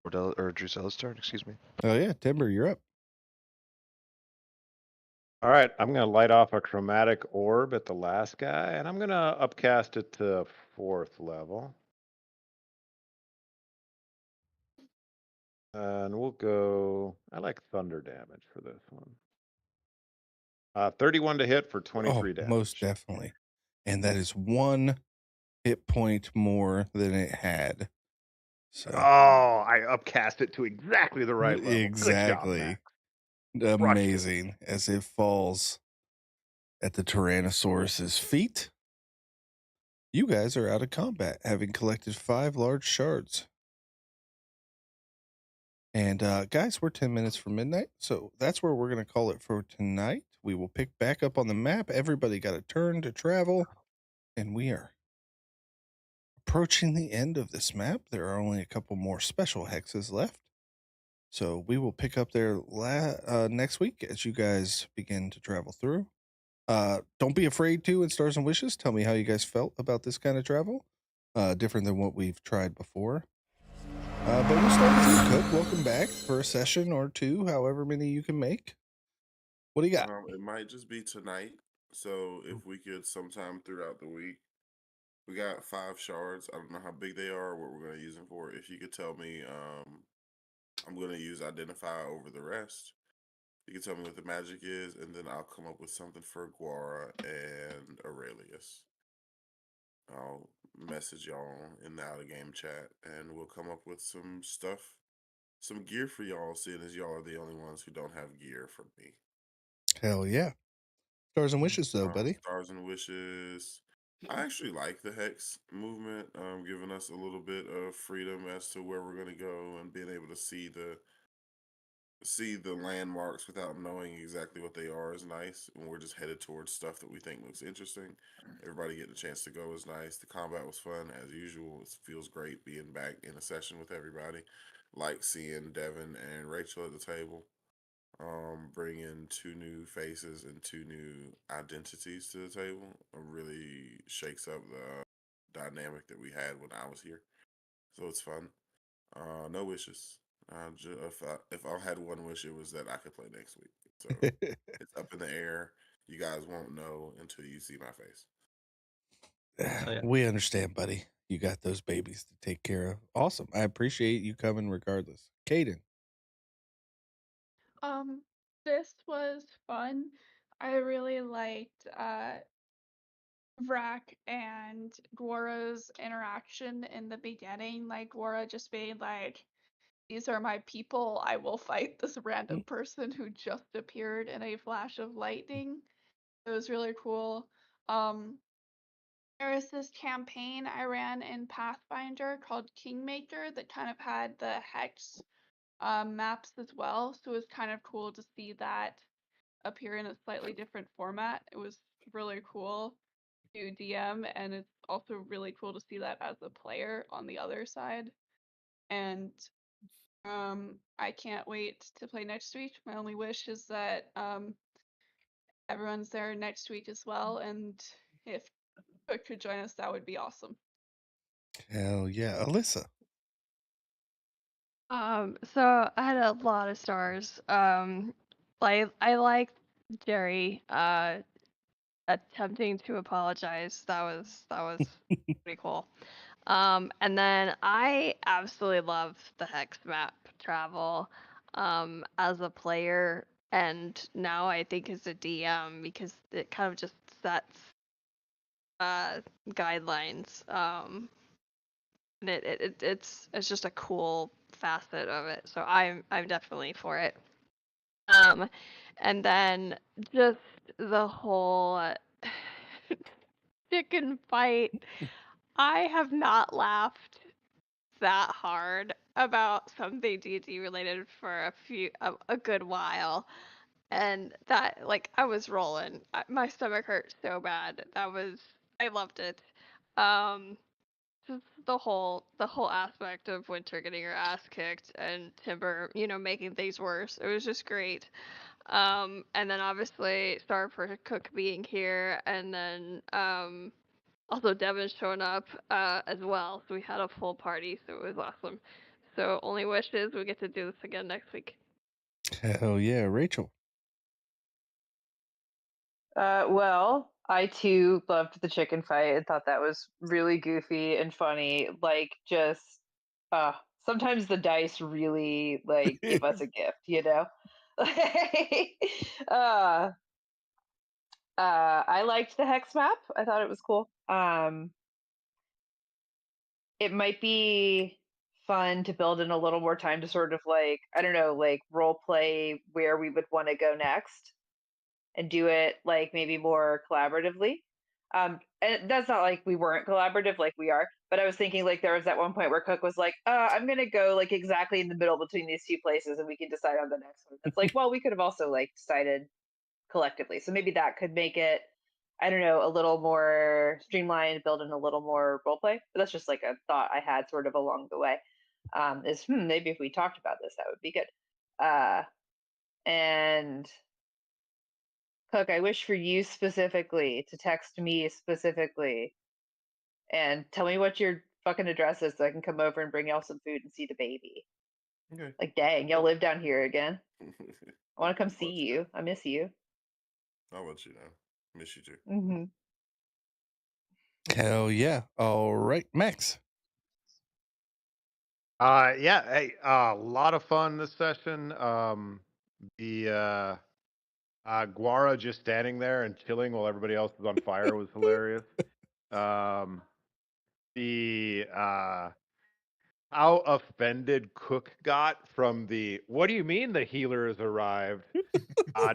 Drusilla's turn, excuse me. Oh yeah, Timber, you're up. All right, I'm going to light off a chromatic orb at the last guy, and I'm going to upcast it to 4th level. And we'll go, I like thunder damage for this one. 31 to hit for 23 damage. Most definitely. And that is 1 hit point more than it had. So Oh, I upcast it to exactly the right level. exactly. Good job, Max. Amazing as it falls at the Tyrannosaurus's feet. You guys are out of combat, having collected 5 large shards. And guys, we're 10 minutes from midnight, so that's where we're going to call it for tonight. We will pick back up on the map. Everybody got a turn to travel, and we are approaching the end of this map. There are only a couple more special hexes left. So we will pick up there next week as you guys begin to travel through. Don't be afraid to in Stars and Wishes. Tell me how you guys felt about this kind of travel. Different than what we've tried before. But we'll start with you, Cook. Welcome back for a session or two, however many you can make. What do you got? It might just be tonight. So if we could sometime throughout the week. We got 5 shards. I don't know how big they are, what we're going to use them for. If you could tell me, I'm going to use Identify over the rest. You can tell me what the magic is, and then I'll come up with something for Guara and Aurelius. I'll message y'all in the out of game chat, and we'll come up with some stuff, some gear for y'all, seeing as y'all are the only ones who don't have gear for me. Hell yeah. Stars and Wishes, though, buddy. Stars and Wishes. I actually like the Hex movement, giving us a little bit of freedom as to where we're going to go and being able to see the landmarks without knowing exactly what they are is nice. And we're just headed towards stuff that we think looks interesting. Everybody getting a chance to go is nice. The combat was fun as usual. It feels great being back in a session with everybody. Like seeing Devin and Rachel at the table. Bring in 2 new faces and 2 new identities to the table. It really shakes up the dynamic that we had when I was here. So it's fun. No wishes. If I had one wish, it was that I could play next week. So it's up in the air. you guys won't know until you see my face. yeah. We understand, buddy. You got those babies to take care of. Awesome. I appreciate you coming regardless. Caden. This was fun. I really liked Vrak and Gora's interaction in the beginning. Like Gora just being like, "These are my people. I will fight this random person who just appeared in a flash of lightning." It was really cool. There was this campaign I ran in Pathfinder called Kingmaker that kind of had the hex maps as well. So it was kind of cool to see that appear in a slightly different format. It was really cool to DM, and it's also really cool to see that as a player on the other side. And I can't wait to play next week. My only wish is that everyone's there next week as well, and if Cook could join us, that would be awesome. Hell yeah. Alyssa. So I had a lot of stars. Like I liked Jerry attempting to apologize. That was pretty cool. And then I absolutely loved the hex map travel as a player, and now I think as a DM, because it kind of just sets guidelines. And it's just a cool facet of it. So I'm definitely for it. And then just the whole chicken fight. I have not laughed that hard about something D&D related for a good while. And that, like, I was rolling. My stomach hurt so bad. I loved it. Um, just the whole aspect of Winter getting her ass kicked and Timber, making things worse. It was just great. And then obviously Star for Cook being here, and then also Devin showing up as well. So we had a full party, so it was awesome. So only wish is we get to do this again next week. Hell yeah. Rachel. Well, I too loved the chicken fight and thought that was really goofy and funny. Like, just sometimes the dice really like give us a gift, you know. uh, I liked the hex map. I thought it was cool. It might be fun to build in a little more time to sort of like, I don't know, like role play where we would want to go next and do it like maybe more collaboratively. And that's not like we weren't collaborative, like we are. But I was thinking like there was that one point where Cook was like, "I'm gonna go like exactly in the middle between these two places, and we can decide on the next one." It's like, well, we could have also like decided collectively, so maybe that could make it, I don't know, a little more streamlined, build in a little more role play. But that's just like a thought I had sort of along the way. Is maybe if we talked about this, that would be good. And Cook, I wish for you specifically to text me specifically and tell me what your fucking address is so I can come over and bring y'all some food and see the baby. Okay. Like, dang, y'all live down here again. I want to come see I'll let you you. know. I miss you. I'll let you know. Miss you too. Mm-hmm. Hell yeah. All right. Max. Yeah, hey, a lot of fun this session. The Guara just standing there and chilling while everybody else is on fire was hilarious. The how offended Cook got from the "What do you mean the healer has arrived?"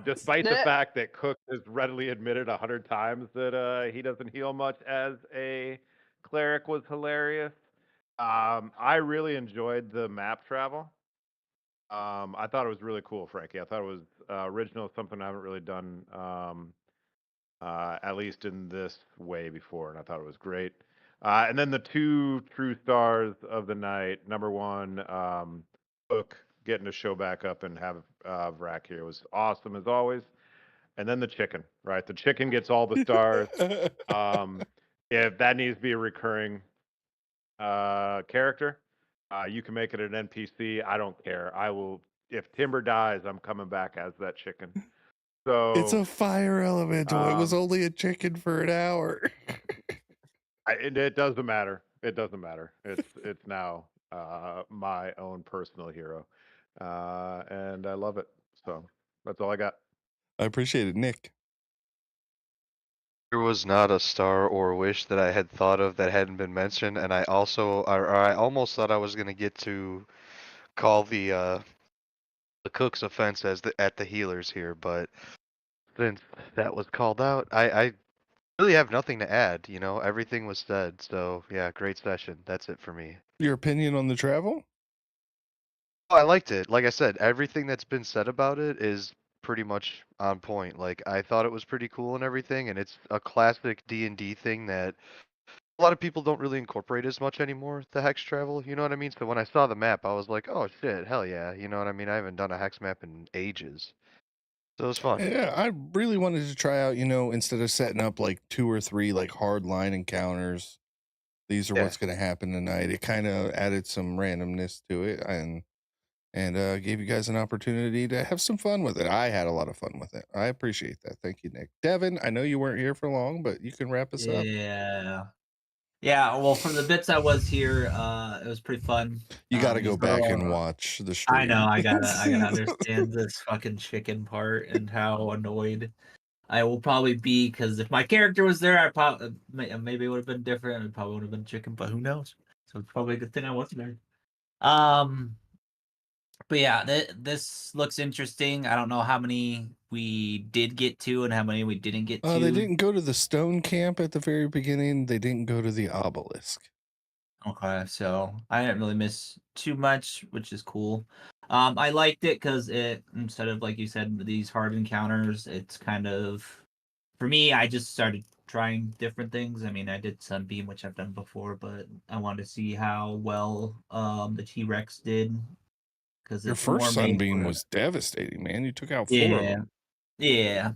Despite the fact that Cook has readily admitted 100 times that he doesn't heal much as a cleric was hilarious. I really enjoyed the map travel. I thought it was really cool, Frankie. I thought it was original, something I haven't really done, at least in this way before, and I thought it was great. And then the two true stars of the night. Number one, Cook getting to show back up and have Vrak here was awesome as always. And then the chicken, right? The chicken gets all the stars. If that needs to be a recurring character, you can make it an NPC. I don't care. I will. If Timber dies, I'm coming back as that chicken. So It's a fire elemental. It was um, only a chicken for an hour. it doesn't matter. It doesn't matter. It's now my own personal hero, and I love it. So that's all I got. I appreciate it, Nick. There was not a star or wish that I had thought of that hadn't been mentioned, and I almost thought I was gonna get to call the cook's offense as at the healers here, but since that was called out, I really have nothing to add. You know, everything was said. So yeah, great session. That's it for me. Your opinion on the travel? Oh, I liked it. Like I said, everything that's been said about it is pretty much on point. Like I thought it was pretty cool and everything, and it's a classic D&D thing that a lot of people don't really incorporate as much anymore, the hex travel, you know what I mean? So when I saw the map, I was like, oh shit, hell yeah, you know what I mean? I haven't done a hex map in ages. So it was fun. Yeah, I really wanted to try out, instead of setting up like 2 or 3 like hard line encounters, these are Yeah. what's going to happen tonight. It kind of added some randomness to it and gave you guys an opportunity to have some fun with it. I had a lot of fun with it. I appreciate that. Thank you, Nick. Devin, I know you weren't here for long, but you can wrap us up. Yeah, well, for the bits I was here, it was pretty fun. You got to go just back throw, and watch the stream. I know, I gotta understand this fucking chicken part and how annoyed I will probably be, because if my character was there, I probably maybe it would have been different. It probably would have been chicken, but who knows? So it's probably a good thing I wasn't there. But yeah, this looks interesting. I don't know how many we did get to and how many we didn't get to. They didn't go to the stone camp at the very beginning. They didn't go to the obelisk. Okay, so I didn't really miss too much, which is cool. I liked it because it, instead of, like you said, these hard encounters, it's kind of, for me, I just started trying different things. I mean, I did Sunbeam, which I've done before, but I wanted to see how well the T-Rex did, because Your it's more first made Sunbeam for... was devastating, man. You took out 4 of them. Yeah.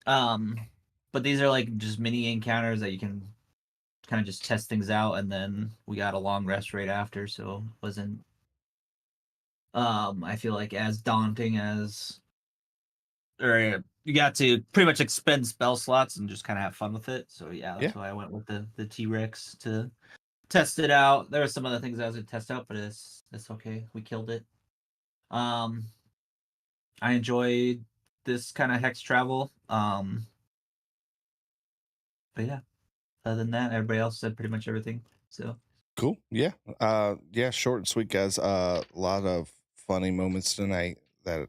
But these are like just mini encounters that you can kind of just test things out, and then we got a long rest right after, so it wasn't I feel like as daunting as, or you got to pretty much expend spell slots and just kind of have fun with it. So yeah, that's why I went with the T-Rex to test it out. There were some other things I was gonna test out, but it's okay. We killed it. I enjoyed this kind of hex travel. But yeah, other than that, everybody else said pretty much everything. So cool. Yeah. Yeah, short and sweet, guys. A lot of funny moments tonight that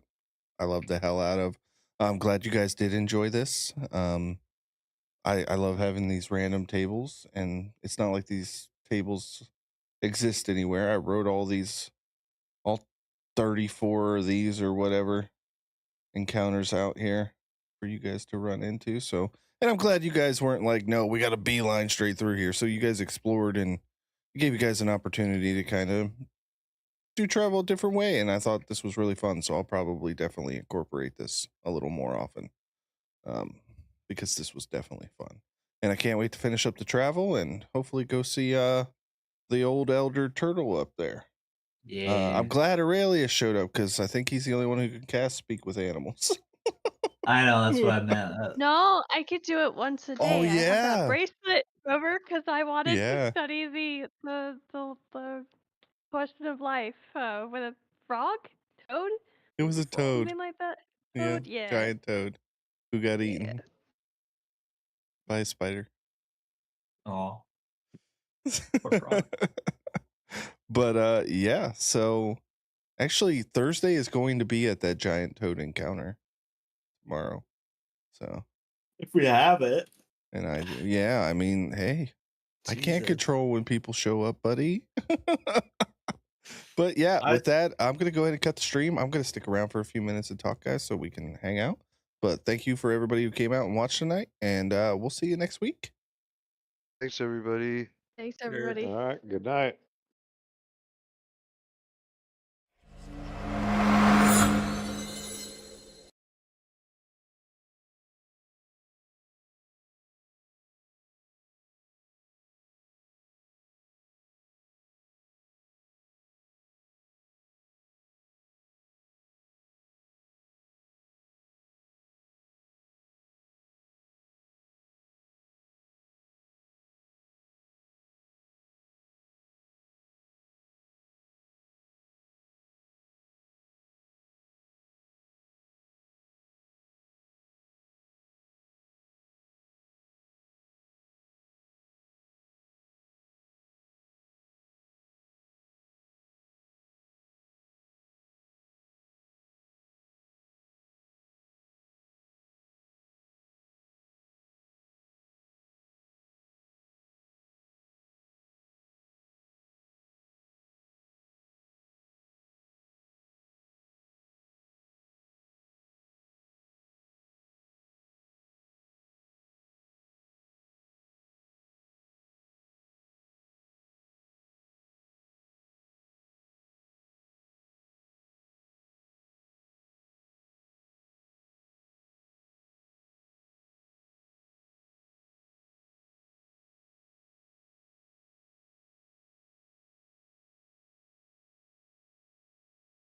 I love the hell out of. I'm glad you guys did enjoy this. I love having these random tables, and it's not like these tables exist anywhere. I wrote all 34 of these or whatever encounters out here for you guys to run into. So, and I'm glad you guys weren't like, no, we got a beeline straight through here. So you guys explored and gave you guys an opportunity to kind of do travel a different way. And I thought this was really fun. So I'll probably definitely incorporate this a little more often, because this was definitely fun. And I can't wait to finish up the travel and hopefully go see the old elder turtle up there. yeah, I'm glad Aurelius showed up because I think he's the only one who can cast Speak with Animals. I know, that's what I meant. No, I could do it once a day. Oh, I have yeah. that bracelet, remember? Because I wanted Yeah. to study the question of life with a frog, toad. It was a toad. Something like that. Yeah, Toad, yeah. giant toad who got eaten by a spider. Oh, poor frog. But yeah, so actually Thursday is going to be at that giant toad encounter tomorrow. So If we have it. and I mean, hey, I can't control when people show up, buddy. But yeah, with that, I'm going to go ahead and cut the stream. I'm going to stick around for a few minutes and talk, guys, so we can hang out. But thank you for everybody who came out and watched tonight, and we'll see you next week. Thanks, everybody. Thanks, everybody. All right. Good night.